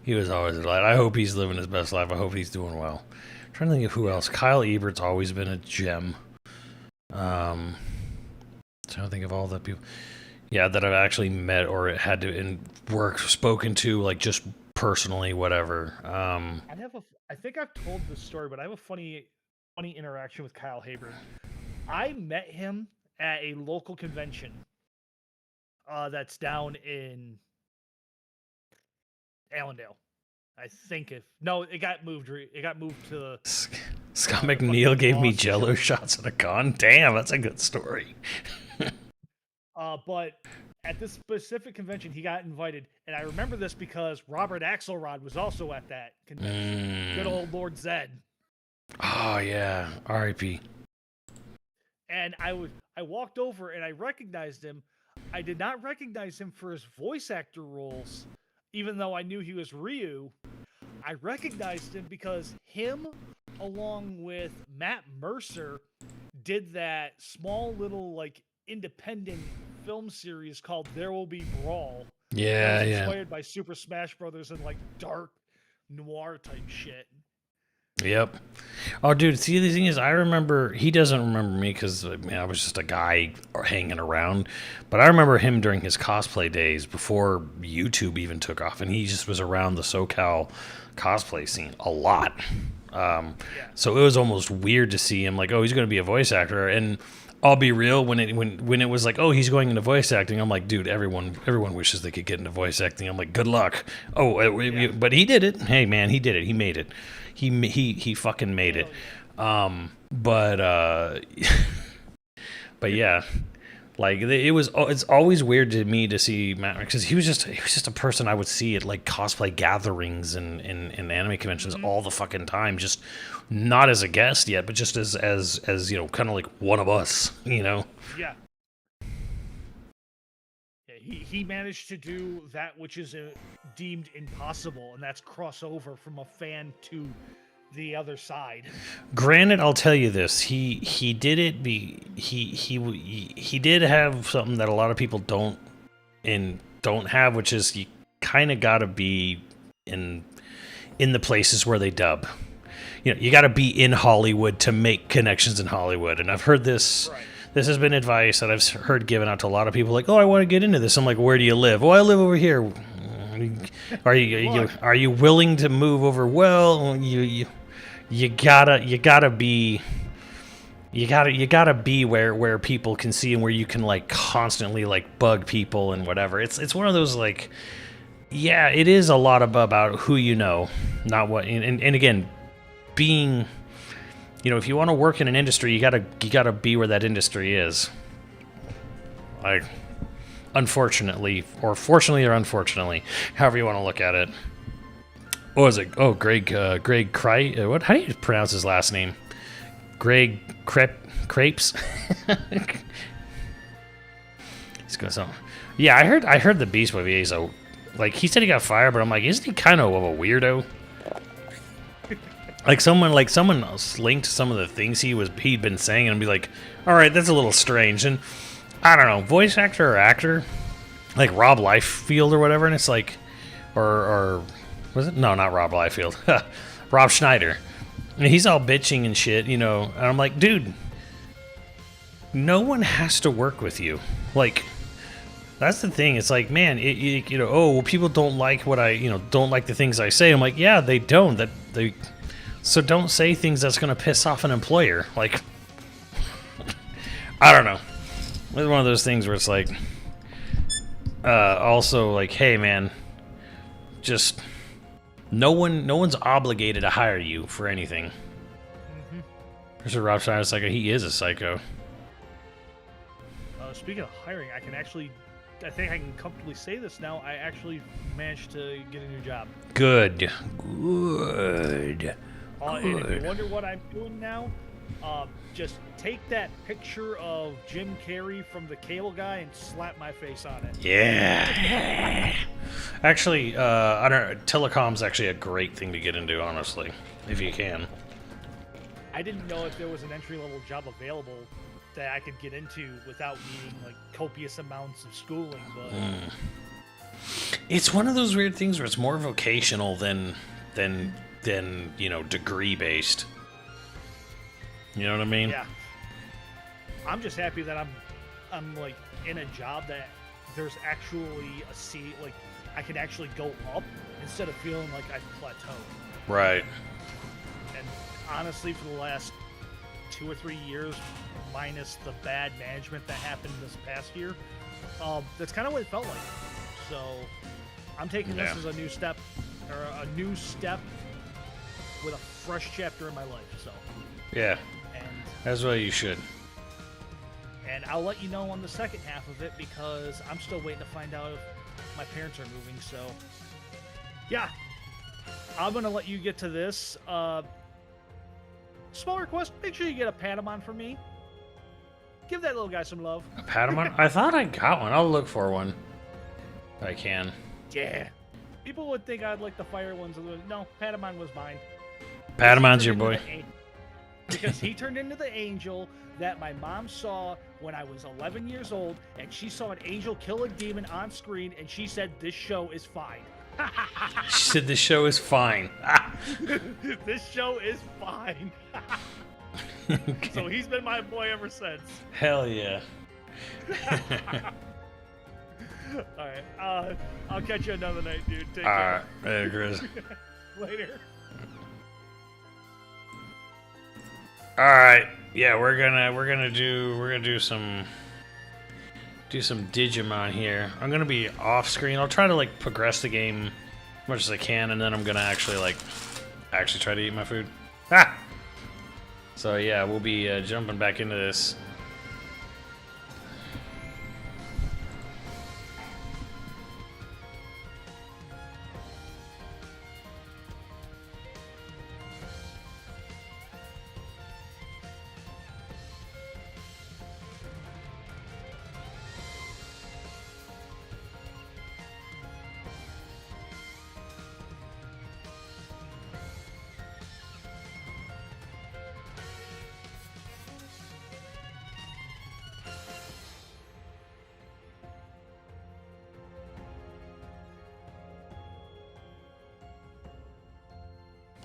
He was always a delight. I hope he's living his best life. I hope he's doing well. I'm trying to think of who else. Kyle Ebert's always been a gem. Trying to think of all the people. Yeah, that I've actually met or had to spoken to, like just personally, whatever. I think I've told this story, but I have a funny interaction with Kyle Haber. I met him at a local convention that's down in Allendale. I think it got moved. It got moved to. Scott McNeil gave me Jello shots at a con. Damn, that's a good story. But at this specific convention, he got invited, and I remember this because Robert Axelrod was also at that convention. Good old Lord Zed. Oh yeah, R.I.P. And I walked over and I recognized him. I did not recognize him for his voice actor roles, even though I knew he was Ryu. I recognized him because him, along with Matt Mercer, did that small little like independent film series called There Will Be Brawl. Yeah, yeah. Inspired by Super Smash Brothers and like dark noir type shit. Yep. Oh, dude, see, the thing is, I remember, he doesn't remember me because I was just a guy hanging around, but I remember him during his cosplay days before YouTube even took off, and he just was around the SoCal cosplay scene a lot. So it was almost weird to see him like, oh, he's going to be a voice actor, and I'll be real, when it was like, oh, he's going into voice acting, I'm like, dude, everyone wishes they could get into voice acting. I'm like, good luck. But he did it. Hey, man, he did it. He made it. He fucking made it. But yeah, like it's always weird to me to see Matt, because he was just a person I would see at like cosplay gatherings and anime conventions all the fucking time, just not as a guest yet, but just as you know, kind of like one of us, you know. Yeah. He managed to do that which is deemed impossible, and that's cross over from a fan to the other side. Granted, I'll tell you this: he did it. He did have something that a lot of people don't have, which is you kind of got to be in the places where they dub. You know, you got to be in Hollywood to make connections in Hollywood, and I've heard this. Right. This has been advice that I've heard given out to a lot of people, like, "Oh, I want to get into this." I'm like, "Where do you live?" "Oh, I live over here." Are you willing to move over? Well, you gotta be where people can see and where you can like constantly like bug people and whatever. It's one of those like, yeah, it is a lot about who you know, not what. And again, being. You know, if you want to work in an industry, you gotta be where that industry is. Like, unfortunately, or fortunately or unfortunately, however you want to look at it. What was it? Oh, Greg Cry. What? How do you pronounce his last name? Greg Crepes. He's got something. Yeah, I heard the Beast Boy so like he said he got fired, but I'm like, isn't he kind of a weirdo? Like someone else linked some of the things he'd been saying and be like, all right, that's a little strange. And I don't know, voice actor or actor, like Rob Liefeld or whatever, and it's like, or was it? No, not Rob Liefeld. Rob Schneider. And he's all bitching and shit, you know. And I'm like, dude, no one has to work with you. Like, that's the thing. It's like, man, you know, oh, well, people don't like what I, you know, don't like the things I say. I'm like, yeah, they don't. So don't say things that's gonna piss off an employer. Like, I don't know. It's one of those things where it's like, also like, hey, man, just no one's obligated to hire you for anything. Mr. Rob Schneider psycho. He is a psycho. Speaking of hiring, I think I can comfortably say this now. I actually managed to get a new job. Good. And if you wonder what I'm doing now, just take that picture of Jim Carrey from The Cable Guy and slap my face on it. Yeah. Actually, I don't. Telecom's actually a great thing to get into, honestly, if you can. I didn't know if there was an entry-level job available that I could get into without needing like copious amounts of schooling, but It's one of those weird things where it's more vocational than you know, degree based. You know what I mean? yeah. I'm just happy that I'm like in a job that there's actually a seat, like I can actually go up instead of feeling like I've plateaued. Right. And honestly, for the last 2 or 3 years, minus the bad management that happened this past year, that's kind of what it felt like. So I'm taking this as a new step, or a new step with a fresh chapter in my life. So Yeah. and That's what you should. and I'll let you know on the second half of it because I'm still waiting to find out if my parents are moving. So yeah, I'm gonna let you get to this. Small request: make sure you get a Patamon for me. Give that little guy some love. A Patamon? I thought I got one. I'll look for one. If I can. Yeah. People would think I'd like the fire ones. No, Patamon was mine. Patamon's your boy. Because he turned into the angel that my mom saw when I was 11 years old, and she saw an angel kill a demon on screen, and she said, "This show is fine." She said this show is fine. This show is fine. So he's been my boy ever since. Hell yeah. All right. I'll catch you another night, dude. Take All care. right, later, Chris. Later. All right, yeah, we're gonna do some Digimon here. I'm gonna be off screen. I'll try to like progress the game as much as I can, and then I'm gonna actually try to eat my food. Ah. So yeah, we'll be jumping back into this.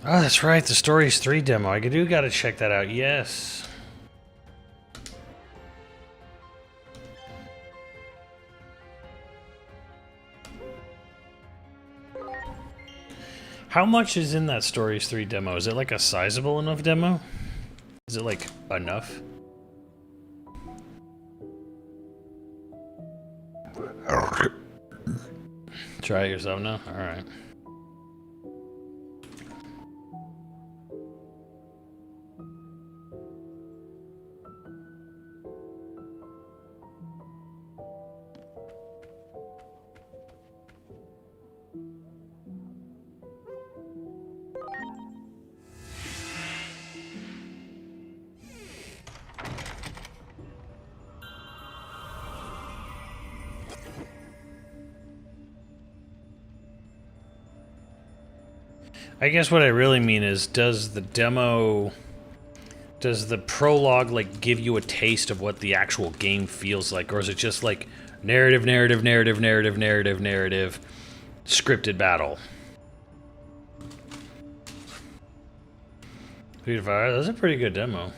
Oh, that's right, the Stories 3 demo. I do gotta check that out, yes. How much is in that Stories 3 demo? Is it like a sizable enough demo? Is it like enough? Try it yourself now? Alright. I guess what I really mean is, does the prologue like give you a taste of what the actual game feels like, or is it just like narrative, scripted battle? Fire, that's a pretty good demo.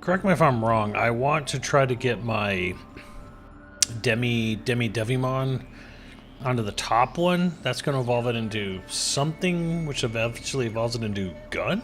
Correct me if I'm wrong. I want to try to get my Devimon onto the top one. That's going to evolve it into something, which eventually evolves it into gun.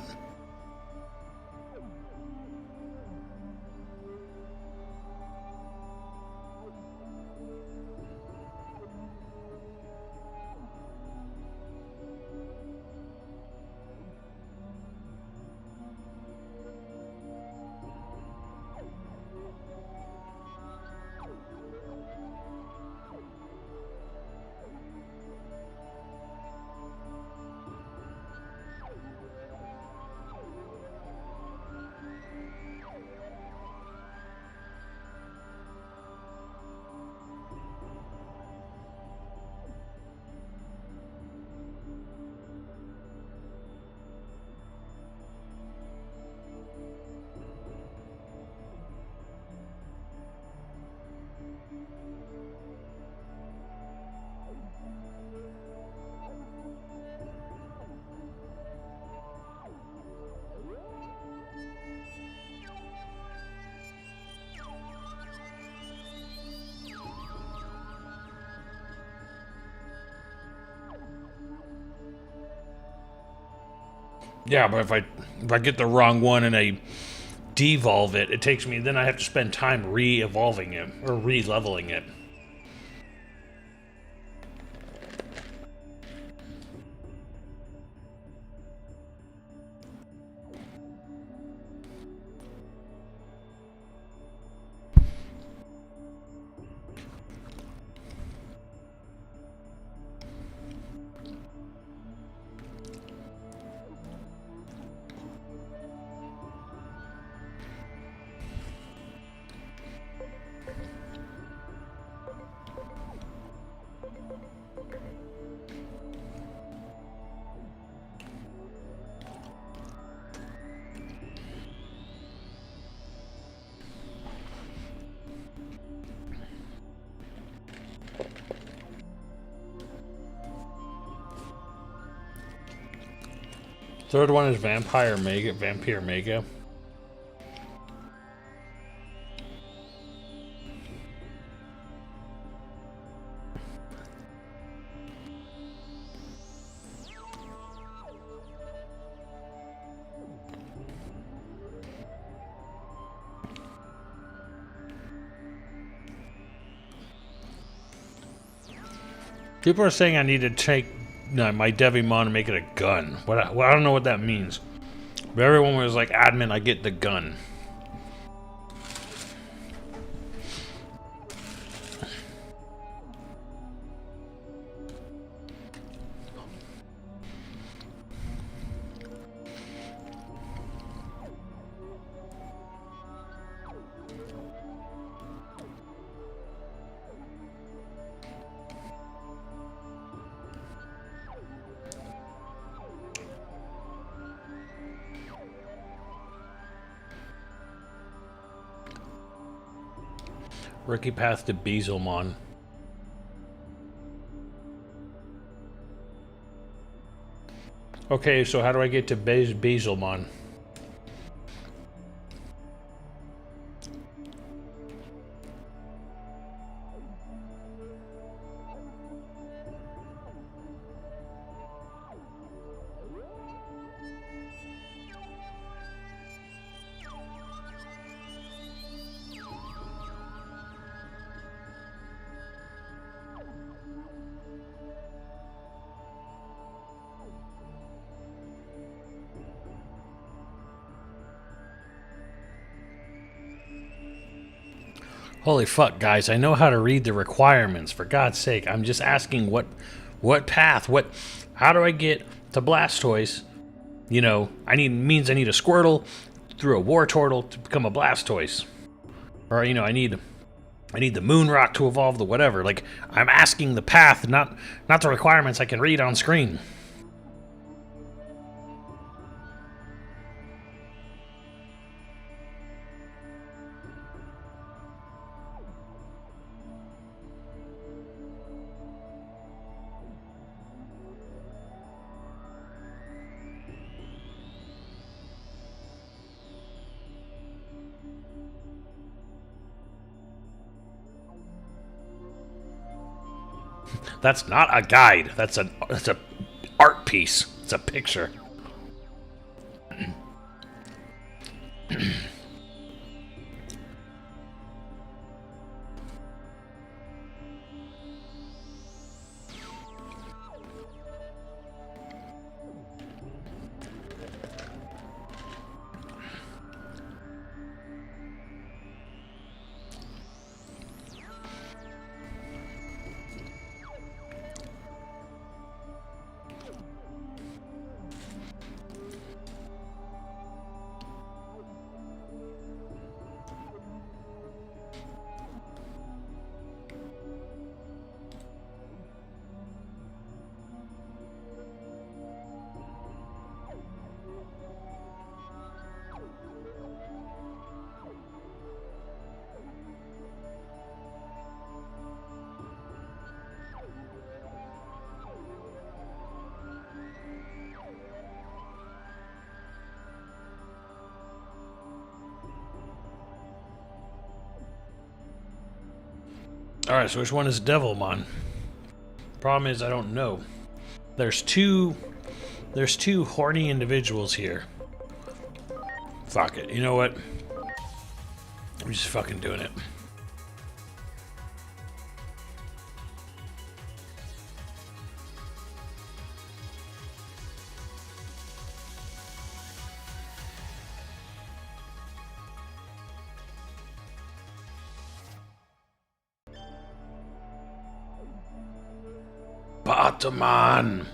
Yeah, but if I get the wrong one and I devolve it, it takes me. Then I have to spend time re-evolving it or re-leveling it. Third one is Vampire Mega. People are saying I need to take my Digimon and make it a gun. I don't know what that means. But everyone was like, admin, I get the gun. Rookie path to Bezelmon. Okay, so how do I get to Bezelmon? Holy fuck, guys, I know how to read the requirements. For God's sake, I'm just asking what path, how do I get to Blastoise? You know, I need a Squirtle through a Wartortle to become a Blastoise. Or, you know, I need the Moon Rock to evolve the whatever. Like, I'm asking the path, not the requirements I can read on screen. That's not a guide. That's a art piece. It's a picture. Alright, so which one is Devilmon? Problem is, I don't know. There's two There's two horny individuals here. Fuck it. You know what? I'm just fucking doing it. Batman!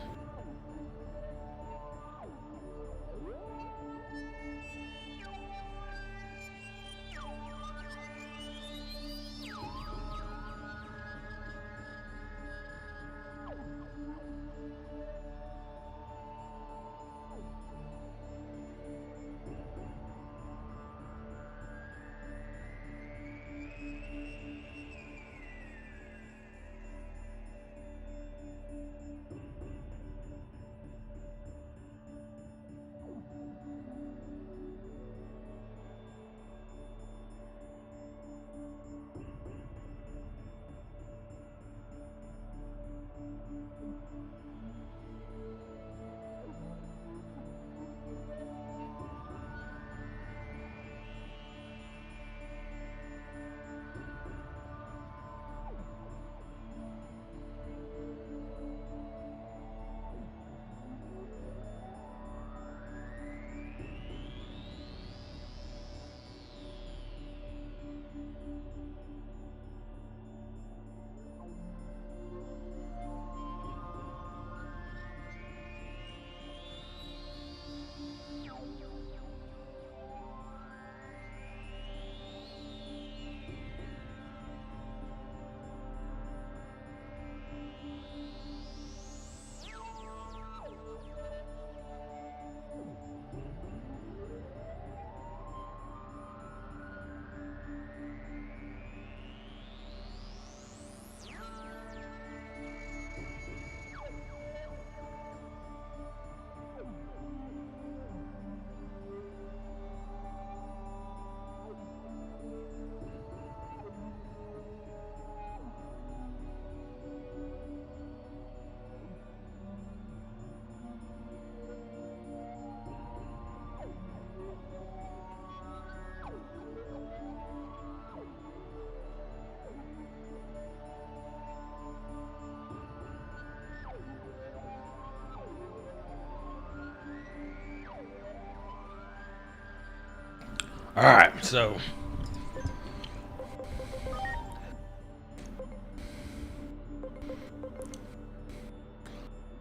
Alright, so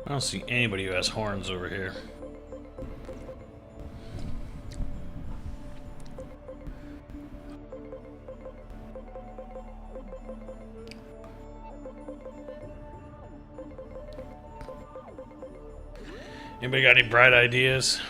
I don't see anybody who has horns over here. Anybody got any bright ideas?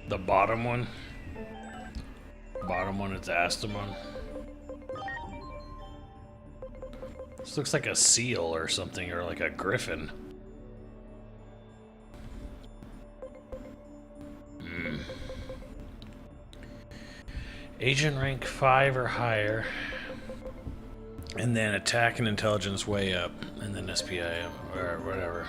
The bottom one? Bottom one is Astamon. This looks like a seal or something, or like a griffin. Agent rank 5 or higher. And then attack and intelligence way up. And then SPI or whatever.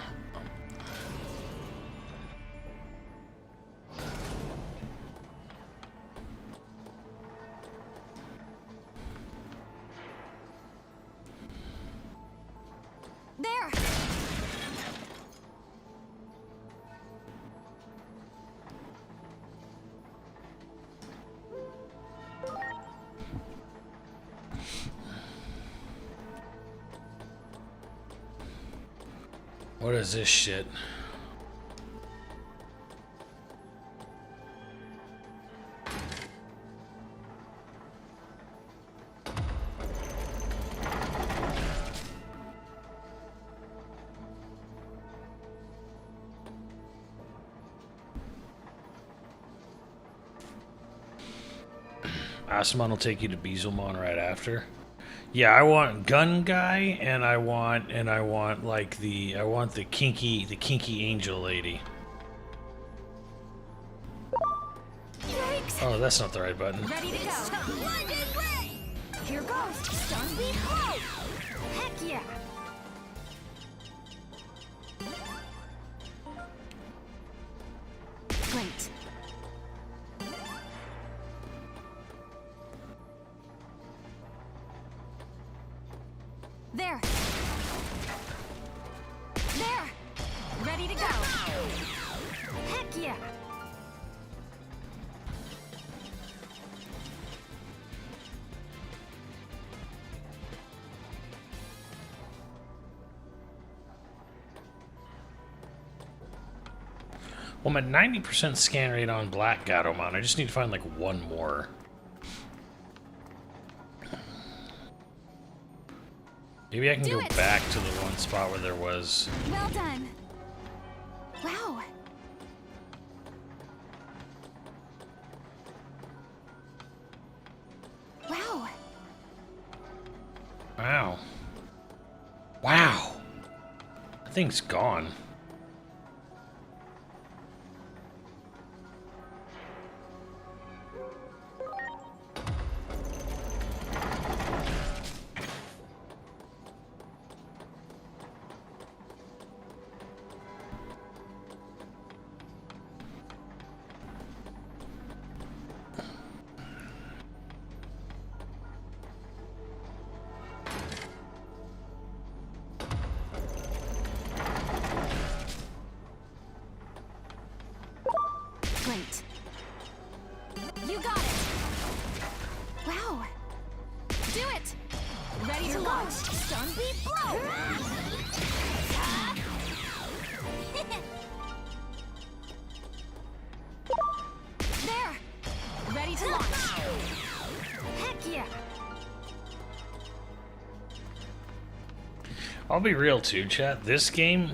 There! What is this shit? Astamon will take you to Beelzemon right after. Yeah, I want gun guy, and I want like I want the kinky angel lady. Yikes! Oh, that's not the right button. Ready to go. Here goes. Stun beat blow. Heck yeah. Great. There. There. Ready to go. Heck yeah. Well, I'm at 90% scan rate on Black Gatomon. I just need to find like one more. Maybe I can go back to the one spot where there was. Well done. Wow. Wow. Wow. Wow. That thing's gone. Great. You got it. Wow. Do it. Ready to launch. Stun beat blow. There. Ready to launch. Heck yeah. I'll be real too, chat. This game,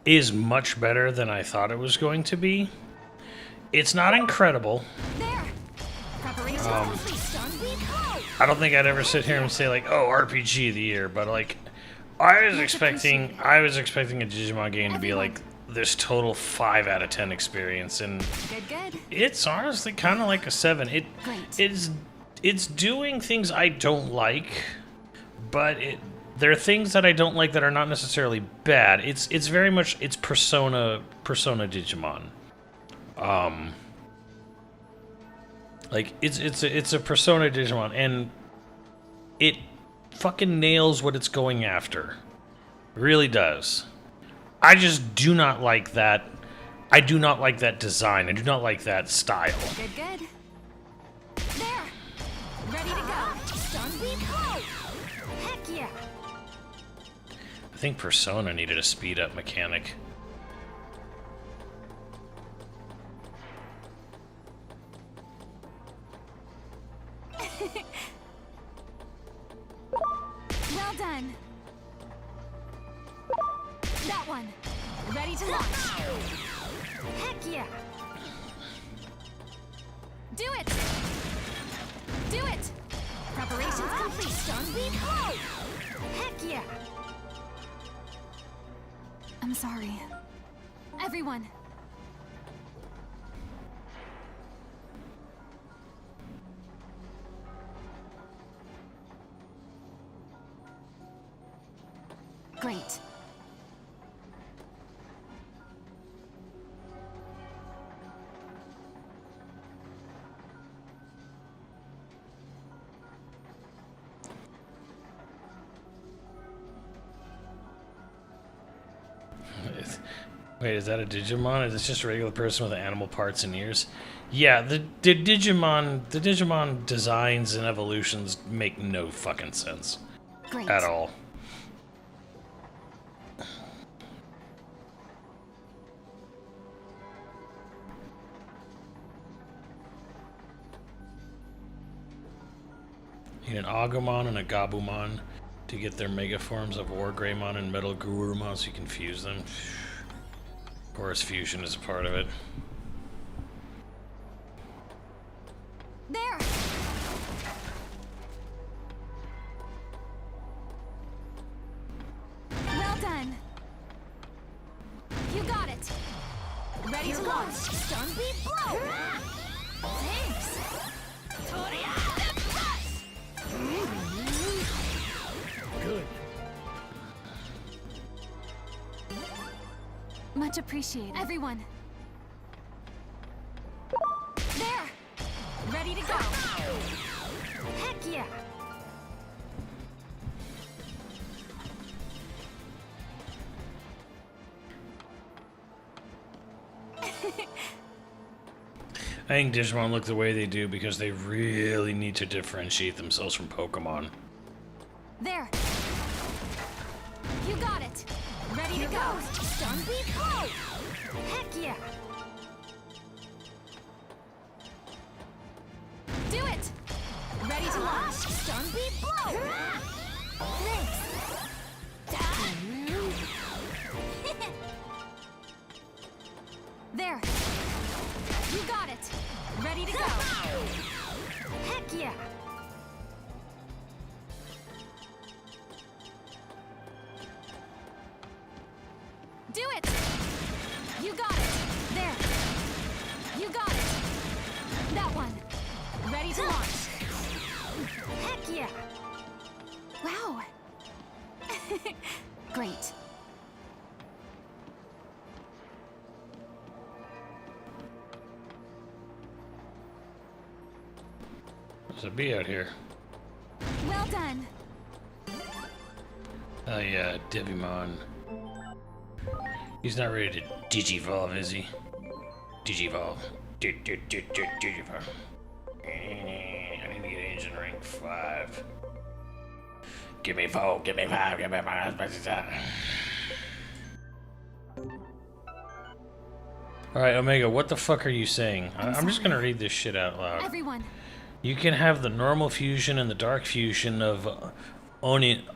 is much better than I thought it was going to be. It's not incredible. There. Preparation complete. Stun beat blow. I don't think I'd ever sit here and say like, "Oh, RPG of the year," but like, I was expecting a Digimon game to be like this total 5 out of 10 experience, and Good. it's honestly kind of like a 7. Great. It's doing things I don't like, but there are things that I don't like that are not necessarily bad. It's very much Persona Digimon. Like it's a Persona Digimon, and it fucking nails what it's going after. It really does. I just do not like that. I do not like that design. I do not like that style. Good. There. Ready to go. Stun beat blow. Heck yeah. I think Persona needed a speed up mechanic. Well done. That one. Ready to launch. Heck yeah. Do it. Do it. Preparations complete. Stun beat blow. Heck yeah. I'm sorry. Everyone. Great. Wait, is that a Digimon? Is it just a regular person with animal parts and ears? Yeah, the Digimon designs and evolutions make no fucking sense. Great. At all. You need an Agumon and a Gabumon to get their mega forms of War Greymon and Metal Gurumon so you can fuse them. Of course, fusion is a part of it. There. Stun beat blow! Thanks! Good. Much appreciated. Everyone! There! Ready to go! Heck yeah! I think Digimon look the way they do because they really need to differentiate themselves from Pokemon. There! You got it! Ready to go! Stun beat blow! Heck yeah! Do it! Ready to launch! Stun beat blow! Thanks! There! You got it! Ready to go! Heck yeah! Do it! You got it! There! You got it! That one! Ready to launch! Heck yeah! Wow! Great. There's a bee out here. Well done! Oh yeah, Digimon. He's not ready to Digivolve, is he? Digivolve. Digivolve. I need to get engine rank 5. Give me 4, give me 5, give me 5. Alright, Omega, what the fuck are you saying? I'm just gonna read this shit out loud. Everyone! You can have the normal fusion and the dark fusion of Oninon,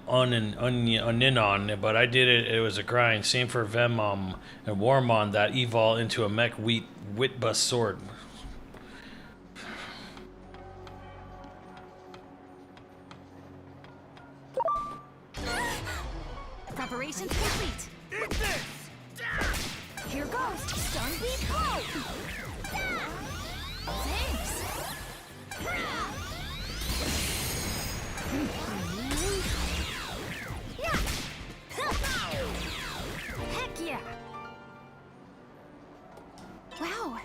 but I did it. It was a grind. Same for Vemon and Warmon that evolved into a mech Witbus sword. Preparations complete. Eat this! Here goes. Stun beat blow. Thanks. Yeah. Heck yeah. Wow.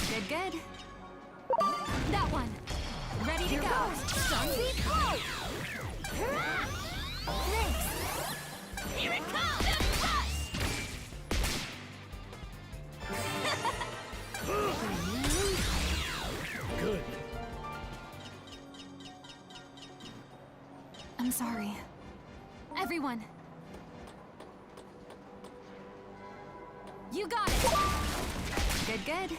Good, good. That one. Ready to go. Stun beat blow. Thanks. Here it comes. Good. I'm sorry. Everyone. You got it. Good, good.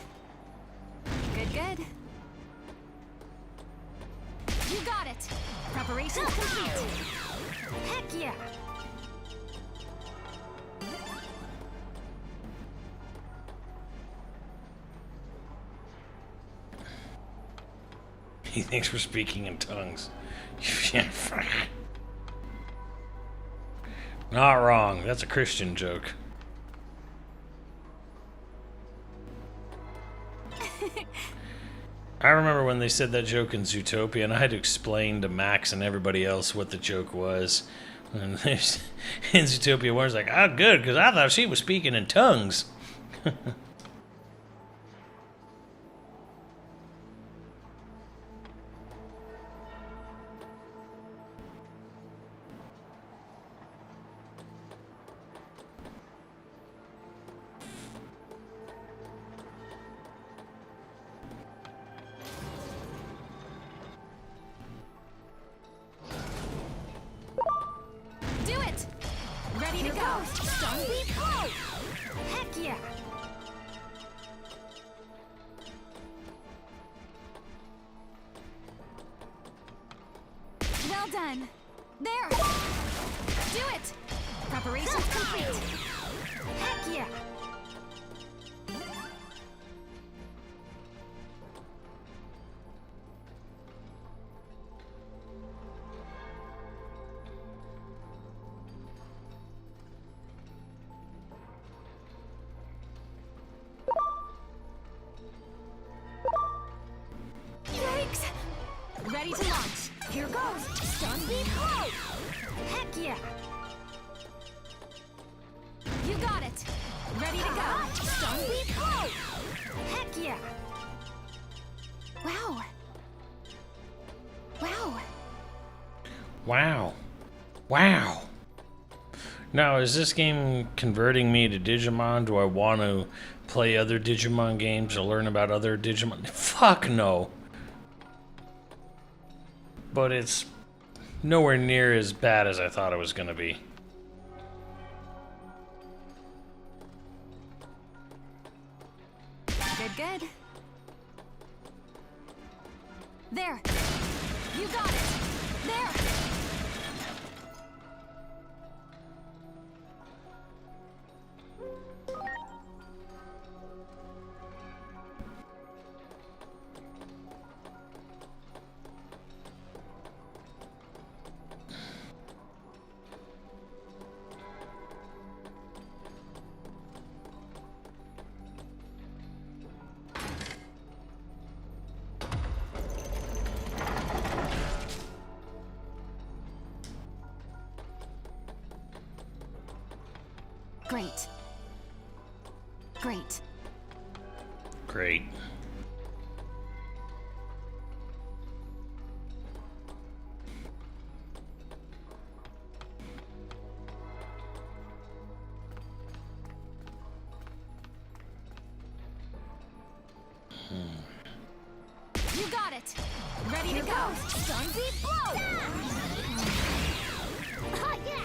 Good, good. You got it. Preparations complete. Heck yeah. He thinks we're speaking in tongues. Yeah, fuck. Not wrong. That's a Christian joke. I remember when they said that joke in Zootopia, and I had to explain to Max and everybody else what the joke was. And in Zootopia, one's like, "Oh, good, because I thought she was speaking in tongues." Do it. Ready to go. Stun beat blow. Heck yeah. Well done. There. Do it. Preparations complete. Heck yeah. Heck yeah! You got it! Ready to go! Zombie blow! Heck yeah! Wow! Wow! Wow. Wow. Now, is this game converting me to Digimon? Do I want to play other Digimon games or learn about other Digimon? Fuck no. But it's nowhere near as bad as I thought it was going to be. Good, good. There! You got it! There! Great. Great. Great. You got it! Ready to go! Zombie blow! Oh yeah.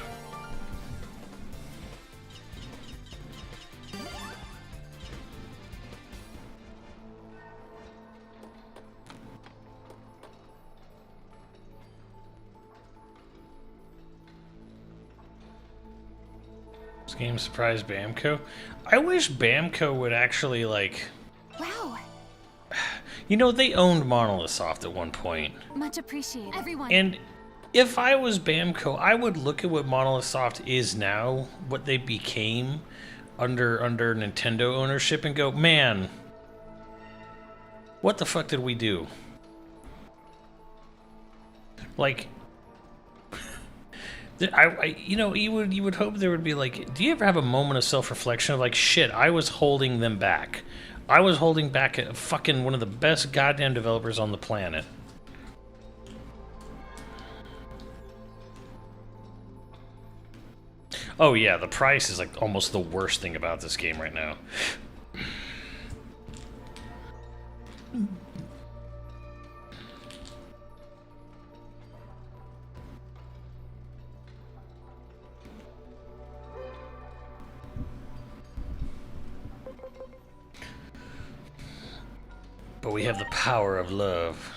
This game surprised Bamco. I wish Bamco would actually, like... Wow! You know, they owned Monolith Soft at one point. Much appreciated. Everyone! And if I was Bamco, I would look at what Monolith Soft is now, what they became under Nintendo ownership, and go, man, what the fuck did we do? Like, you know, you would hope there would be like, do you ever have a moment of self-reflection of like, shit, I was holding them back. I was holding back a fucking one of the best goddamn developers on the planet. Oh yeah, the price is like almost the worst thing about this game right now. But we have the power of love.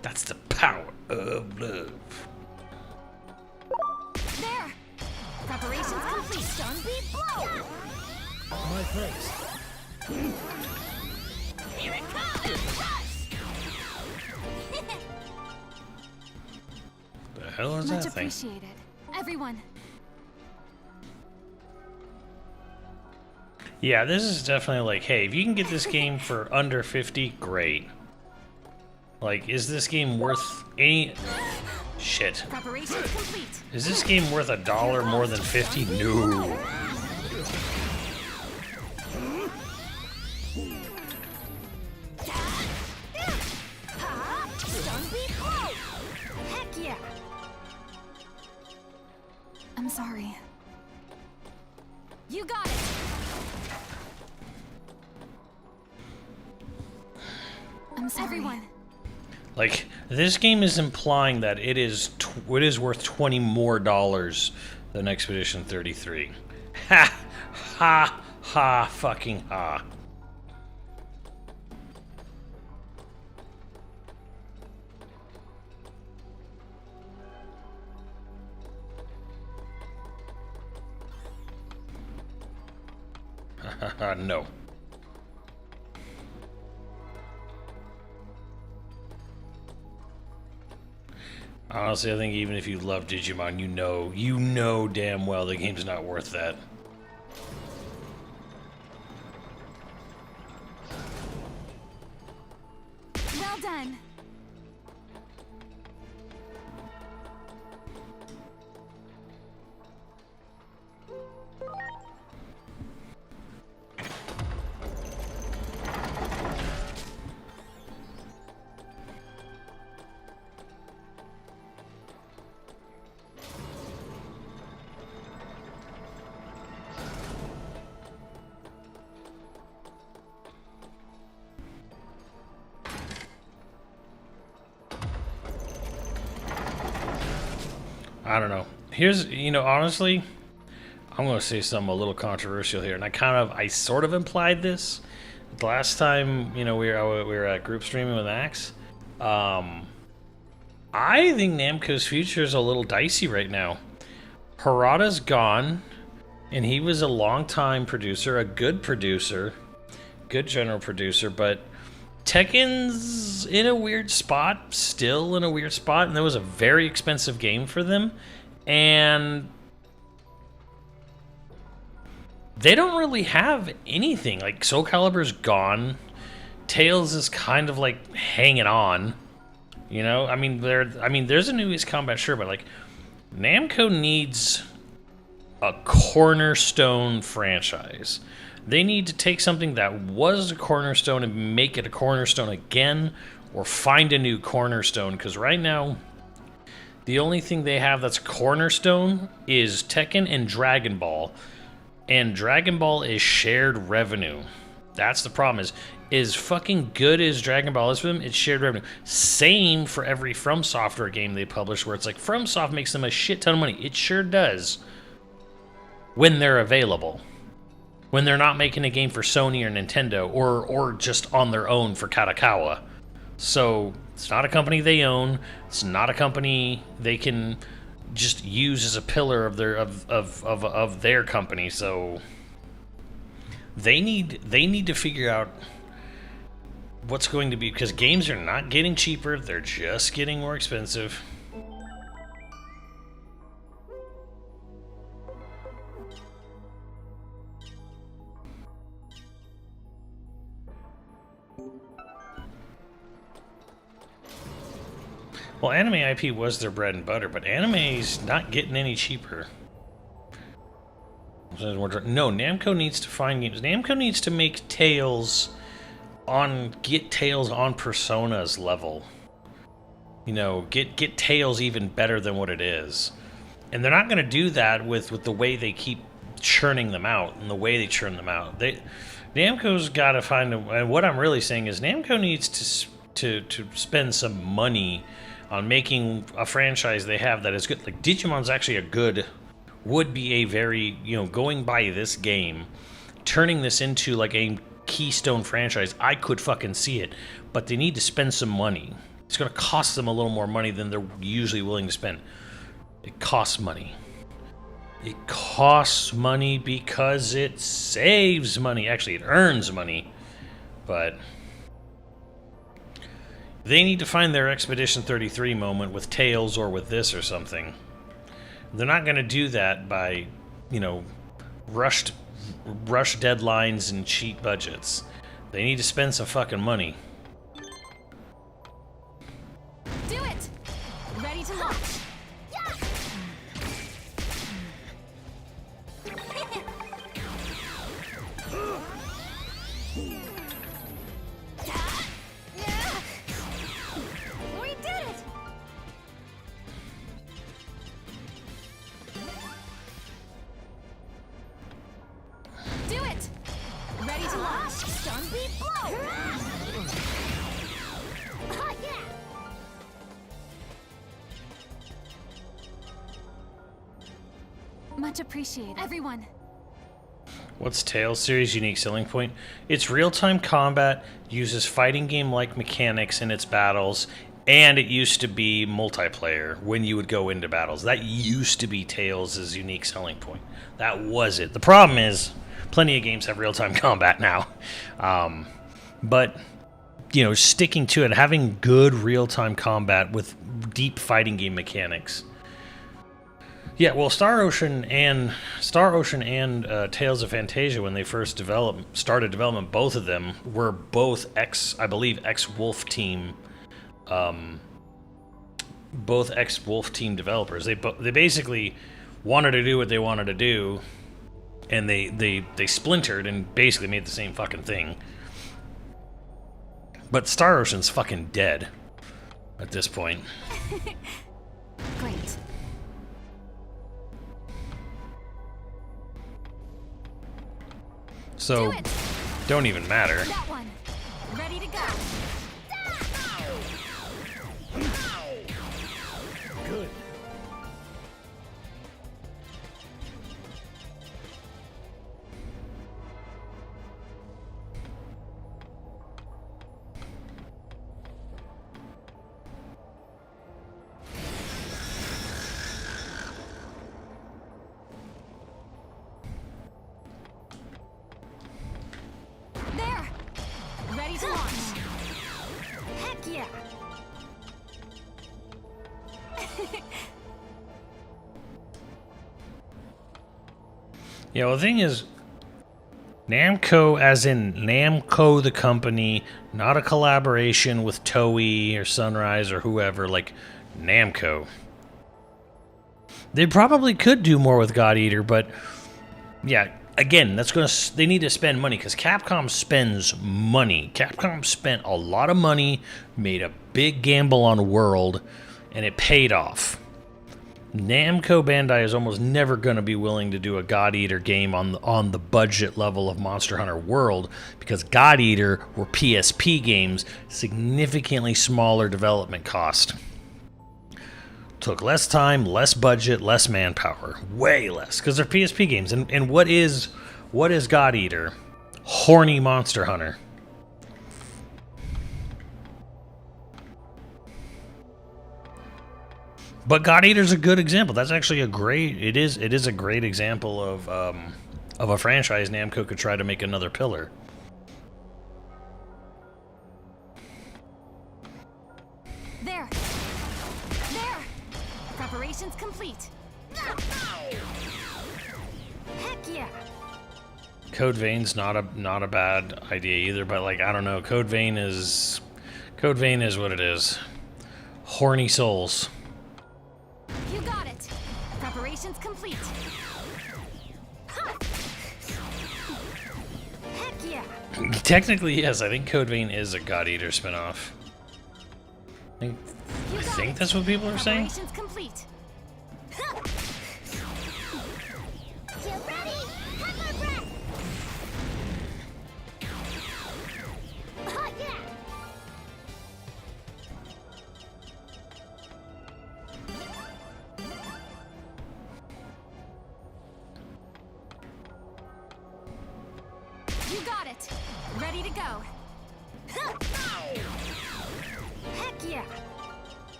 That's the power of love. There! Preparations complete. Zombie blow! My thanks. Here it comes! Rush! The hell is Much that thing? appreciated. Everyone! Yeah, this is definitely like, hey, if you can get this game for under 50, great. Like, is this game worth any... Shit. Preparations complete. Is this game worth $1 more than 50? No. Zombie blow! Heck yeah! I'm sorry. You got it! I'm sorry. Everyone! Like, this game is implying that it is worth $20 more than Expedition 33. Ha! Ha! Ha! Fucking ha! No. Honestly, I think even if you love Digimon, you know damn well the game's not worth that. done. I don't know. Here's, honestly, I'm going to say something a little controversial here, and I sort of implied this the last time, we were at group streaming with Axe. I think Namco's future is a little dicey right now. Harada's gone, and he was a long-time producer, a good general producer, but Tekken's in a weird spot, still in a weird spot, and that was a very expensive game for them, and they don't really have anything. Like, Soul Calibur's gone, Tails is kind of like hanging on, there's a new Ace Combat, sure, but like, Namco needs a cornerstone franchise. They need to take something that was a cornerstone and make it a cornerstone again, or find a new cornerstone, because right now, the only thing they have that's cornerstone is Tekken and Dragon Ball. And Dragon Ball is shared revenue. That's the problem, is fucking good as Dragon Ball is for them, it's shared revenue. Same for every From Software game they publish, where it's like, FromSoft makes them a shit ton of money. It sure does. When they're available. When they're not making a game for Sony or Nintendo, or just on their own for Katakawa. So, it's not a company they own. It's not a company they can just use as a pillar of their company. So, they need to figure out what's going to be, because games are not getting cheaper, they're just getting more expensive. Well, anime IP was their bread and butter, but anime's not getting any cheaper. No, Namco needs to find games. Namco needs to make get Tails on Persona's level. Get Tails even better than what it is. And they're not going to do that with the way they keep churning them out and the way they churn them out. Namco's got to find and what I'm really saying is Namco needs to spend some money on making a franchise they have that is good. Like, Digimon's actually would be a very, going by this game, turning this into like a keystone franchise, I could fucking see it. But they need to spend some money. It's going to cost them a little more money than they're usually willing to spend. It costs money. It costs money because it saves money. Actually, it earns money. But they need to find their Expedition 33 moment with Tails or with this or something. They're not going to do that by, rush deadlines and cheap budgets. They need to spend some fucking money. Do it! Ready to launch. We did it! Do it! Ready to launch. Zombie blow! Much appreciated, everyone. What's Tails series' unique selling point? It's real-time combat, uses fighting game-like mechanics in its battles, and it used to be multiplayer when you would go into battles. That used to be Tails' unique selling point. That was it. The problem is, plenty of games have real-time combat now. But, sticking to it, having good real-time combat with deep fighting game mechanics. Yeah, well, Star Ocean and Tales of Fantasia, when they first started development, both of them were both ex-Wolf Team both ex-Wolf Team developers. They basically wanted to do what they wanted to do, and they splintered and basically made the same fucking thing. But Star Ocean's fucking dead at this point. Great. So, Do it. don't even matter. That one. Ready to go. Good. There. Ready to launch. Heck yeah. Yeah, well, the thing is, Namco, as in Namco the company, not a collaboration with Toei or Sunrise or whoever, like Namco. They probably could do more with God Eater, but yeah, again, they need to spend money because Capcom spends money. Capcom spent a lot of money, made a big gamble on World, and it paid off. Namco Bandai is almost never going to be willing to do a God Eater game on the budget level of Monster Hunter World because God Eater were PSP games, significantly smaller development cost. Took less time, less budget, less manpower, way less because they're PSP games. And what is God Eater? Horny Monster Hunter. But God Eater's a good example. That's actually it is a great example of a franchise Namco could try to make another pillar. There. Preparations complete. Heck yeah. Code Vein's not a bad idea either, but like I don't know, Code Vein is what it is. Horny souls. You got it. Preparations complete. Ha! Heck yeah. Technically, yes, I think Code Vein is a God Eater spinoff. I think that's what people are saying. Preparations complete. Get ready! Hold my breath! Oh, yeah! You got it. Ready to go. Heck yeah.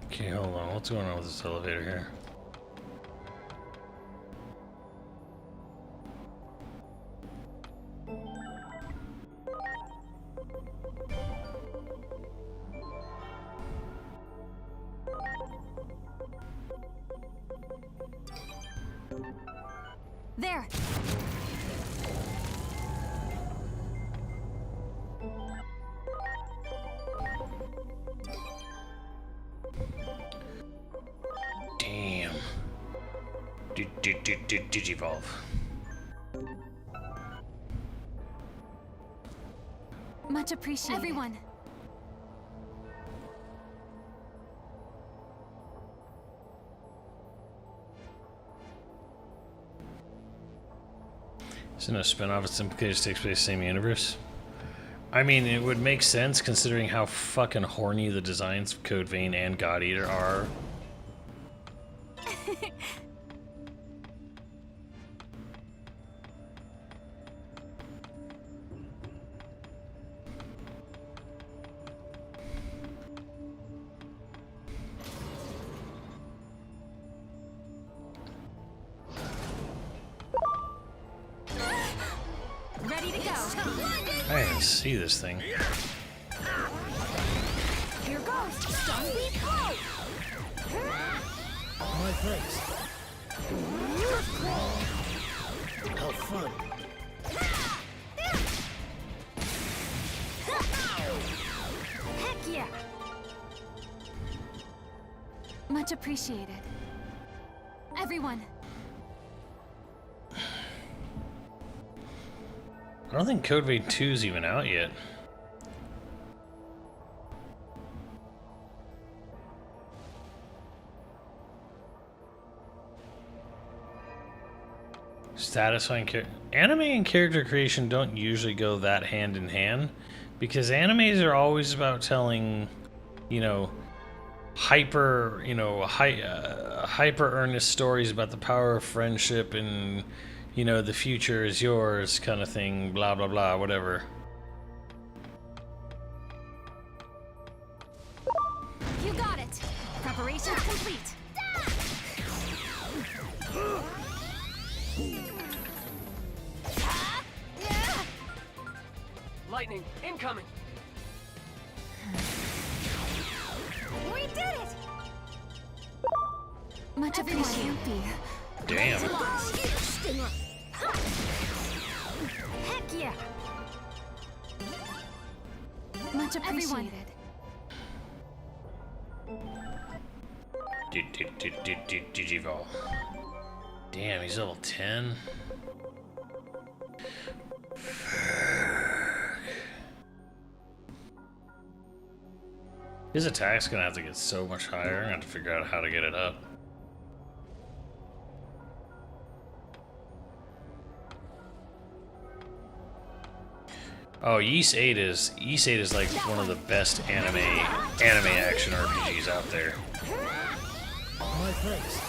Okay, hold on. What's going on with this elevator here? There. Damn. Digivolve. Much appreciated. Everyone. Isn't a spinoff? It's simply just takes place in the same universe. I mean, it would make sense considering how fucking horny the designs of Code Vein and God Eater are. Ready to go. I didn't see this thing. Here goes. Stun Leap Blow. My thanks. How fun. yeah. Much appreciated. Everyone. I don't think Code Vein 2 is even out yet. Satisfying anime and character creation don't usually go that hand in hand, because animes are always about telling, you know, hyper earnest stories about the power of friendship and, you know, the future is yours kind of thing, blah blah blah, whatever. You got it. Preparations complete. Lightning incoming. We did it. Much appreciated. Damn. Heck yeah. Much appreciated. Digivol. Damn, he's level 10. His attack's gonna have to get so much higher. I'm gonna have to figure out how to get it up. Oh, Ys 8 is like one of the best anime action RPGs out there. My thanks.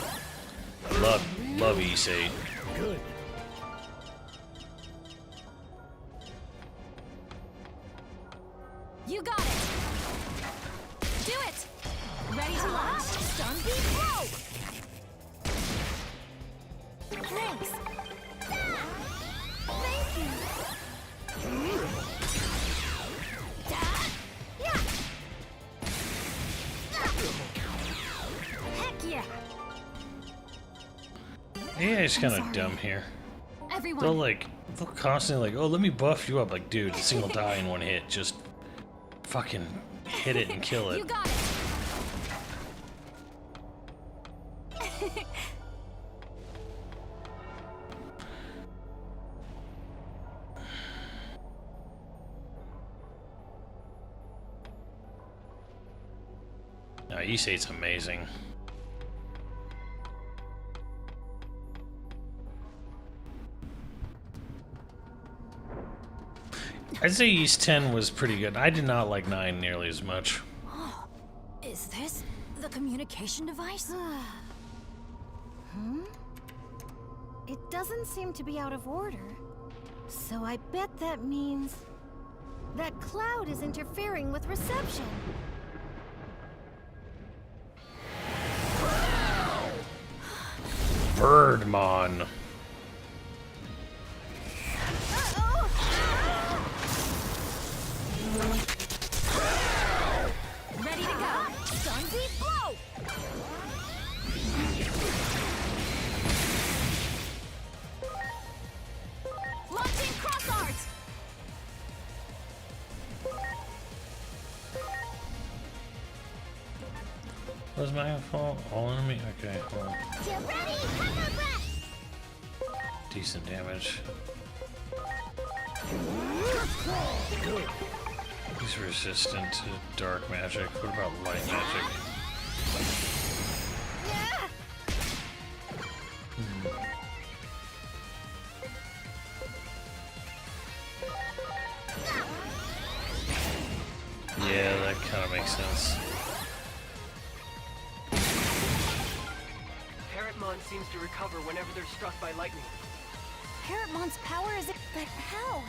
Love Ys 8. Good. You got it. Do it. Ready to launch. Stun beat blow. Thanks. Thank you. Yeah. Heck yeah. Yeah, it's kind of dumb here. Everyone. They'll constantly like, oh, let me buff you up. Like, dude, this thing will die in one hit. Just fucking hit it and kill it. You got it. No, Ys 8's amazing. I'd say Ys 10 was pretty good. I did not like 9 nearly as much. Is this the communication device? It doesn't seem to be out of order. So I bet that means that cloud is interfering with reception. Birdmon. Ready to go. Stun beat blow. Launching cross arts. Was my fault? All enemy? Okay, hold on. Get ready, cover breath. Decent damage. He's resistant to dark magic. What about light magic? Yeah, that kind of makes sense. Parrotmon seems to recover whenever they're struck by lightning. Parrotmon's power is... But how?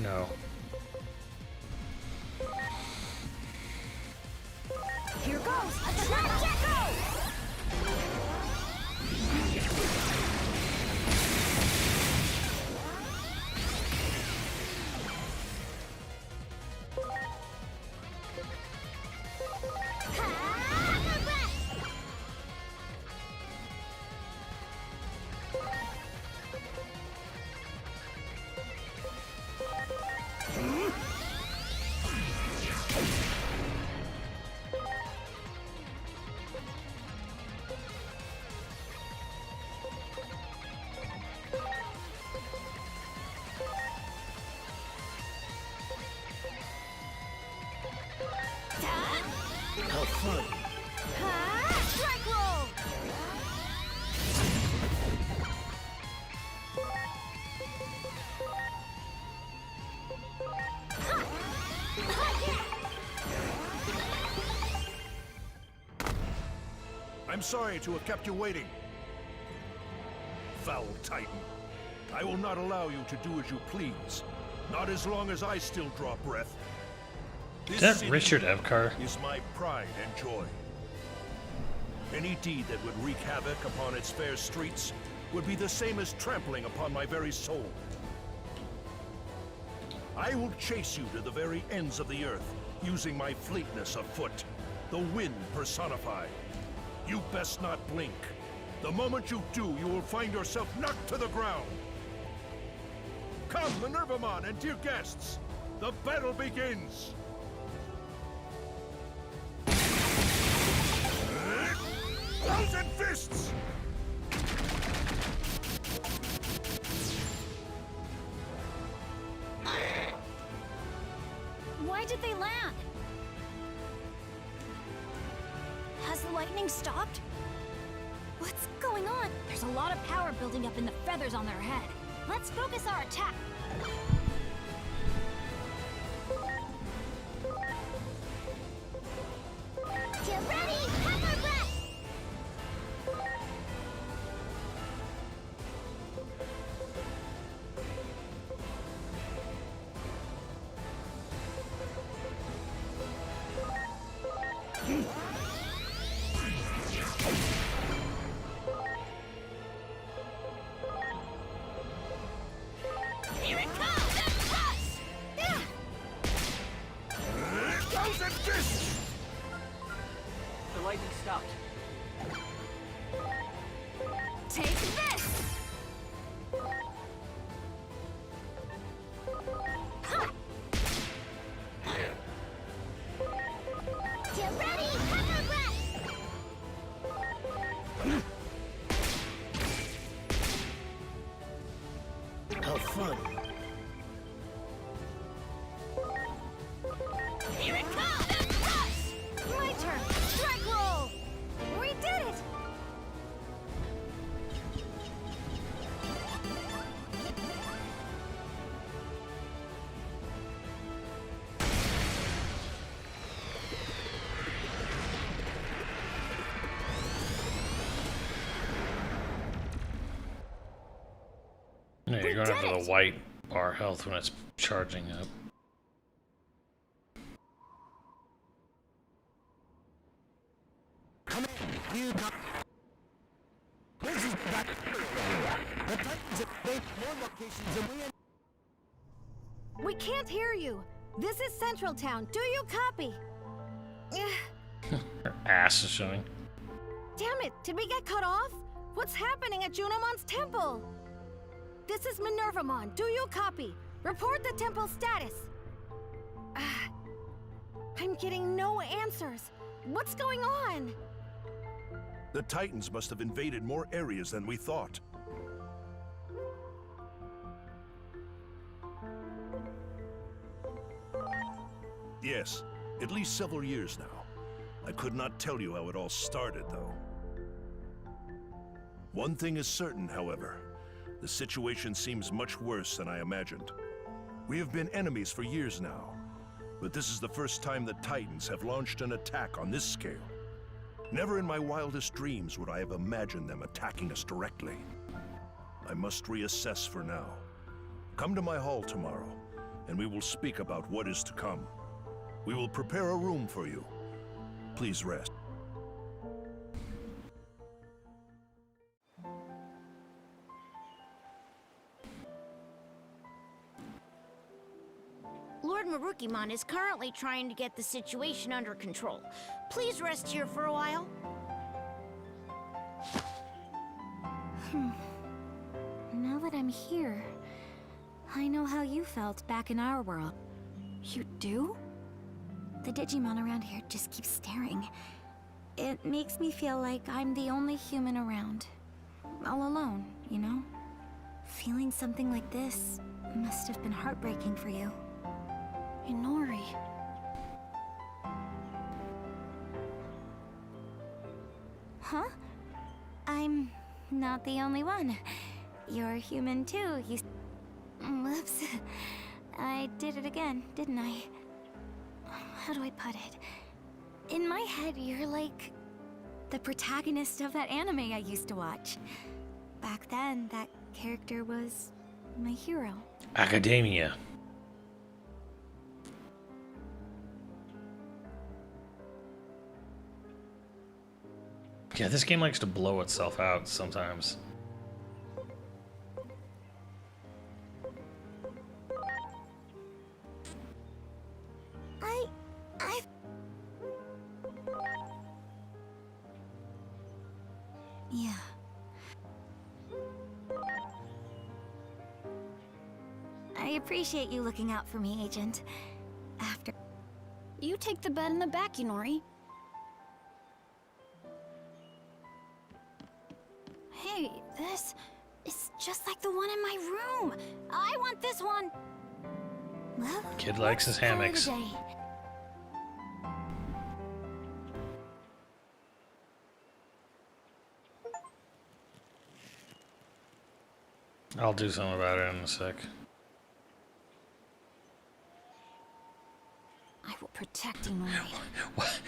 No. Here goes! Let's go! Have fun. Strike roll! I'm sorry to have kept you waiting. Foul Titan. I will not allow you to do as you please. Not as long as I still draw breath. Is that Richard Evcar? Is my pride and joy. Any deed that would wreak havoc upon its fair streets would be the same as trampling upon my very soul. I will chase you to the very ends of the earth, using my fleetness of foot, the wind personified. You best not blink. The moment you do, you will find yourself knocked to the ground. Come, Minervamon and dear guests, the battle begins! Thousand fists! Why did they land? Has the lightning stopped? What's going on? There's a lot of power building up in the feathers on their head. Let's focus our attack. Get ready! Pepper breath! Here it comes! Rush! Yeah! Thousand fists! The lightning stopped. Take this! Ha! Get ready! Pepper breath! Have fun. Here it comes! Rush! My turn! Strike roll! We did it! Yeah, you're going after the white bar health when it's charging up. Come in, you come. This is back. The Titans have made more locations than we. We can't hear you. This is Central Town. Do you copy? Her ass is showing. Damn it! Did we get cut off? What's happening at Junomon's temple? This is Minervamon. Do you copy? Report the temple status. I'm getting no answers. What's going on? The Titans must have invaded more areas than we thought. Yes, at least several years now. I could not tell you how it all started, though. One thing is certain, however. The situation seems much worse than I imagined. We have been enemies for years now, but this is the first time the Titans have launched an attack on this scale. Never in my wildest dreams would I have imagined them attacking us directly. I must reassess for now. Come to my hall tomorrow, and we will speak about what is to come. We will prepare a room for you. Please rest. Lord Marukimon is currently trying to get the situation under control. Please rest here for a while. Now that I'm here, I know how you felt back in our world. You do? The Digimon around here just keep staring. It makes me feel like I'm the only human around. All alone, you know? Feeling something like this must have been heartbreaking for you. Inori. Huh? I'm not the only one. You're human too. Whoops. I did it again, didn't I? How do I put it? In my head, you're like the protagonist of that anime I used to watch. Back then, that character was my hero. Academia. Yeah, this game likes to blow itself out sometimes. Yeah. I appreciate you looking out for me, Agent. After... You take the bed in the back, Inori. Hey, this is just like the one in my room. I want this one. Well, Kid likes his hammocks. I'll do something about it in a sec. I will protect Inori.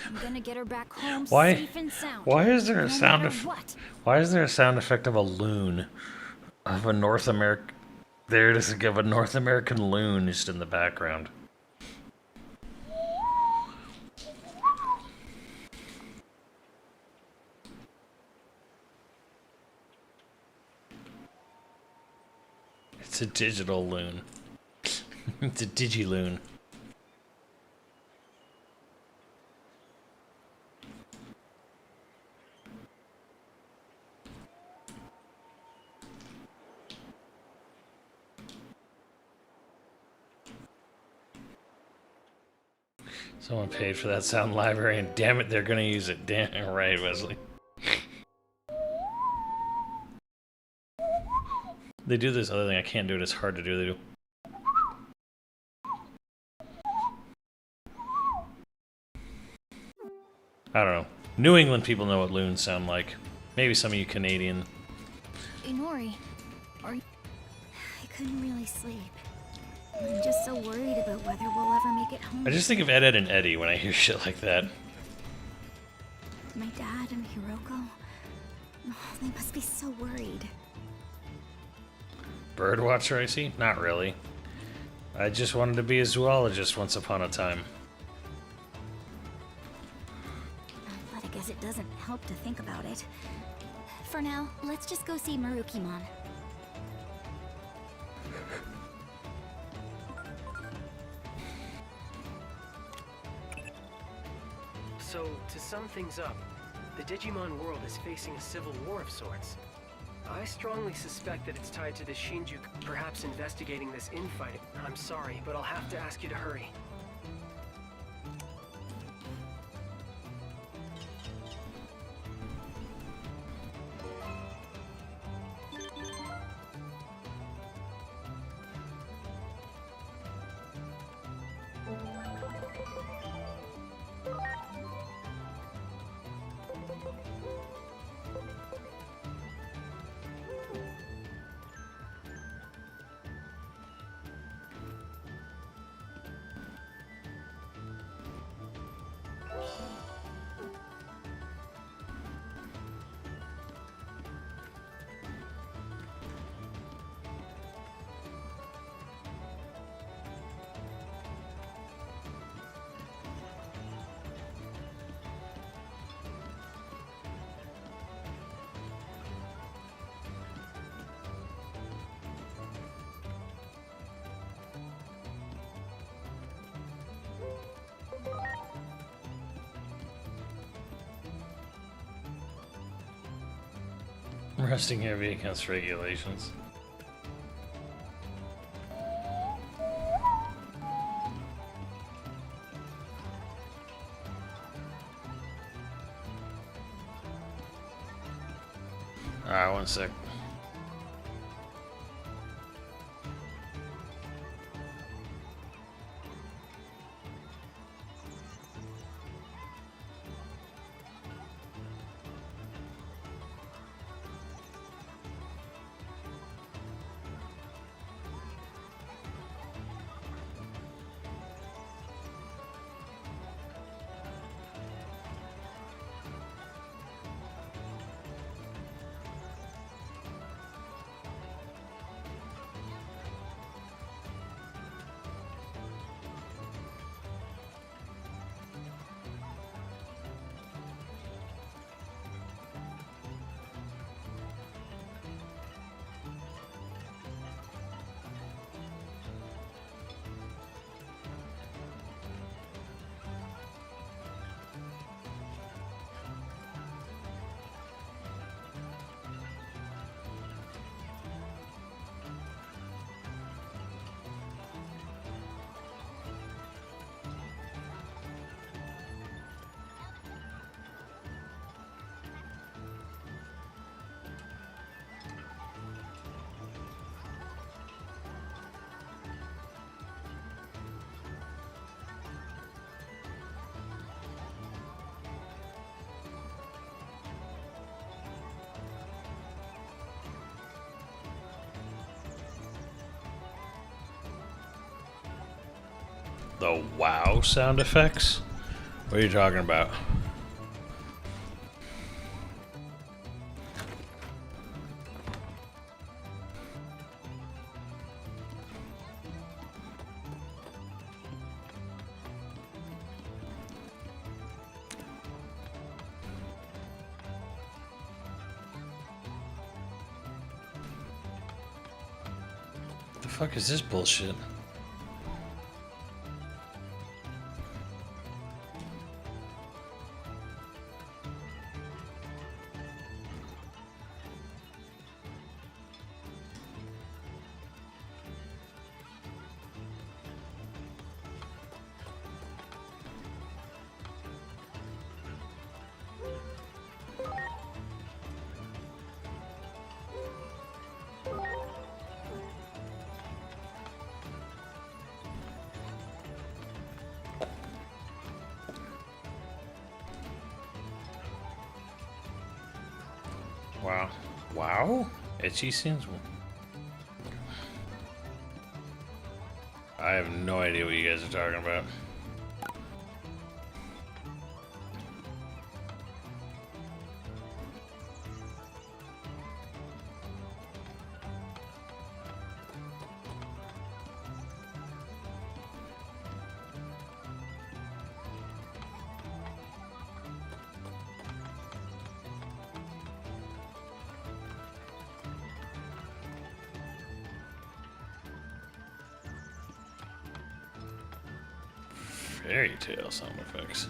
I'm gonna get her back home Why? safe and sound. Why is there a no sound matter effect? what. Why is there a sound effect of a loon? Of a North American... There it is, of a North American loon just in the background. It's a digital loon. It's a digiloon. Someone paid for that sound library, and damn it, they're gonna use it. Damn it, right, Wesley. They do this other thing. I can't do it. It's hard to do. They do. I don't know. New England people know what loons sound like. Maybe some of you Canadian. Inori, are you... I couldn't really sleep. I'm just so worried about whether we'll ever make it home. I just think of Ed, Ed, and Eddie when I hear shit like that. My dad and Hiroko... Oh, they must be so worried. Birdwatcher, I see? Not really. I just wanted to be a zoologist once upon a time. But I guess it doesn't help to think about it. For now, let's just go see Marukimon. So, to sum things up, the Digimon world is facing a civil war of sorts. I strongly suspect that it's tied to the Shinjuku, perhaps investigating this infighting. I'm sorry, but I'll have to ask you to hurry. Resting heavy against regulations. Alright, one sec. The wow sound effects? What are you talking about? The fuck is this bullshit? Wow. Wow? Itchy scenes? I have no idea what you guys are talking about. Fairy tale sound effects.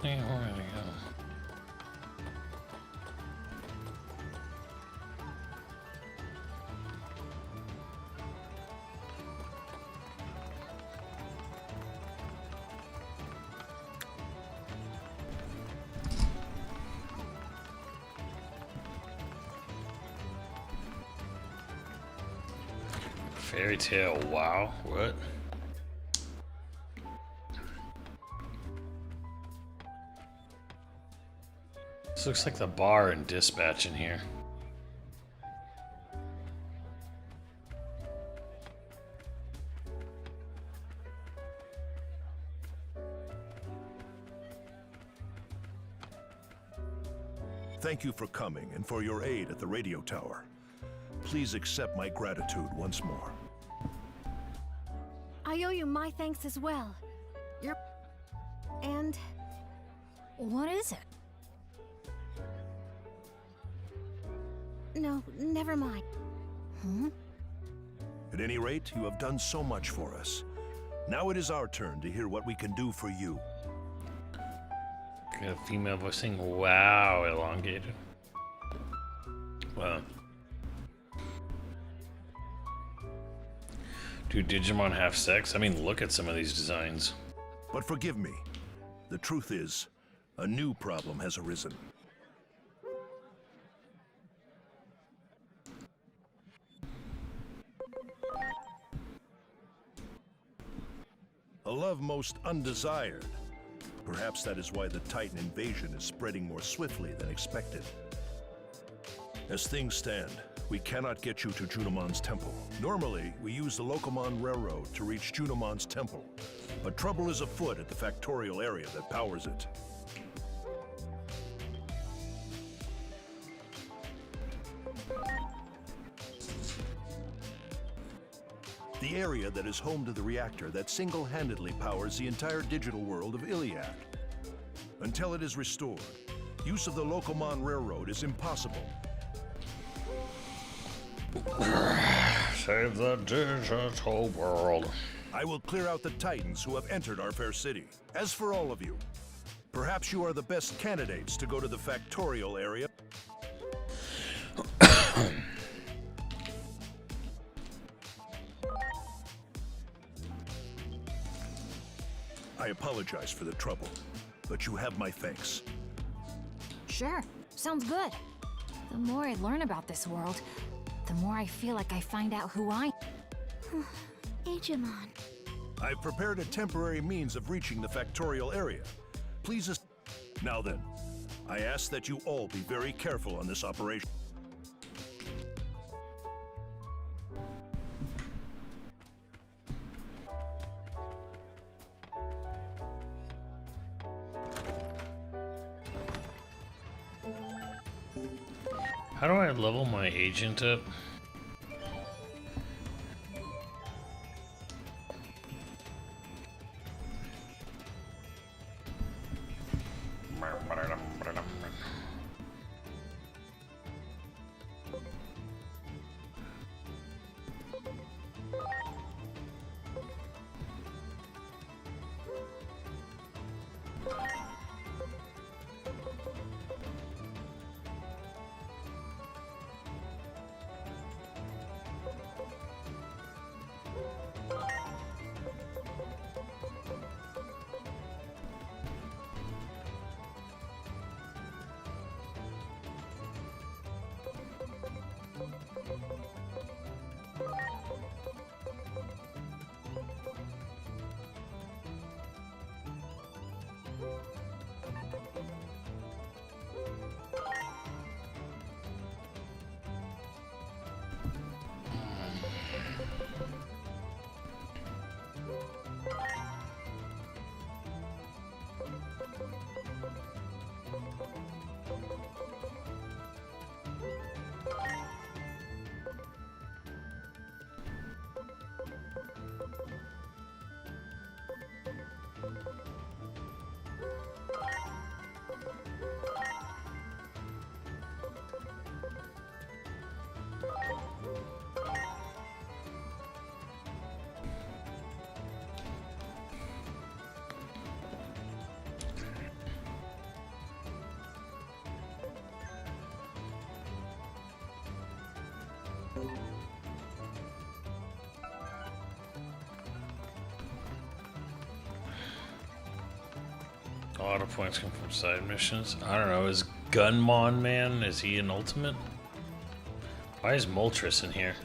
Yeah, where did it go? Fairy tale, wow, what? This looks like the bar in Dispatch in here. Thank you for coming and for your aid at the radio tower. Please accept my gratitude once more. I owe you my thanks as well. You're... And... What is it? No, never mind. Hmm? At any rate, you have done so much for us. Now it is our turn to hear what we can do for you. Got a female voice saying, wow, elongated. Wow. Do Digimon have sex? I mean, look at some of these designs. But forgive me. The truth is, a new problem has arisen. A love most undesired. Perhaps that is why the Titan invasion is spreading more swiftly than expected. As things stand, we cannot get you to Junomon's temple. Normally, we use the Locomon Railroad to reach Junomon's temple, but trouble is afoot at the factorial area that powers it. The area that is home to the reactor that single-handedly powers the entire digital world of Iliad. Until it is restored, use of the Locomon Railroad is impossible. Save the digital world. I will clear out the Titans who have entered our fair city. As for all of you, perhaps you are the best candidates to go to the factorial area. I apologize for the trouble, but you have my thanks. Sure, sounds good. The more I learn about this world, the more I feel like I find out who I... Digimon. I've prepared a temporary means of reaching the factorial area. Please Now then, I ask that you all be very careful on this operation. How do I level my agent up? A lot of points come from side missions. I don't know, is Gunmon Man, is he an ultimate? Why is Moltres in here?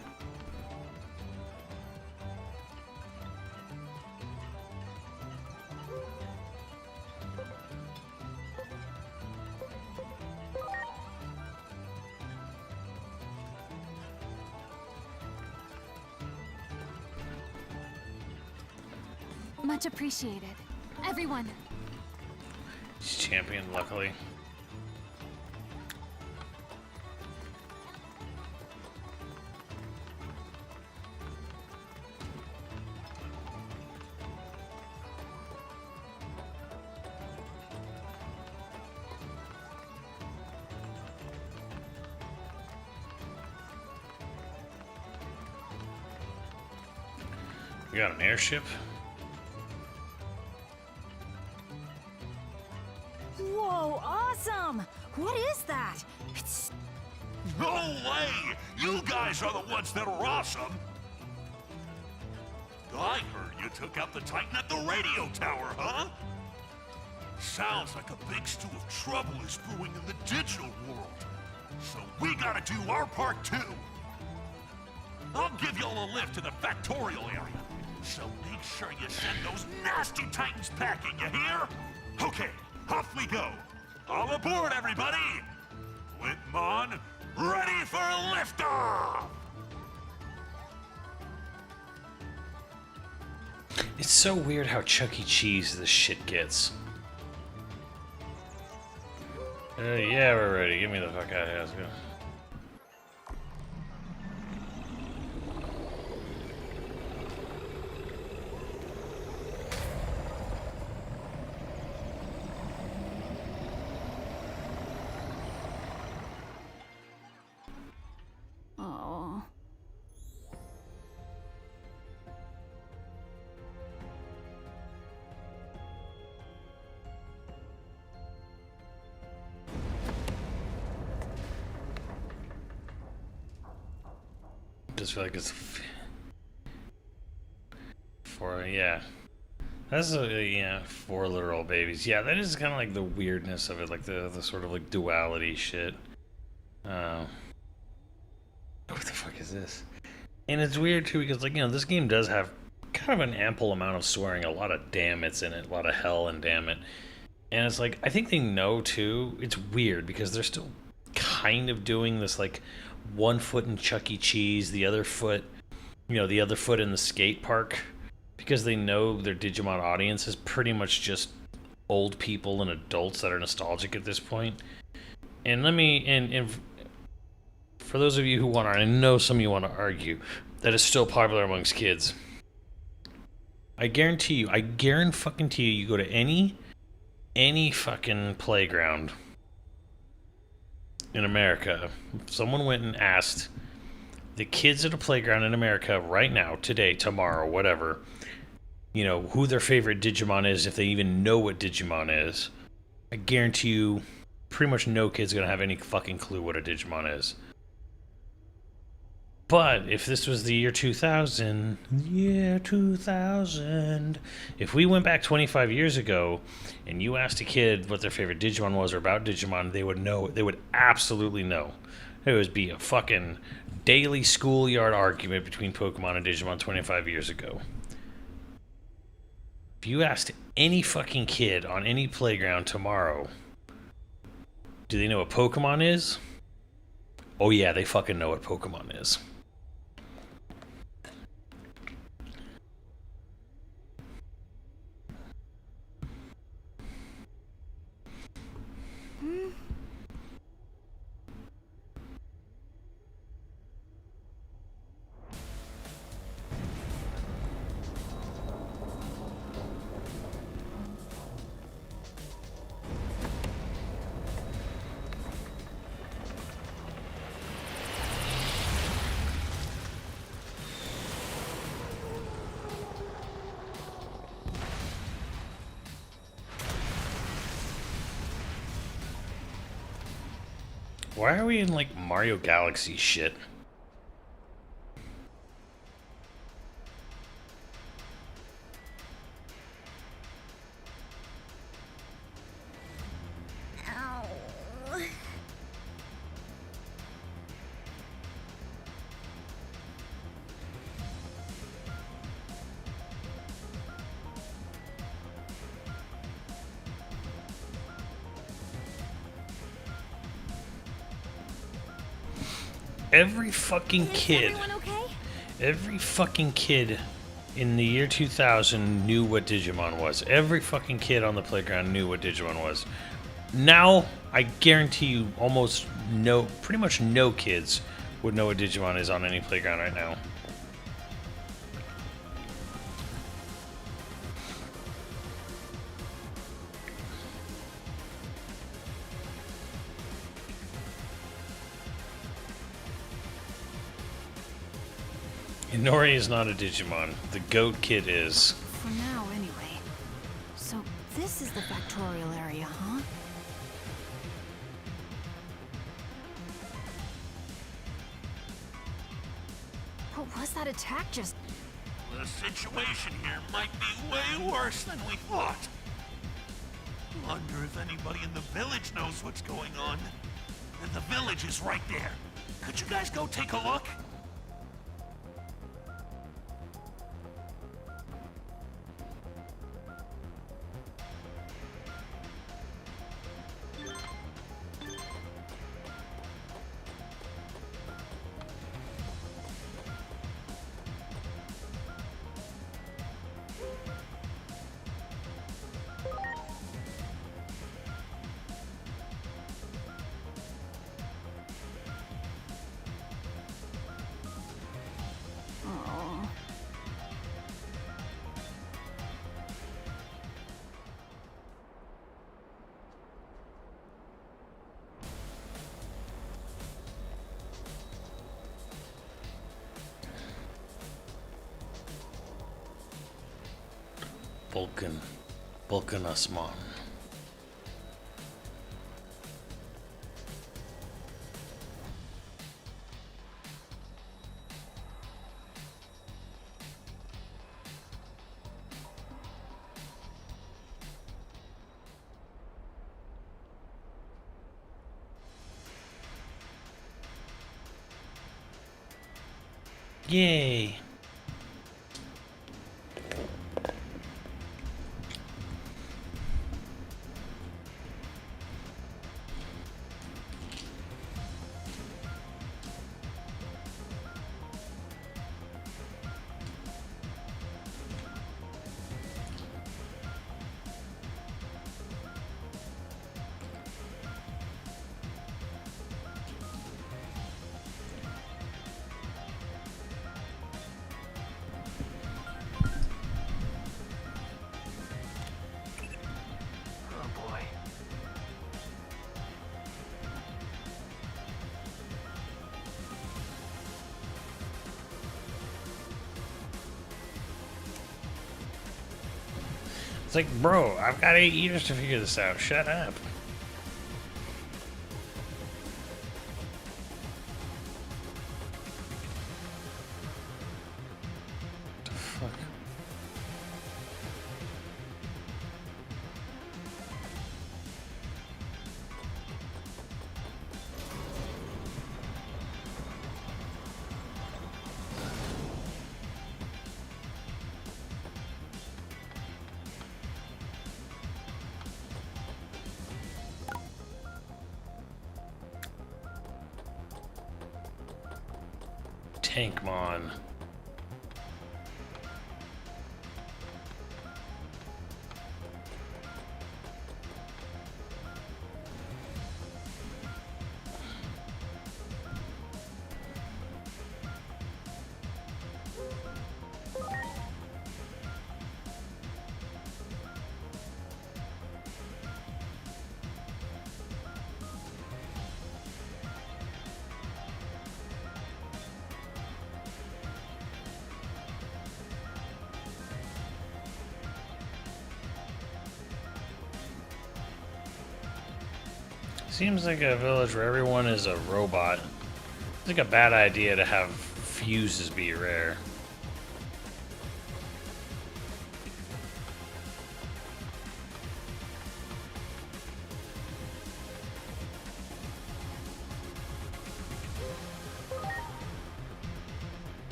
Much appreciated. Everyone. He's champion, luckily. We got an airship. Whoa, awesome! What is that? It's No way! You guys are the ones that are awesome! I heard you took out the Titan at the radio tower, huh? Sounds like a big stew of trouble is brewing in the digital world. So we gotta do our part too. I'll give y'all a lift to the factorial area. So make sure you send those nasty Titans packing, you hear? Okay, off we go. All aboard, everybody! Flintmon, ready for liftoff! It's so weird how Chuck E. Cheese this shit gets. Yeah, we're ready. Get me the fuck out of here. Let's go. Oh. Just feel like it's four, yeah. That's yeah, 4 literal babies. Yeah, that is kind of like the weirdness of it, like the sort of like duality shit. What the fuck is this? And it's weird too because, like, you know, this game does have kind of an ample amount of swearing, a lot of damn it's in it, a lot of hell and damn it. And it's like, I think they know too. It's weird because they're still kind of doing this, like, one foot in Chuck E. Cheese, the other foot, you know, the other foot in the skate park, because they know their Digimon audience is pretty much just old people and adults that are nostalgic at this point. And let me, and for those of you who want to, I know some of you want to argue that it's still popular amongst kids. I guarantee you, you go to any fucking playground in America, if someone went and asked the kids at a playground in America right now, today, tomorrow, whatever, you know, who their favorite Digimon is, if they even know what Digimon is, I guarantee you pretty much no kid's gonna have any fucking clue what a Digimon is. But if this was the year 2000, if we went back 25 years ago and you asked a kid what their favorite Digimon was or about Digimon, they would know. They would absolutely know. It would be a fucking daily schoolyard argument between Pokemon and Digimon 25 years ago. If you asked any fucking kid on any playground tomorrow, do they know what Pokemon is? Oh yeah, they fucking know what Pokemon is. Why are we in, like, Mario Galaxy shit? Every fucking kid, every fucking kid in the year 2000 knew what Digimon was. Every fucking kid on the playground knew what Digimon was. Now, I guarantee you pretty much no kids would know what Digimon is on any playground right now. Nori is not a Digimon. The goat kid is. For now, anyway. So this is the factorial area, huh? What was that attack just? The situation here might be way worse than we thought. Wonder if anybody in the village knows what's going on. And the village is right there. Could you guys go take a look? Oh. Vulcan Asman. Yay! Oh boy. It's like, bro, I've got 8 years to figure this out. Shut up. The fuck? Tankmon. Seems like a village where everyone is a robot. It's like a bad idea to have fuses be rare.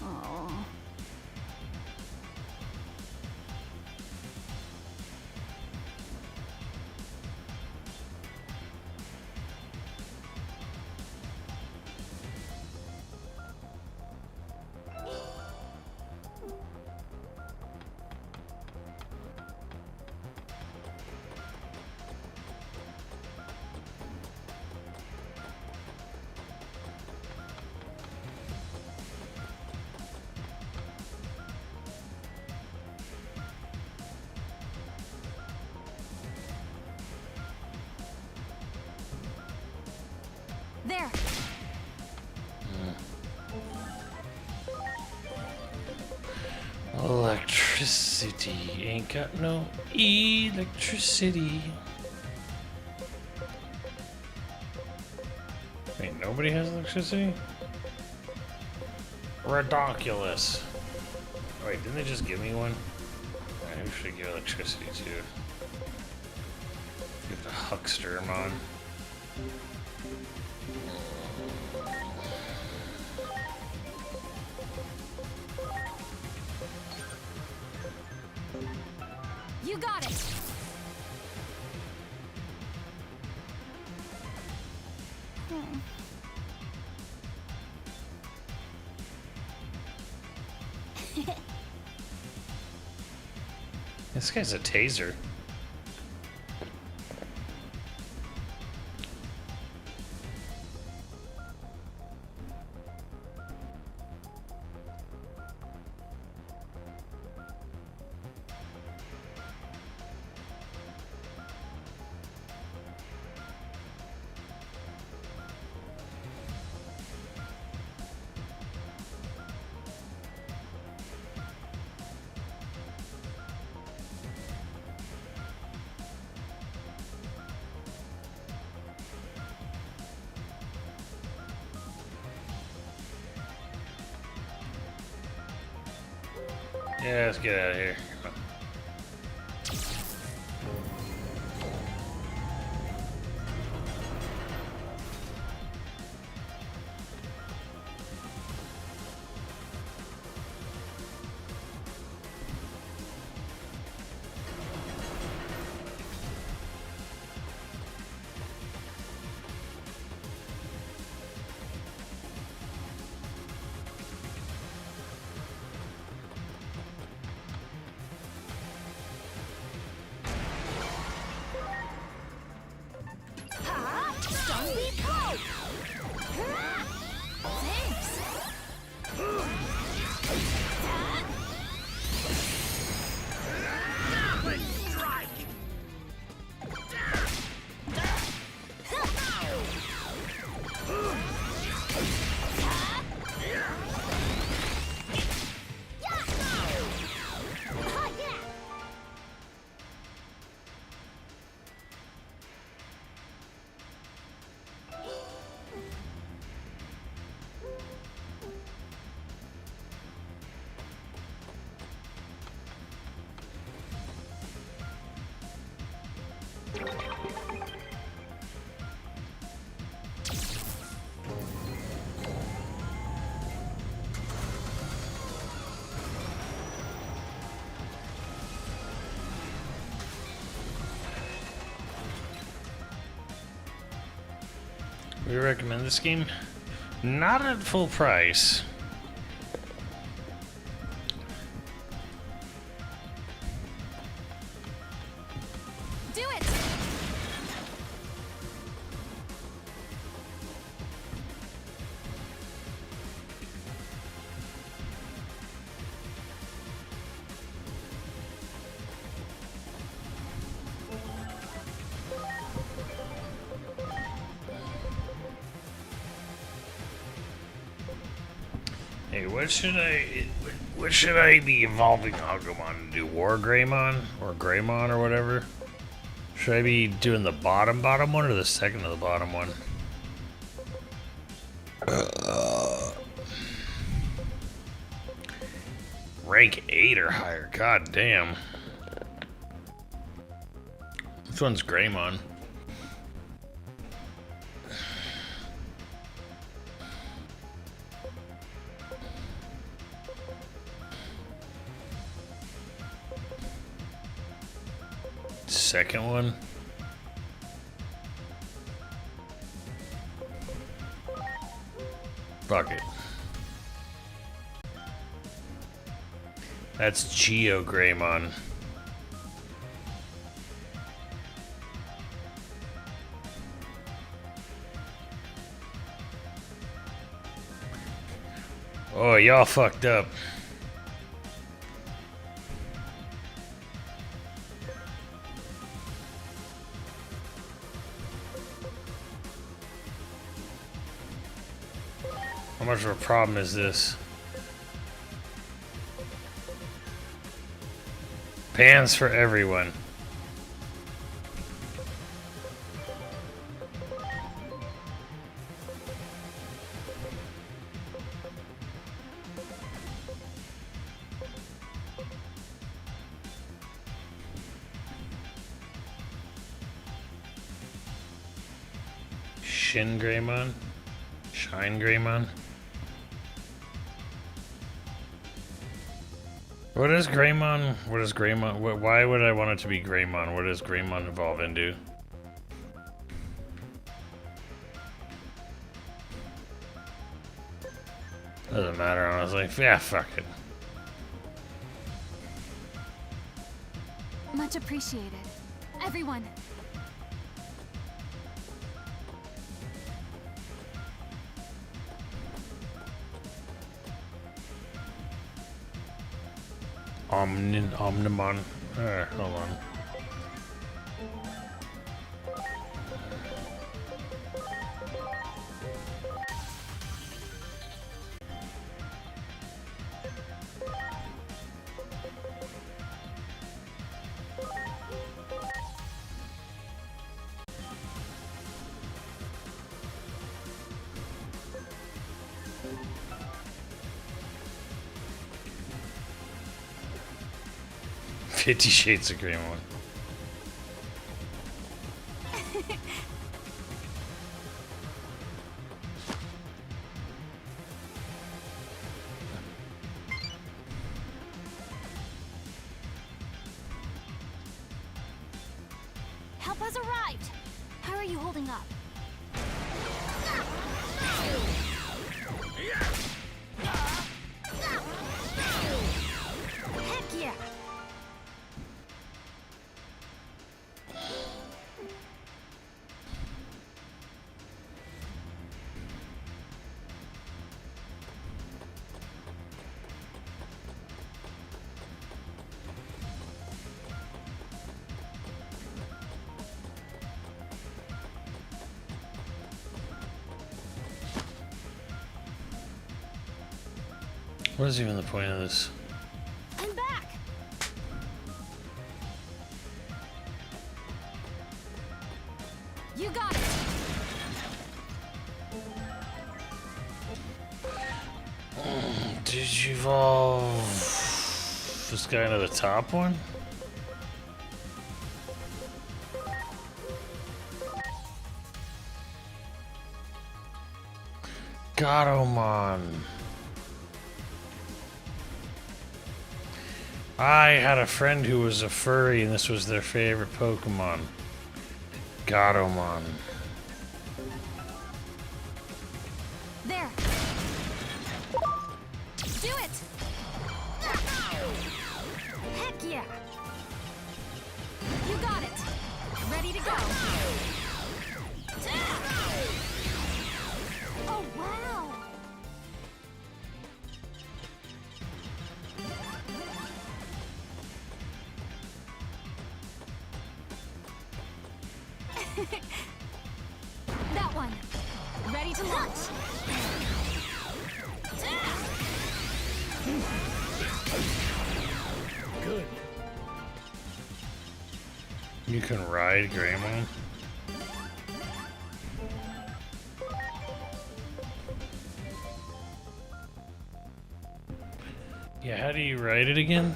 Oh. city ain't got no electricity. Wait, nobody has electricity? Ridiculous. Wait, didn't they just give me one? Alright, who should I give electricity to? Give it to Huckstermon. You got it. This guy's a taser. Yeah, let's get out of here. We recommend this game. Not at full price. Do it. Hey, what should I be evolving Agumon to do? War Greymon? Or Greymon or whatever? Should I be doing the bottom one or the second to the bottom one? Rank 8 or higher, god damn. This one's Greymon. Second one. Fuck it. That's Geo Greymon. Oh, y'all fucked up. How much of a problem is this? Pants for everyone. Shin Greymon? Shine Greymon? What is Greymon? What is Greymon? Why would I want it to be Greymon? What does Greymon evolve into? Doesn't matter, honestly. Yeah, fuck it. Much appreciated. Everyone. Omnimon. Hold on. Fifty Shades of Greymon. Help has arrived. How are you holding up? Heck yeah. What is even the point of this? I'm back. You got it. Did you evolve this guy into the top one? Gatomon. I had a friend who was a furry and this was their favorite Pokemon. Gatomon. There. Do it. Heck yeah. You got it. Ready to go. Oh, wow. That one. Ready to launch. Good. You can ride Greymon? Yeah, how do you ride it again?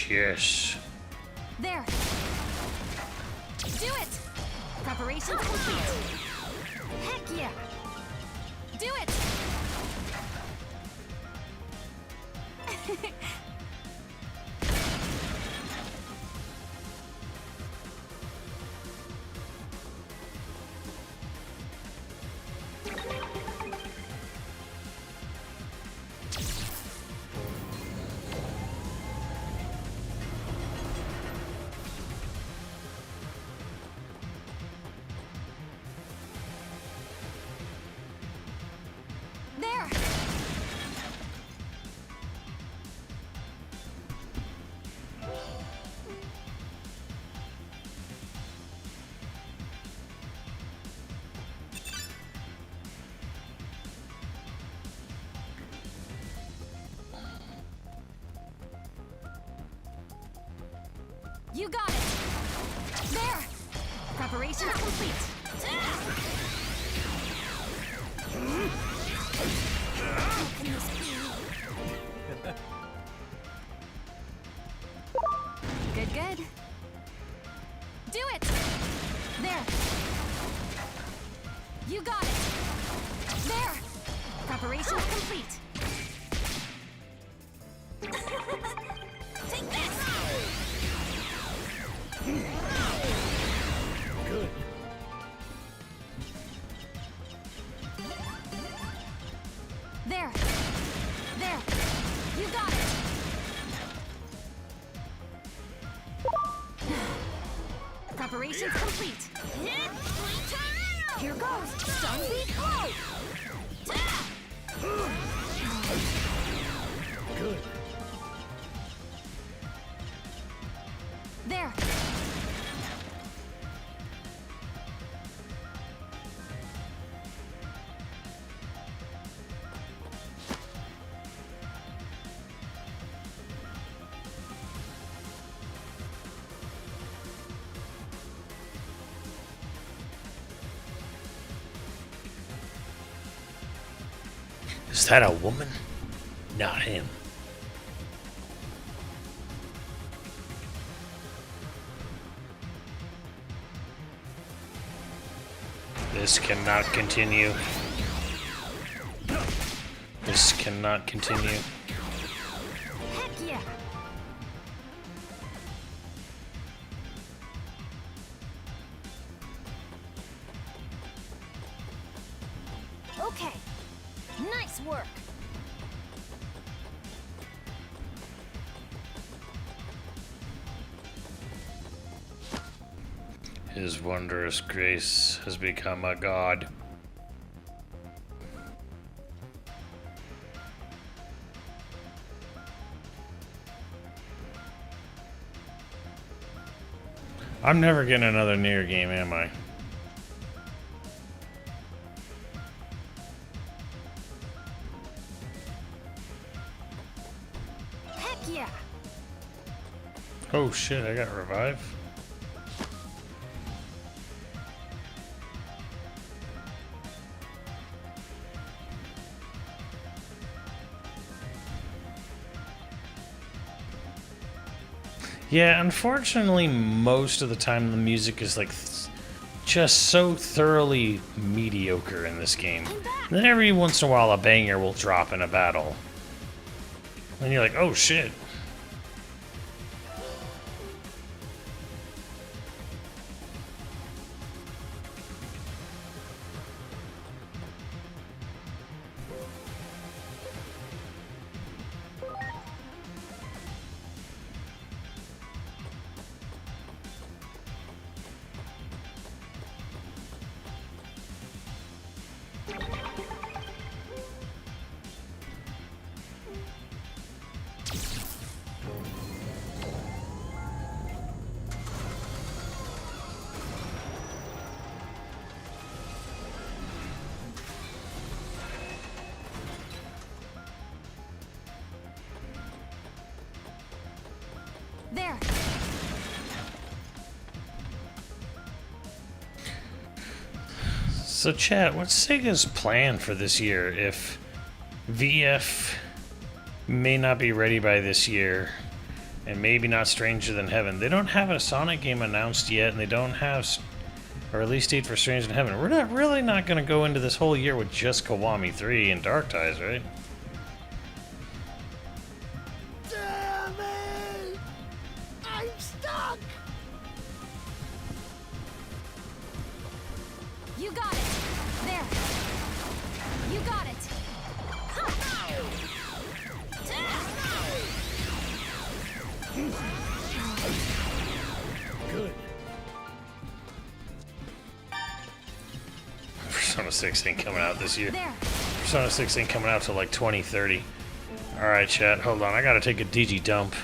Yes. There. Do it. Preparations complete. Heck yeah. Do it. You got it! There! Preparations complete. Good, good. Do it! There! You got it! There! Preparations complete. Take this! Good. There! There! You got it! Preparations complete. Here goes! Sunbeat blow! Good. There! Is that a woman? Not him. This cannot continue. This cannot continue. Heck yeah! Okay. Nice work. His wondrous grace has become a god. I'm never getting another Nier game, am I? Heck yeah! Oh shit, I got revived. Yeah, unfortunately, most of the time the music is like just so thoroughly mediocre in this game. Then every once in a while a banger will drop in a battle. And you're like, oh shit. There! So chat, what's Sega's plan for this year if VF may not be ready by this year and maybe not Stranger Than Heaven? They don't have a Sonic game announced yet and they don't have a release date for Stranger Than Heaven. We're not really not going to go into this whole year with just Kiwami 3 and Dark Ties, right? Damn it! I'm stuck! You got it! There! You got it! Good. Persona 6 ain't coming out this year. There! Persona 6 ain't coming out till like 2030. Alright, chat, hold on. I gotta take a Digi dump.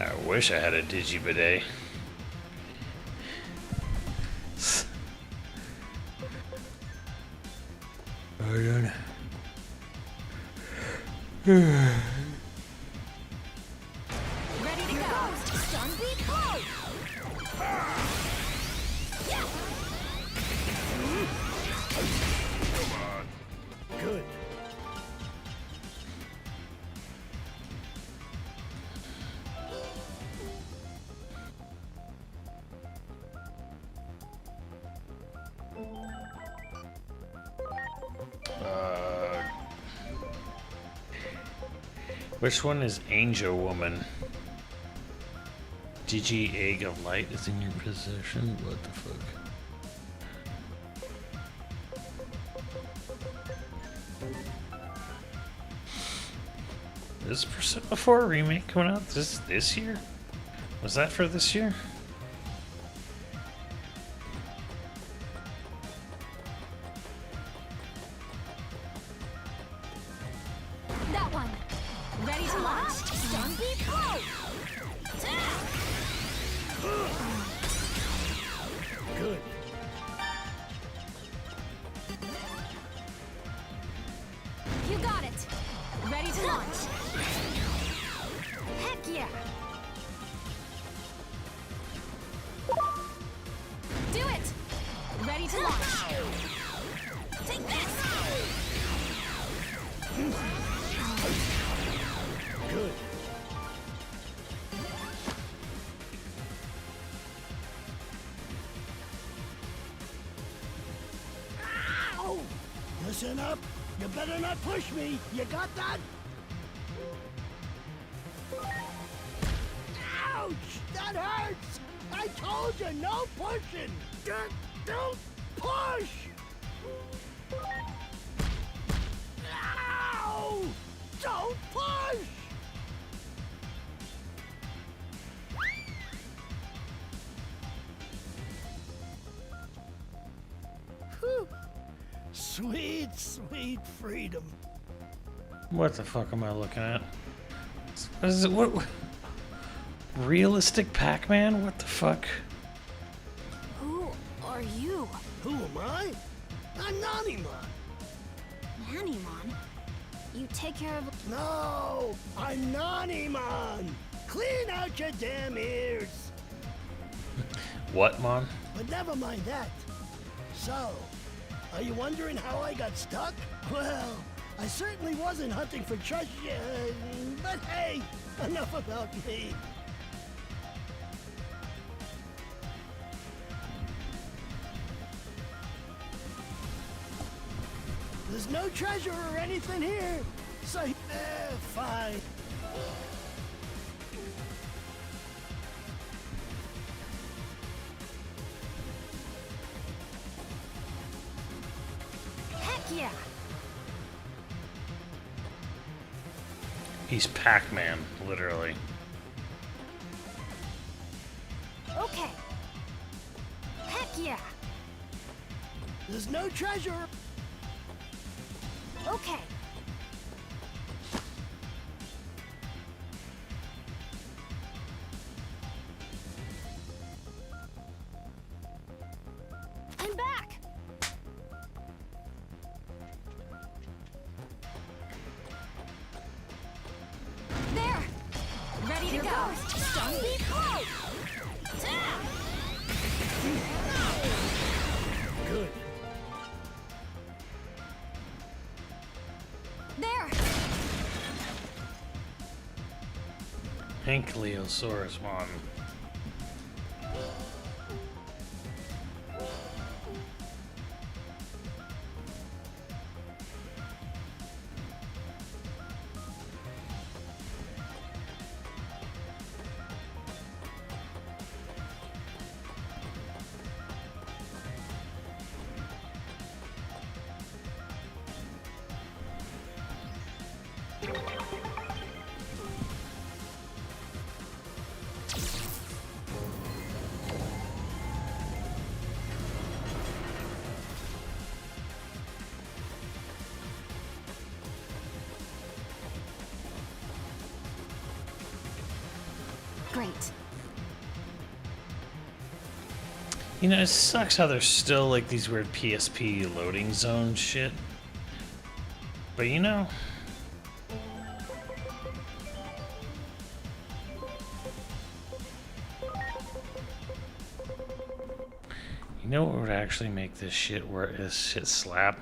I wish I had a Digibidet. Ready to go. Stun beat blow! Good. Which one is Angel Woman? Digi Egg of Light is in your possession? What the fuck? Is Persona 4 remake coming out this year? Was that for this year? That one. Ready to launch. Stun beat blow! Good. You got it. Ready to launch. Heck yeah. Do it. Ready to launch. Take this. Good. Ow! Listen up. You better not push me. You got that? Ouch! That hurts! I told you, no pushing! Don't push! Ow! Don't push! Whew. Sweet, sweet freedom. What the fuck am I looking at? What is it? What? Realistic Pac-Man? What the fuck? Who are you? Who am I? I'm Nanimon. Nanimon? You take care of... No, I'm Nanimon. Clean out your damn ears. What, Mon? But never mind that. So, are you wondering how I got stuck? Well, I certainly wasn't hunting for treasure, but hey, enough about me. There's no treasure or anything here, so fine. Heck yeah. He's Pac-Man, literally. Okay. Heck yeah. There's no treasure. Okay. I'm back. There. Ready to go. Stun beat blow! Good. There. Ankylosaurus, Mon. great. You know, it sucks how there's still like these weird PSP loading zone shit. But you know, what would actually make this shit work? This shit slap.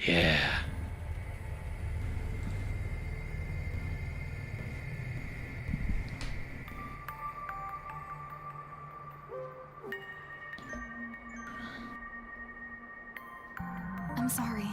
Yeah. I'm sorry.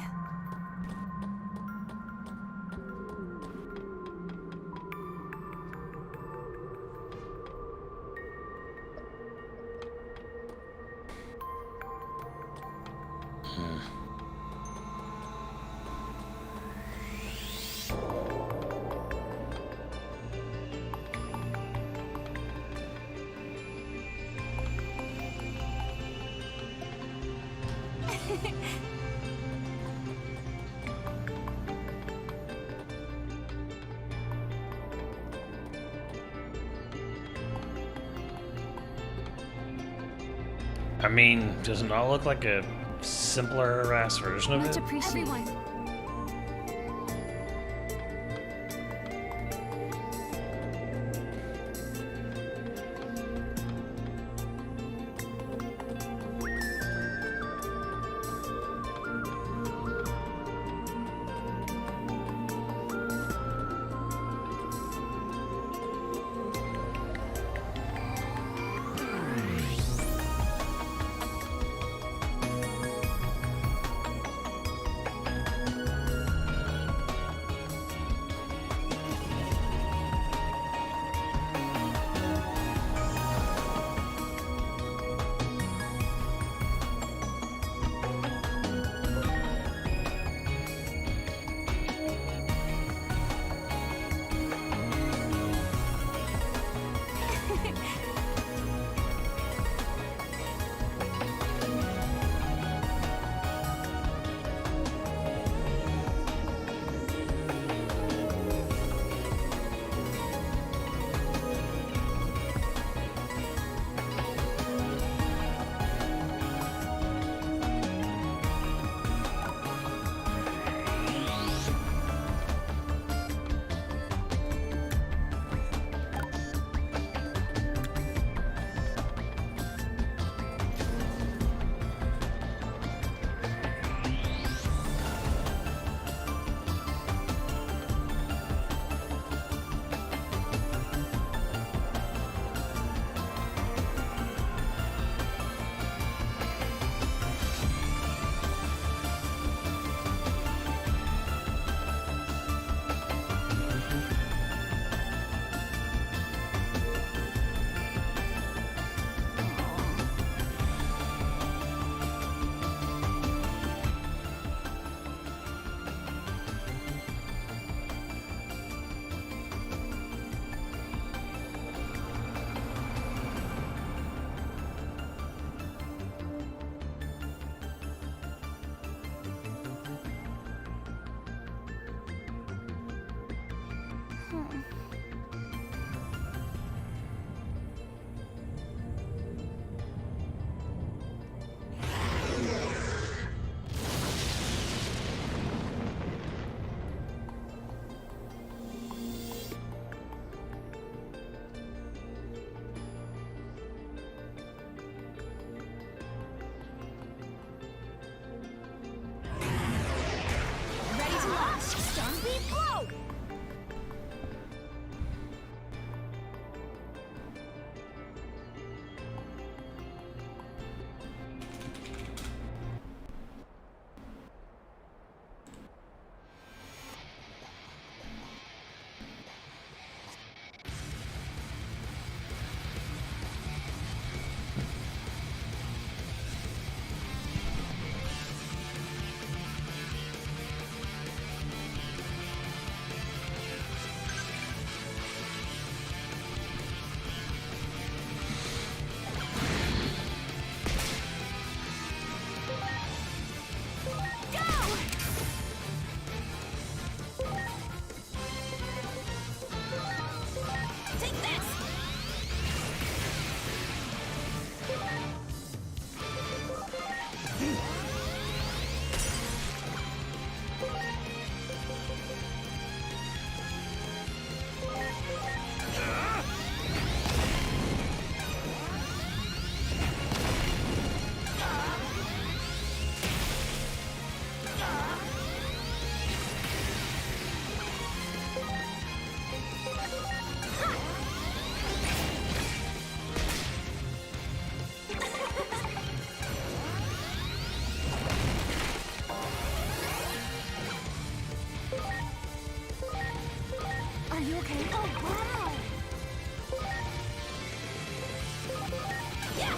I mean, doesn't it all look like a simpler ass version of Much it? appreciated. Are you okay? Oh, wow! Yeah!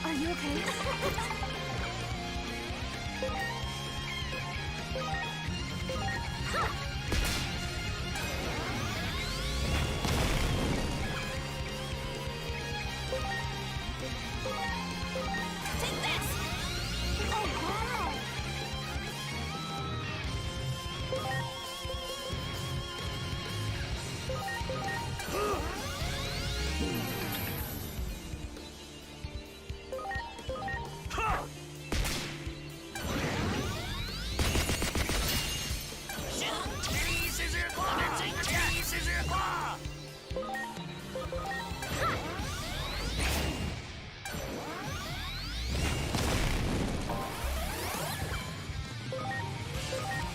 Are you okay? Take this! Oh, wow!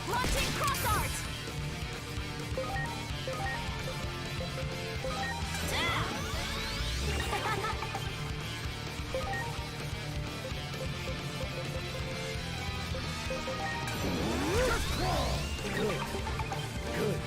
Launching cross arts! Good. Good.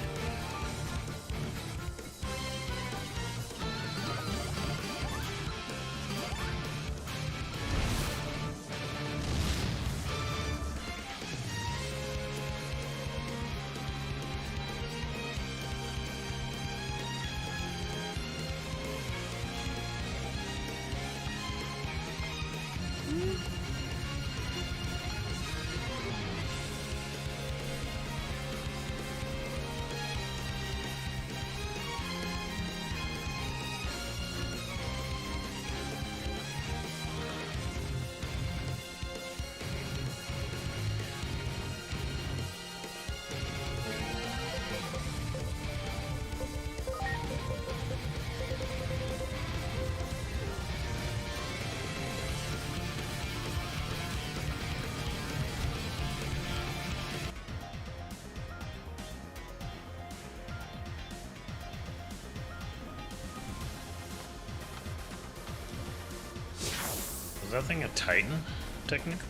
Is that thing a Titan, technically?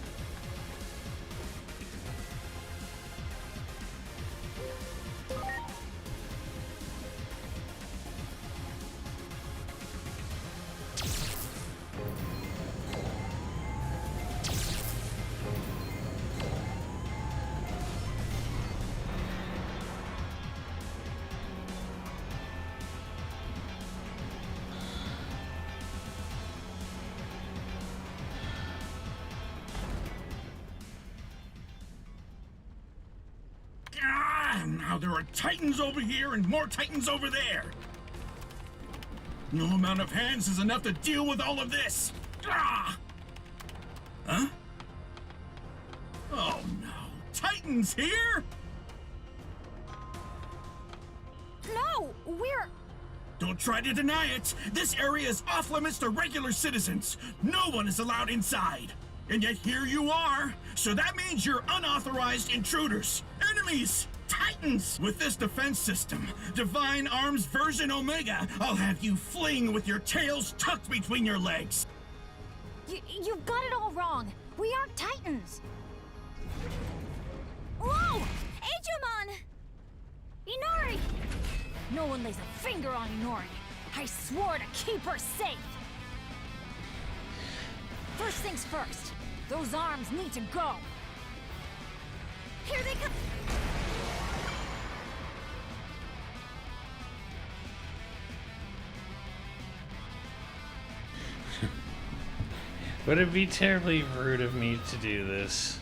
Now there are Titans over here and more Titans over there. No amount of hands is enough to deal with all of this. Ah! Huh? Oh no. Titans here? No, we're... Don't try to deny it. This area is off limits to regular citizens. No one is allowed inside. And yet here you are. So that means you're unauthorized intruders. Enemies! Titans! With this defense system, Divine Arms version Omega, I'll have you fling with your tails tucked between your legs. You've got it all wrong. We aren't Titans. Whoa! Digimon! Inori! No one lays a finger on Inori. I swore to keep her safe. First things first. Those arms need to go. Here they come. Would it be terribly rude of me to do this?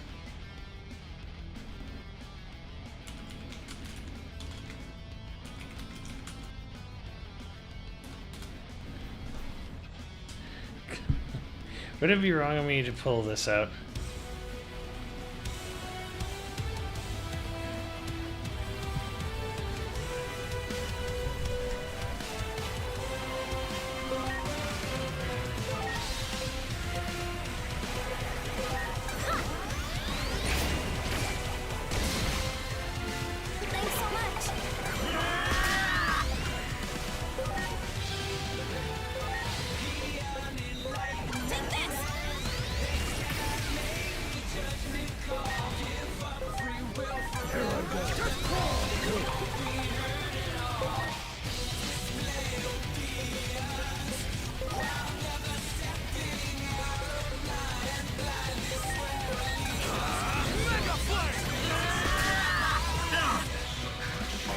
Would it be wrong of me to pull this out? Thanks so much. Take this.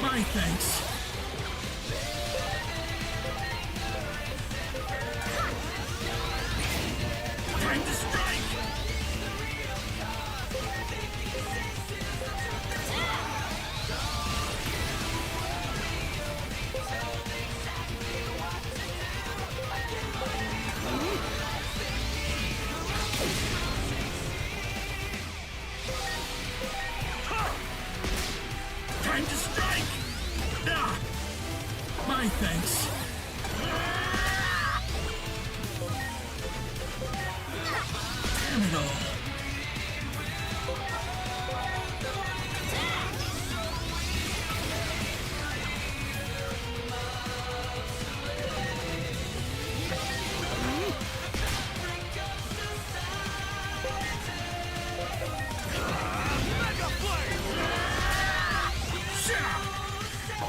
My thanks. Time to strike. Time to strike. My thanks. Damn it all.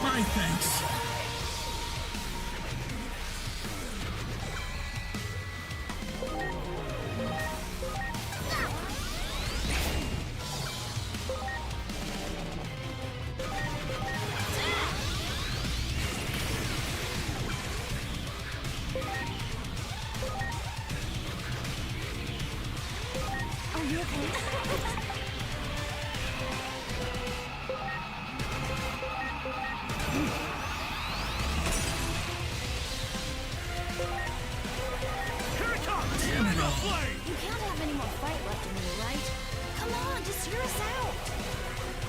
My thanks. Are you okay? Damn it all. You can't have any more fight left in you, right? Come on, just hear us out.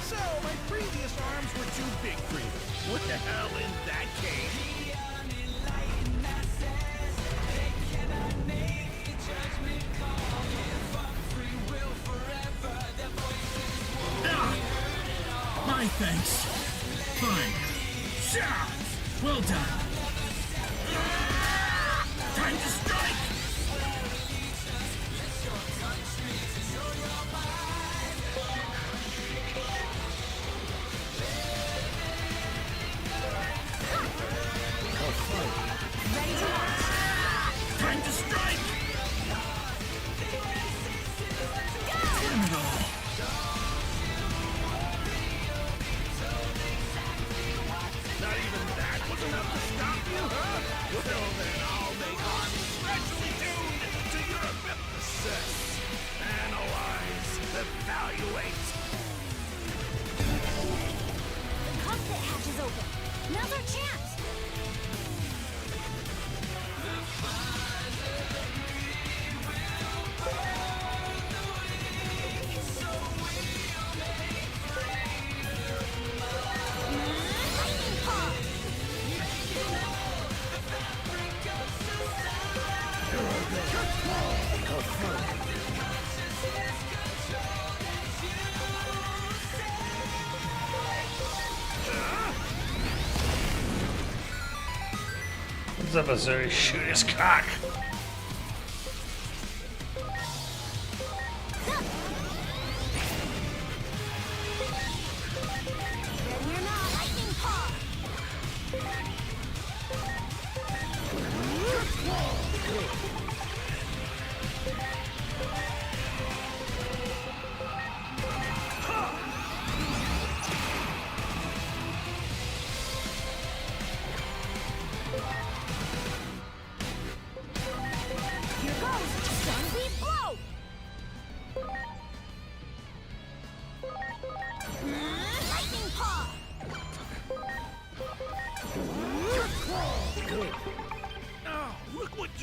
So, my previous arms were too big for you. What the hell in that case? My thanks. Fine. Well done. Time to strike. Ready to launch. Time to strike. Damn it all. Not even that was enough to stop you, huh? Well, then I'll make arms specially tuned to your ability. Assess, analyze, evaluate. The cockpit hatch is open. Now's our chance. Lightning paw. What's up, Azuri? Shoot his cock. Ready or not, lightning paw.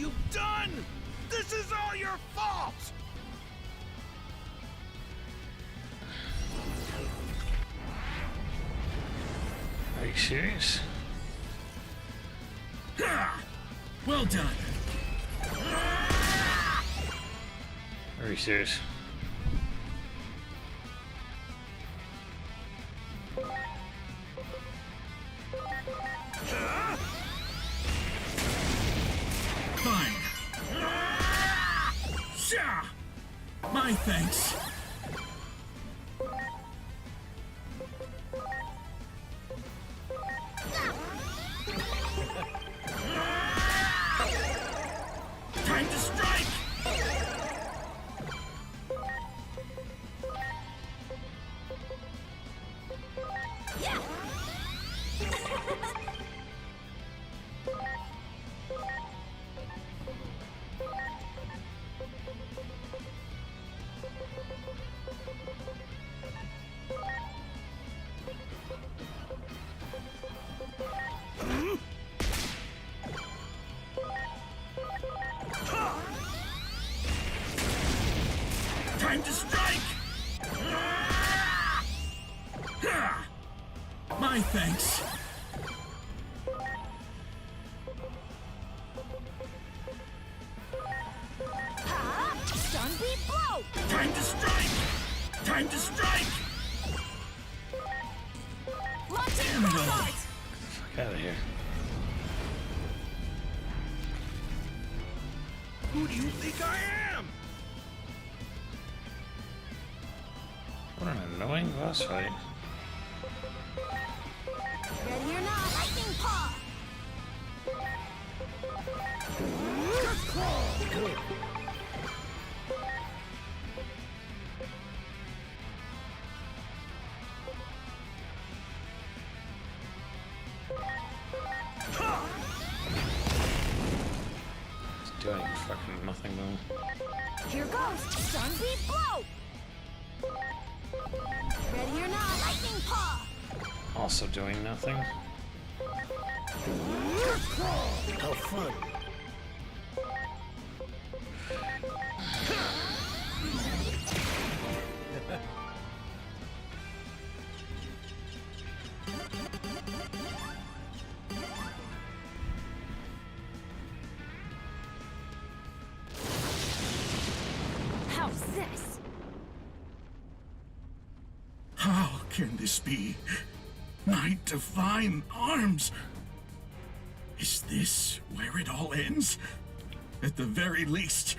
you done? This is all your fault! Are you serious? Well done. Are you serious? Fine. My thanks. Time to strike! Time to strike! My thanks. Stun beat blow! Time to strike! Time to strike! Launching robot! Fuck out of here. Who do you think I am? What an annoying boss fight. Ready or not, lightning paw! It's doing fucking nothing though. Here goes! Stun beat blow! Ready or not, lightning paw! Also doing nothing. How fun. How's this? How can this be? My divine arms! Is this where it all ends? At the very least,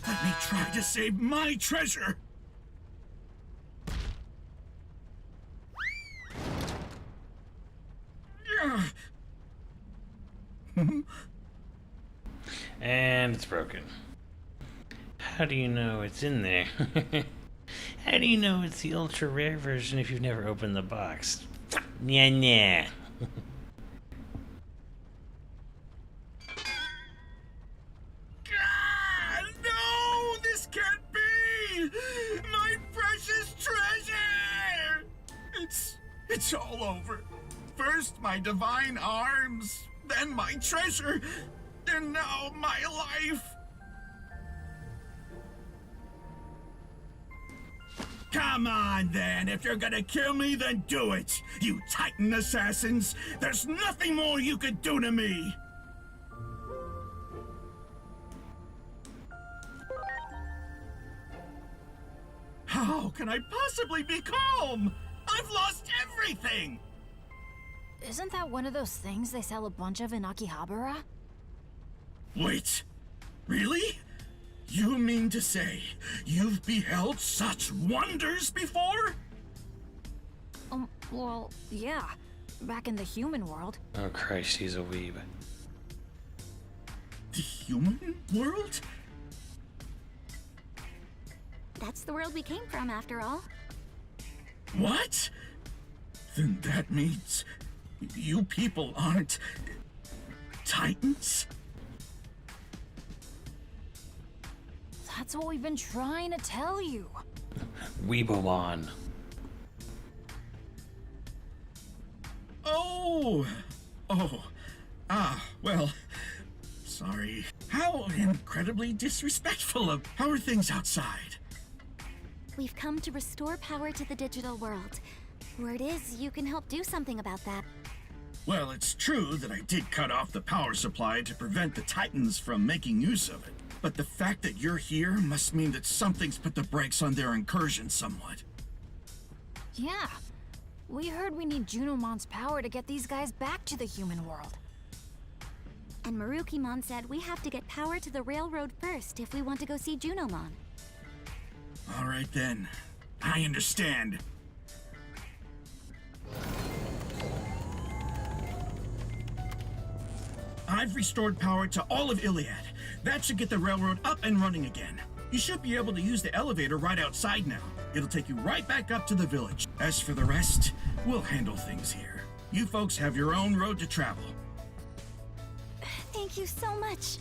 let me try to save my treasure! And it's broken. How do you know it's in there? How do you know it's the ultra rare version if you've never opened the box? Nya nya. No! This can't be! My precious treasure! It's all over. First my divine arms, then my treasure, and now my life. Come on, then. If you're gonna kill me, then do it. You Titan assassins. There's nothing more you could do to me. How can I possibly be calm? I've lost everything. Isn't that one of those things they sell a bunch of in Akihabara? Wait. Really? You mean to say you've beheld such wonders before? Well, yeah. Back in the human world. Oh Christ, he's a weeb. The human world? That's the world we came from, after all. What? Then that means you people aren't Titans? That's what we've been trying to tell you. Weebomon. Oh. Well, Sorry. How incredibly disrespectful. How are things outside? We've come to restore power to the digital world. Word is, you can help do something about that. Well, it's true that I did cut off the power supply to prevent the Titans from making use of it. But the fact that you're here must mean that something's put the brakes on their incursion somewhat. Yeah. We heard we need Junomon's power to get these guys back to the human world. And Marukimon said we have to get power to the railroad first if we want to go see Junomon. All right then. I understand. I've restored power to all of Iliad. That should get the railroad up and running again. You should be able to use the elevator right outside now. It'll take you right back up to the village. As for the rest, we'll handle things here. You folks have your own road to travel. Thank you so much,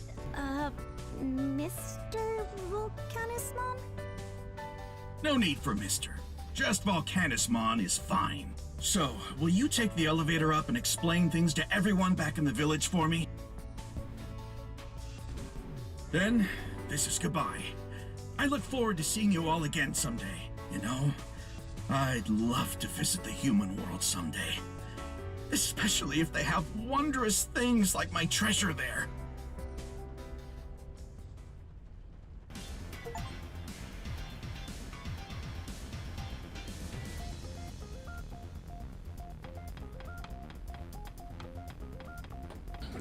Mr. Volcanismon? No need for Mr. Just Volcanismon is fine. So, will you take the elevator up and explain things to everyone back in the village for me? Then, this is goodbye. I look forward to seeing you all again someday. You know, I'd love to visit the human world someday. Especially if they have wondrous things like my treasure there.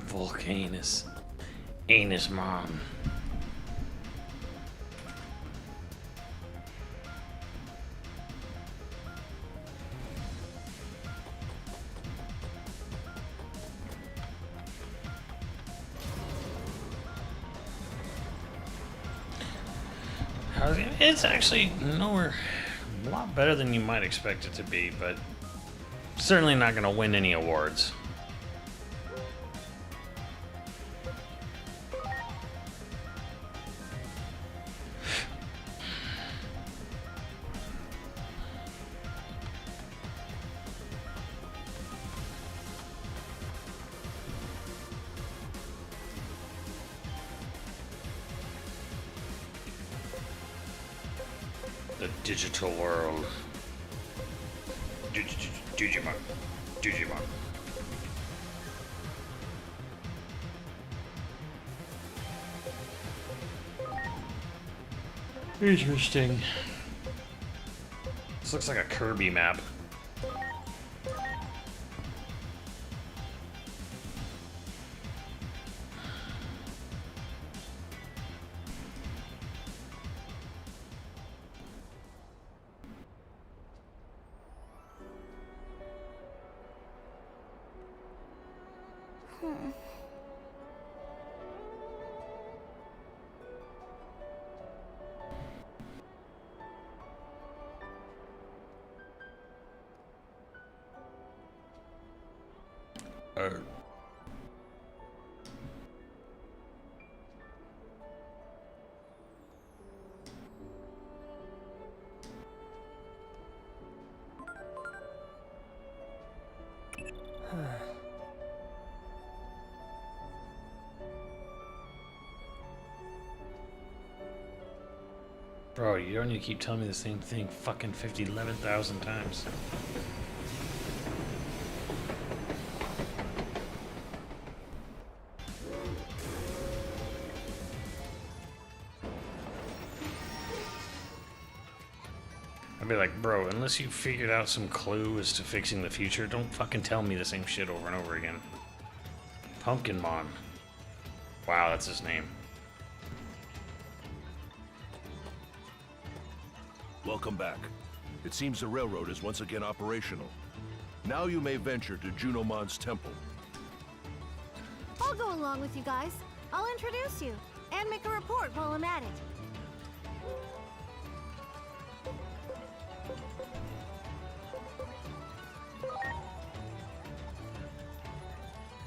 Volcanus. Anus mom. It's actually nowhere a lot better than you might expect it to be, but certainly not going to win any awards. The digital world. Digimon. Digimon. Interesting. This looks like a Kirby map. Bro, you don't need to keep telling me the same thing fucking 11,000 times. I'd be like, bro, unless you figured out some clue as to fixing the future, don't fucking tell me the same shit over and over again. Pumpkinmon. Wow, that's his name. Welcome back. It seems the railroad is once again operational. Now you may venture to Junomon's temple. I'll go along with you guys. I'll introduce you and make a report while I'm at it.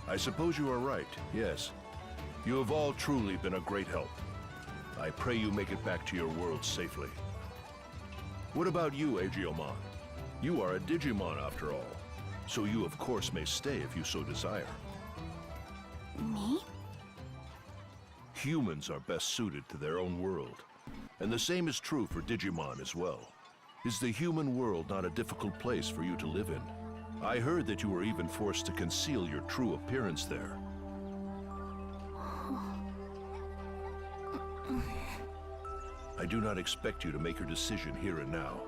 I suppose you are right, yes. You have all truly been a great help. I pray you make it back to your world safely. What about you, Aegiomon? You are a Digimon after all, so you of course may stay if you so desire. Me? Humans are best suited to their own world. And the same is true for Digimon as well. Is the human world not a difficult place for you to live in? I heard that you were even forced to conceal your true appearance there. I do not expect you to make your decision here and now.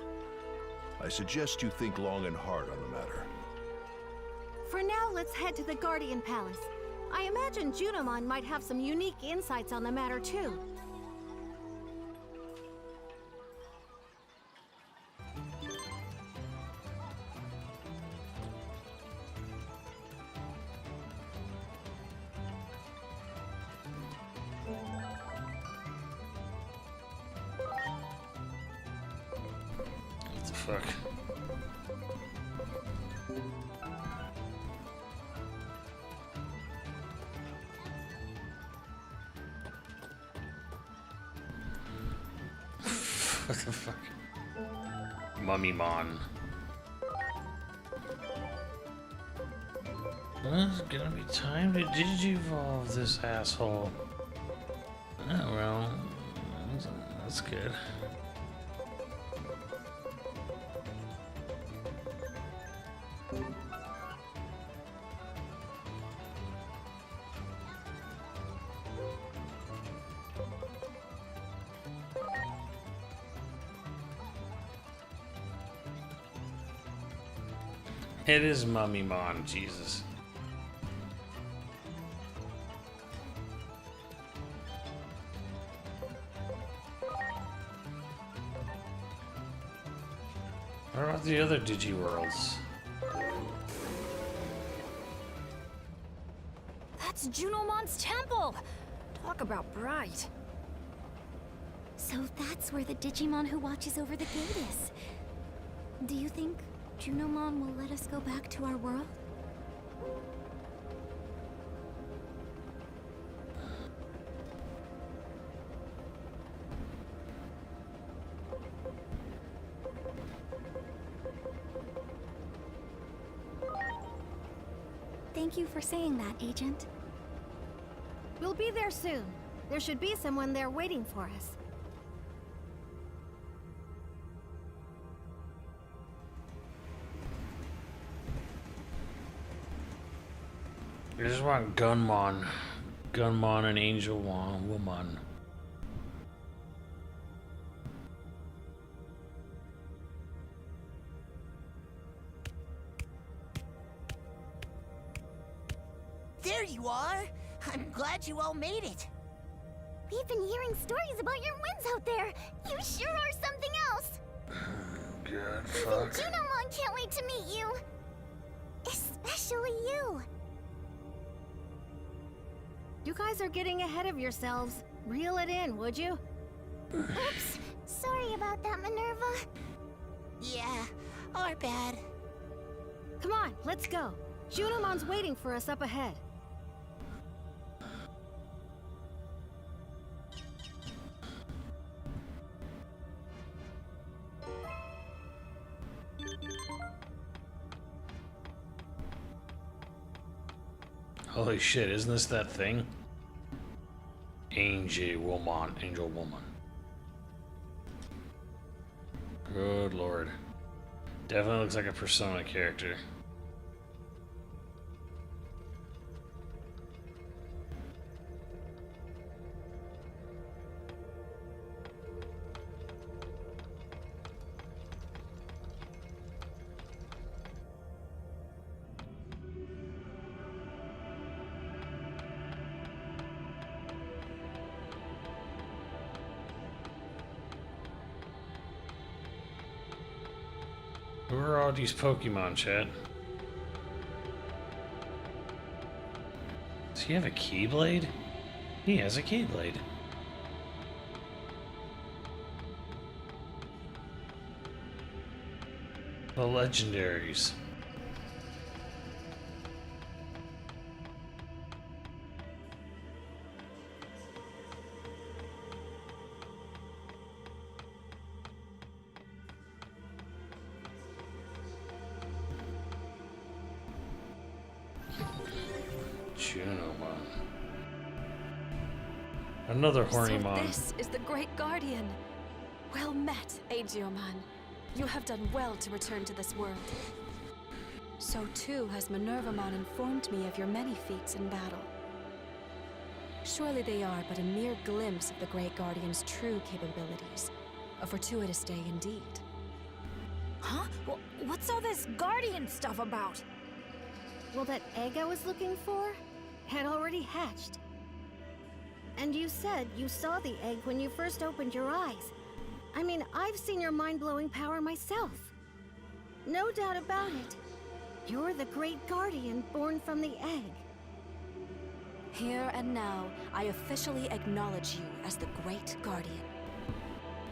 I suggest you think long and hard on the matter. For now, let's head to the Guardian Palace. I imagine Junimon might have some unique insights on the matter too. What the fuck? What the fuck? Mummymon. It's gonna be time to digivolve this asshole. Oh well, that's good. It is Mummymon, Jesus. What about the other Digiworlds? That's Junomon's temple! Talk about bright. So that's where the Digimon who watches over the gate is. Do you think Junimon will let us go back to our world? Thank you for saying that, Agent. We'll be there soon. There should be someone there waiting for us. I just want Gunmon. Gunmon and Angel Woman. There you are! I'm glad you all made it. We've been hearing stories about your wins out there. You sure are something else. Good Even fuck. Junimon can't wait to meet you. Especially you. You guys are getting ahead of yourselves. Reel it in, would you? Oops. Sorry about that, Minerva. Yeah, our bad. Come on, let's go. Junimon's waiting for us up ahead. Holy shit, isn't this that thing? Angel Woman. Good lord. Definitely looks like a Persona character. Who are all these Pokemon, Chad? Does he have a Keyblade? He has a Keyblade. The legendaries. Junimon. Another horny So mon. this is the Great Guardian. Well met, Aegyoman. You have done well to return to this world. So too has Minervamon informed me of your many feats in battle. Surely they are but a mere glimpse of the Great Guardian's true capabilities. A fortuitous day indeed. Huh? What's all this Guardian stuff about? Well, that egg I was looking for had already hatched. And you said you saw the egg when you first opened your eyes. I mean, I've seen your mind-blowing power myself. No doubt about it. You're the Great Guardian born from the egg. Here and now, I officially acknowledge you as the Great Guardian.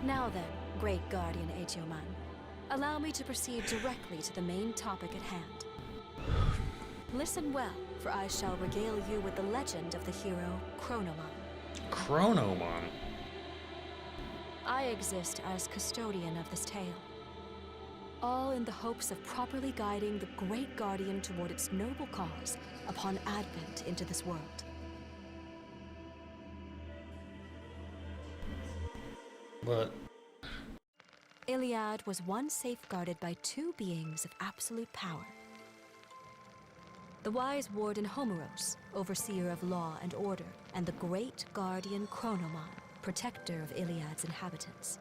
Now then, Great Guardian Aegyoman, allow me to proceed directly to the main topic at hand. Listen well, for I shall regale you with the legend of the hero Chronomon. Chronomon? I exist as custodian of this tale, all in the hopes of properly guiding the Great Guardian toward its noble cause upon advent into this world. But Iliad was once safeguarded by two beings of absolute power. The wise warden Homeros, overseer of law and order, and the great guardian Chronomon, protector of Iliad's inhabitants.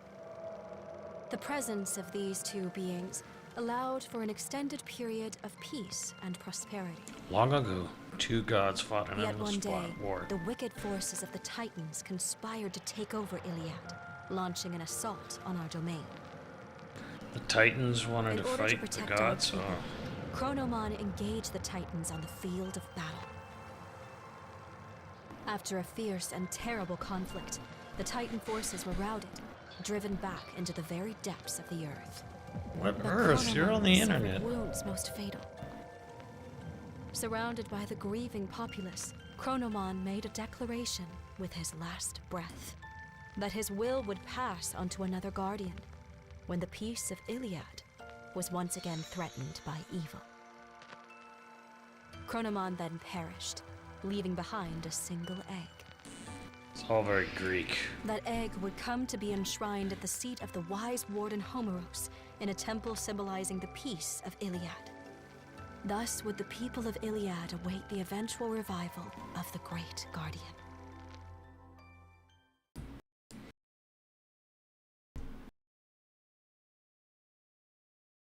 The presence of these two beings allowed for an extended period of peace and prosperity. long ago, two gods fought an Yet endless one day, war. the wicked forces of the Titans conspired to take over Iliad, launching an assault on our domain. The Titans wanted In to order to fight the protect our gods? people, Oh. Chronomon engaged the Titans on the field of battle. After a fierce and terrible conflict, the Titan forces were routed, driven back into the very depths of the earth. What But earth? You're on the Chronomon suffered internet. wounds most fatal. Surrounded by the grieving populace, Chronomon made a declaration with his last breath that his will would pass onto another guardian when the peace of Iliad was once again threatened by evil. Chronomon then perished, leaving behind a single egg. It's all very Greek. That egg would come to be enshrined at the seat of the wise warden Homeros in a temple symbolizing the peace of Iliad. Thus would the people of Iliad await the eventual revival of the Great Guardian.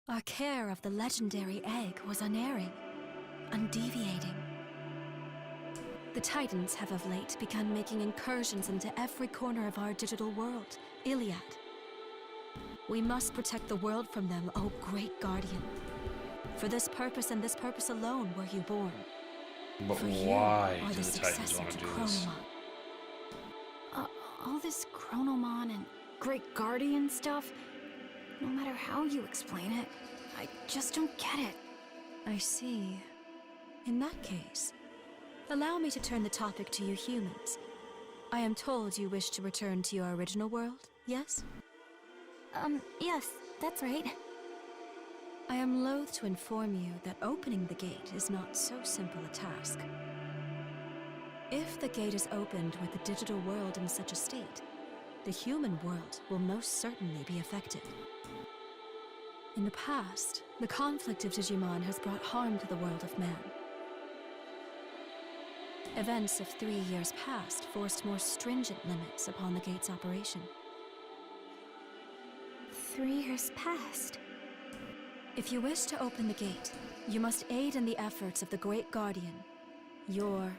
Our care of the legendary egg was unerring, undeviating. The Titans have of late begun making incursions into every corner of our digital world, Iliad. We must protect the world from them, O Great Guardian. For this purpose and this purpose alone were you born. But For you why are do the the Titans successor want to to do this? Chronomon. All this Chronomon and Great Guardian stuff, no matter how you explain it, I just don't get it. I see. In that case, allow me to turn the topic to you humans. I am told you wish to return to your original world, yes? Yes, that's right. I am loath to inform you that opening the gate is not so simple a task. If the gate is opened with the digital world in such a state, the human world will most certainly be affected. In the past, the conflict of Digimon has brought harm to the world of man. Events of 3 years past forced more stringent limits upon the gate's operation. 3 years passed. If you wish to open the gate, you must aid in the efforts of the Great Guardian, your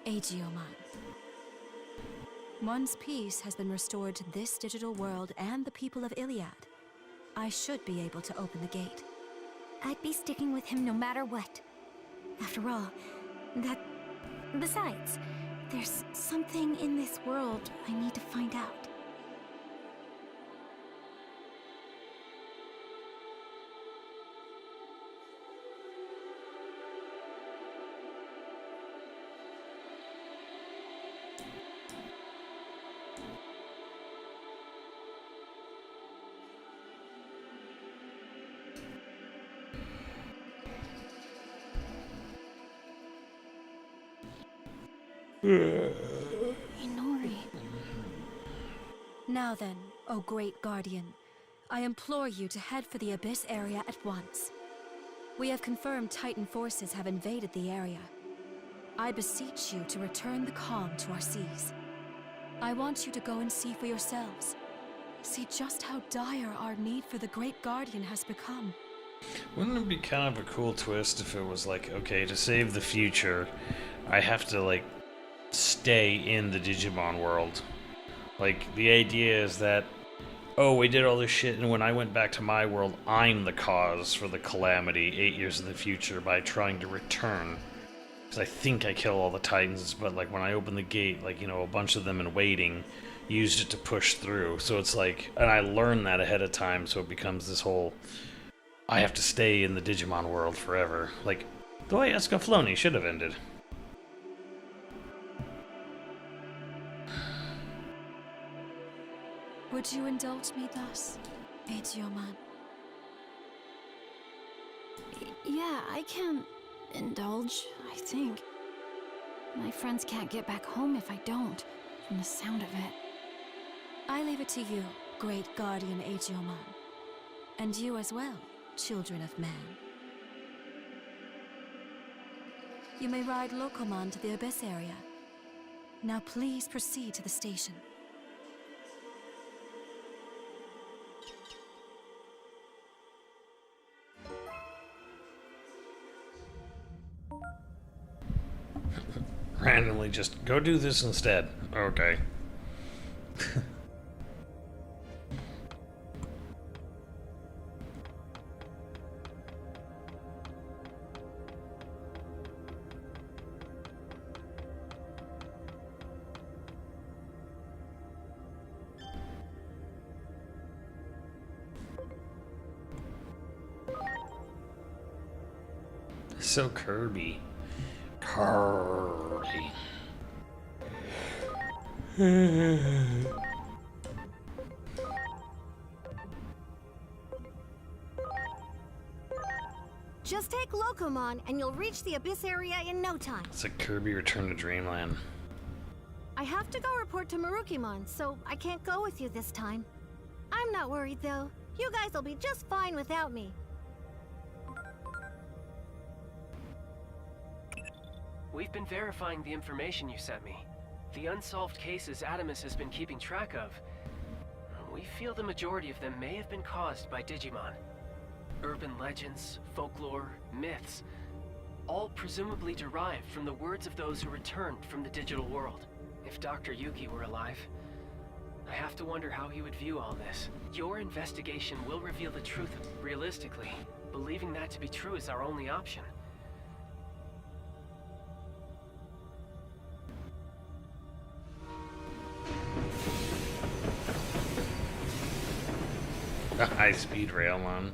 Aegyoman. Once peace has been restored to this digital world and the people of Iliad, I should be able to open the gate. I'd be sticking with him no matter what. After all, Besides, there's something in this world I need to find out. Inori. Now then, O Great Guardian, I implore you to head for the Abyss area at once. We have confirmed Titan forces have invaded the area. I beseech you to return the calm to our seas. I want you to go and see for yourselves. See just how dire our need for the Great Guardian has become. Wouldn't it be kind of a cool twist if it was like, okay, to save the future, I have to, like, stay in the Digimon world. Like, the idea is that, oh, we did all this shit, and when I went back to my world, I'm the cause for the calamity 8 years in the future by trying to return. Because I think I kill all the Titans, but, like, when I opened the gate, like, you know, a bunch of them in waiting used it to push through. So it's like, and I learned that ahead of time, so it becomes this whole, I have to stay in the Digimon world forever. Like, the way Escaflowne should have ended. Would you indulge me thus, Digimon? Yeah, I can indulge, I think. My friends can't get back home if I don't, from the sound of it. I leave it to you, Great Guardian Aegyoman. And you as well, children of man. You may ride Locomon to the Abyss area. Now please proceed to the station. Randomly just, go do this instead. Okay. So Kirby. Kirby. Just take Locomon and you'll reach the Abyss area in no time. It's like Kirby Return to Dreamland. I have to go report to Marukimon, so I can't go with you this time. I'm not worried though. You guys will be just fine without me. We've been verifying the information you sent me. The unsolved cases Adamus has been keeping track of. We feel the majority of them may have been caused by Digimon. Urban legends, folklore, myths, all presumably derived from the words of those who returned from the digital world. If Dr. Yuki were alive, I have to wonder how he would view all this. Your investigation will reveal the truth. Realistically, believing that to be true is our only option. The high-speed rail on.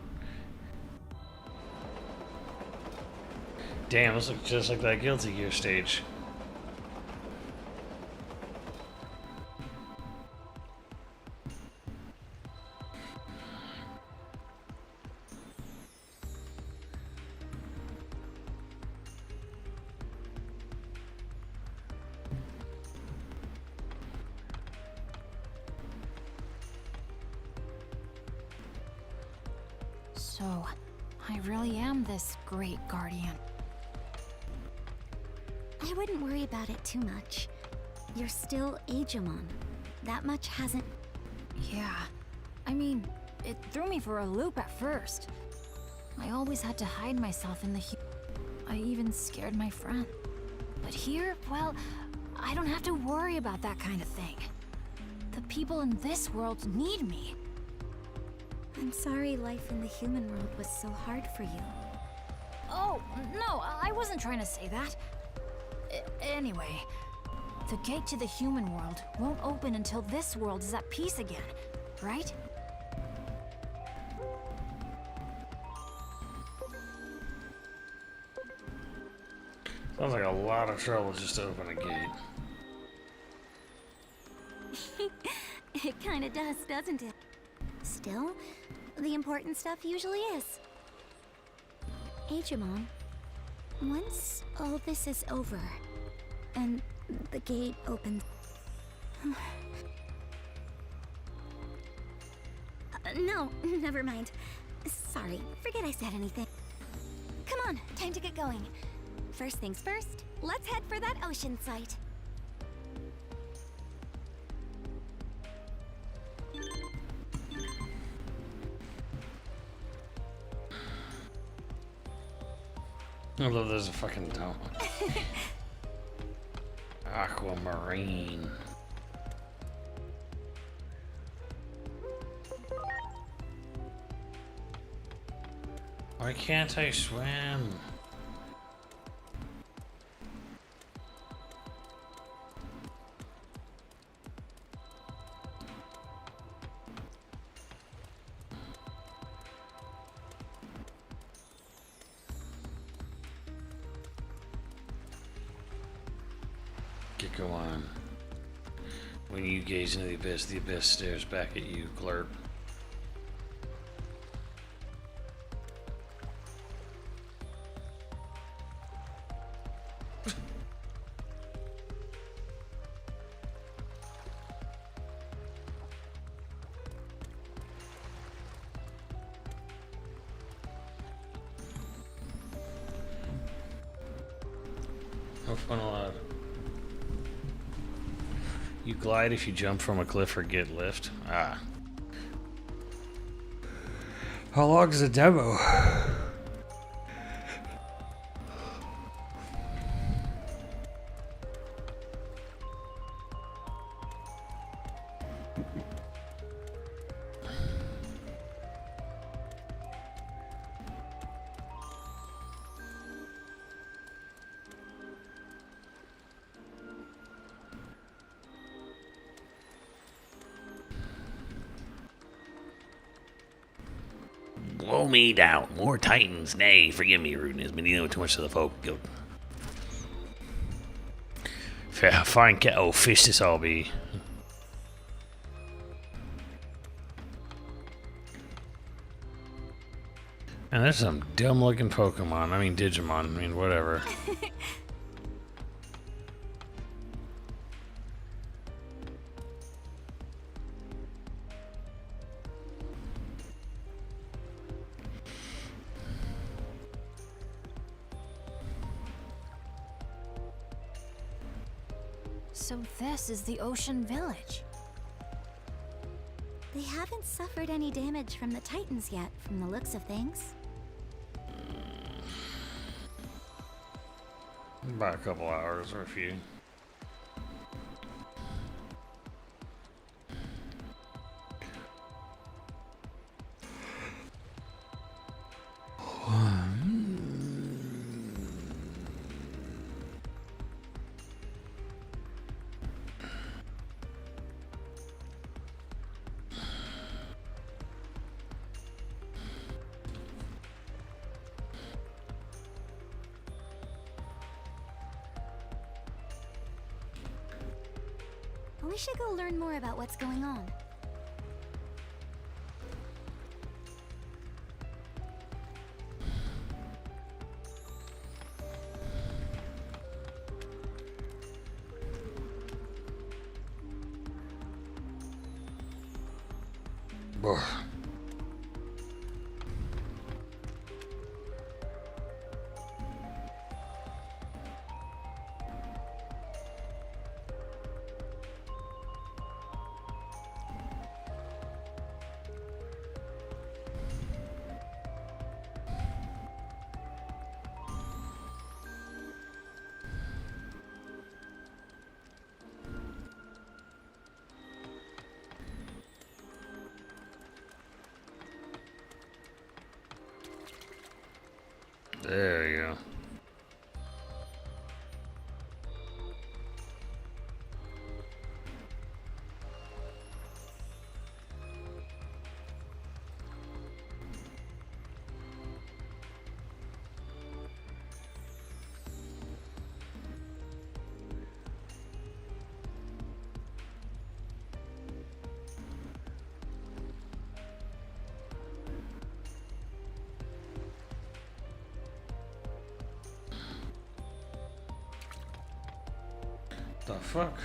Damn, this looks just like that Guilty Gear stage. So, I really am this great guardian. I wouldn't worry about it too much. You're still Aegimon. That much hasn't... Yeah. I mean, it threw me for a loop at first. I always had to hide myself in the I even scared my friend. But here, well, I don't have to worry about that kind of thing. The people in this world need me. I'm sorry life in the human world was so hard for you. Oh, no, I wasn't trying to say that. Anyway, the gate to the human world won't open until this world is at peace again, right? Sounds like a lot of trouble just to open a gate. It kinda does, doesn't it? Still, the important stuff usually is. Aegimon, once all this is over, and the gate opens... No, never mind. Sorry, forget I said anything. Come on, time to get going. First things first, let's head for that ocean site. I love there's a fucking dome. Aquamarine. Why can't I swim? Go on. When you gaze into the abyss stares back at you, Glurp. No fun allowed. You glide if you jump from a cliff or get lift. Ah. How long is the demo? Blow me down. More titans. Nay, forgive me, rudeness. Been dealing with too much of the folk guild. Fine kettle of fish this all be. And there's some dumb looking Pokemon. I mean Digimon. I mean whatever. So this is the Ocean Village. They haven't suffered any damage from the Titans yet, from the looks of things. About a couple hours or a few. We should go learn more about what's going on. There you go. The fuck?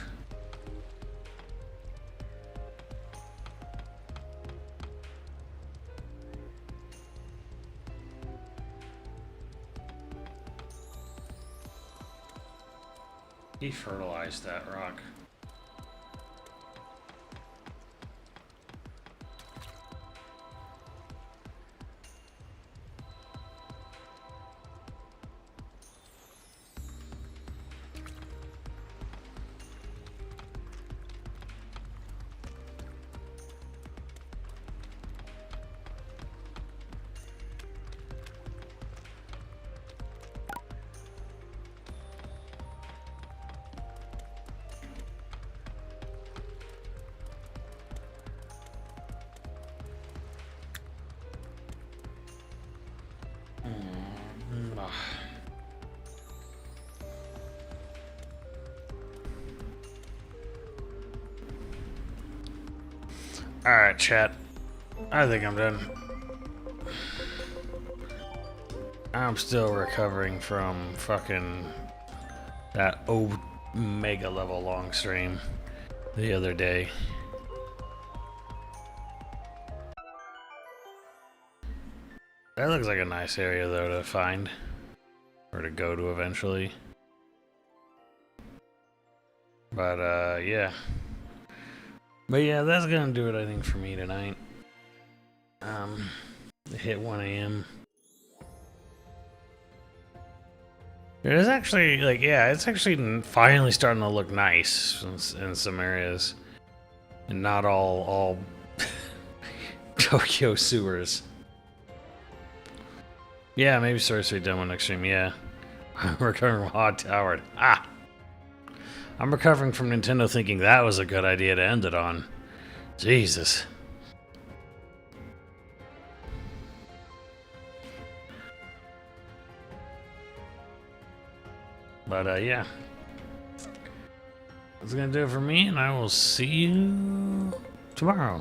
Defertilize that rock. Alright, chat. I think I'm done. I'm still recovering from fucking that mega level long stream the other day. That looks like a nice area though to find or to go to eventually. But yeah. But yeah, that's gonna do it I think for me tonight. It hit 1 a.m. It is actually like, yeah, it's actually finally starting to look nice in some areas, and not all Tokyo sewers. Yeah, maybe Sorcery demo next stream. Yeah, I'm recovering from Hot Towered. I'm recovering from Nintendo thinking that was a good idea to end it on. Jesus. But yeah, that's gonna do it for me, and I will see you tomorrow.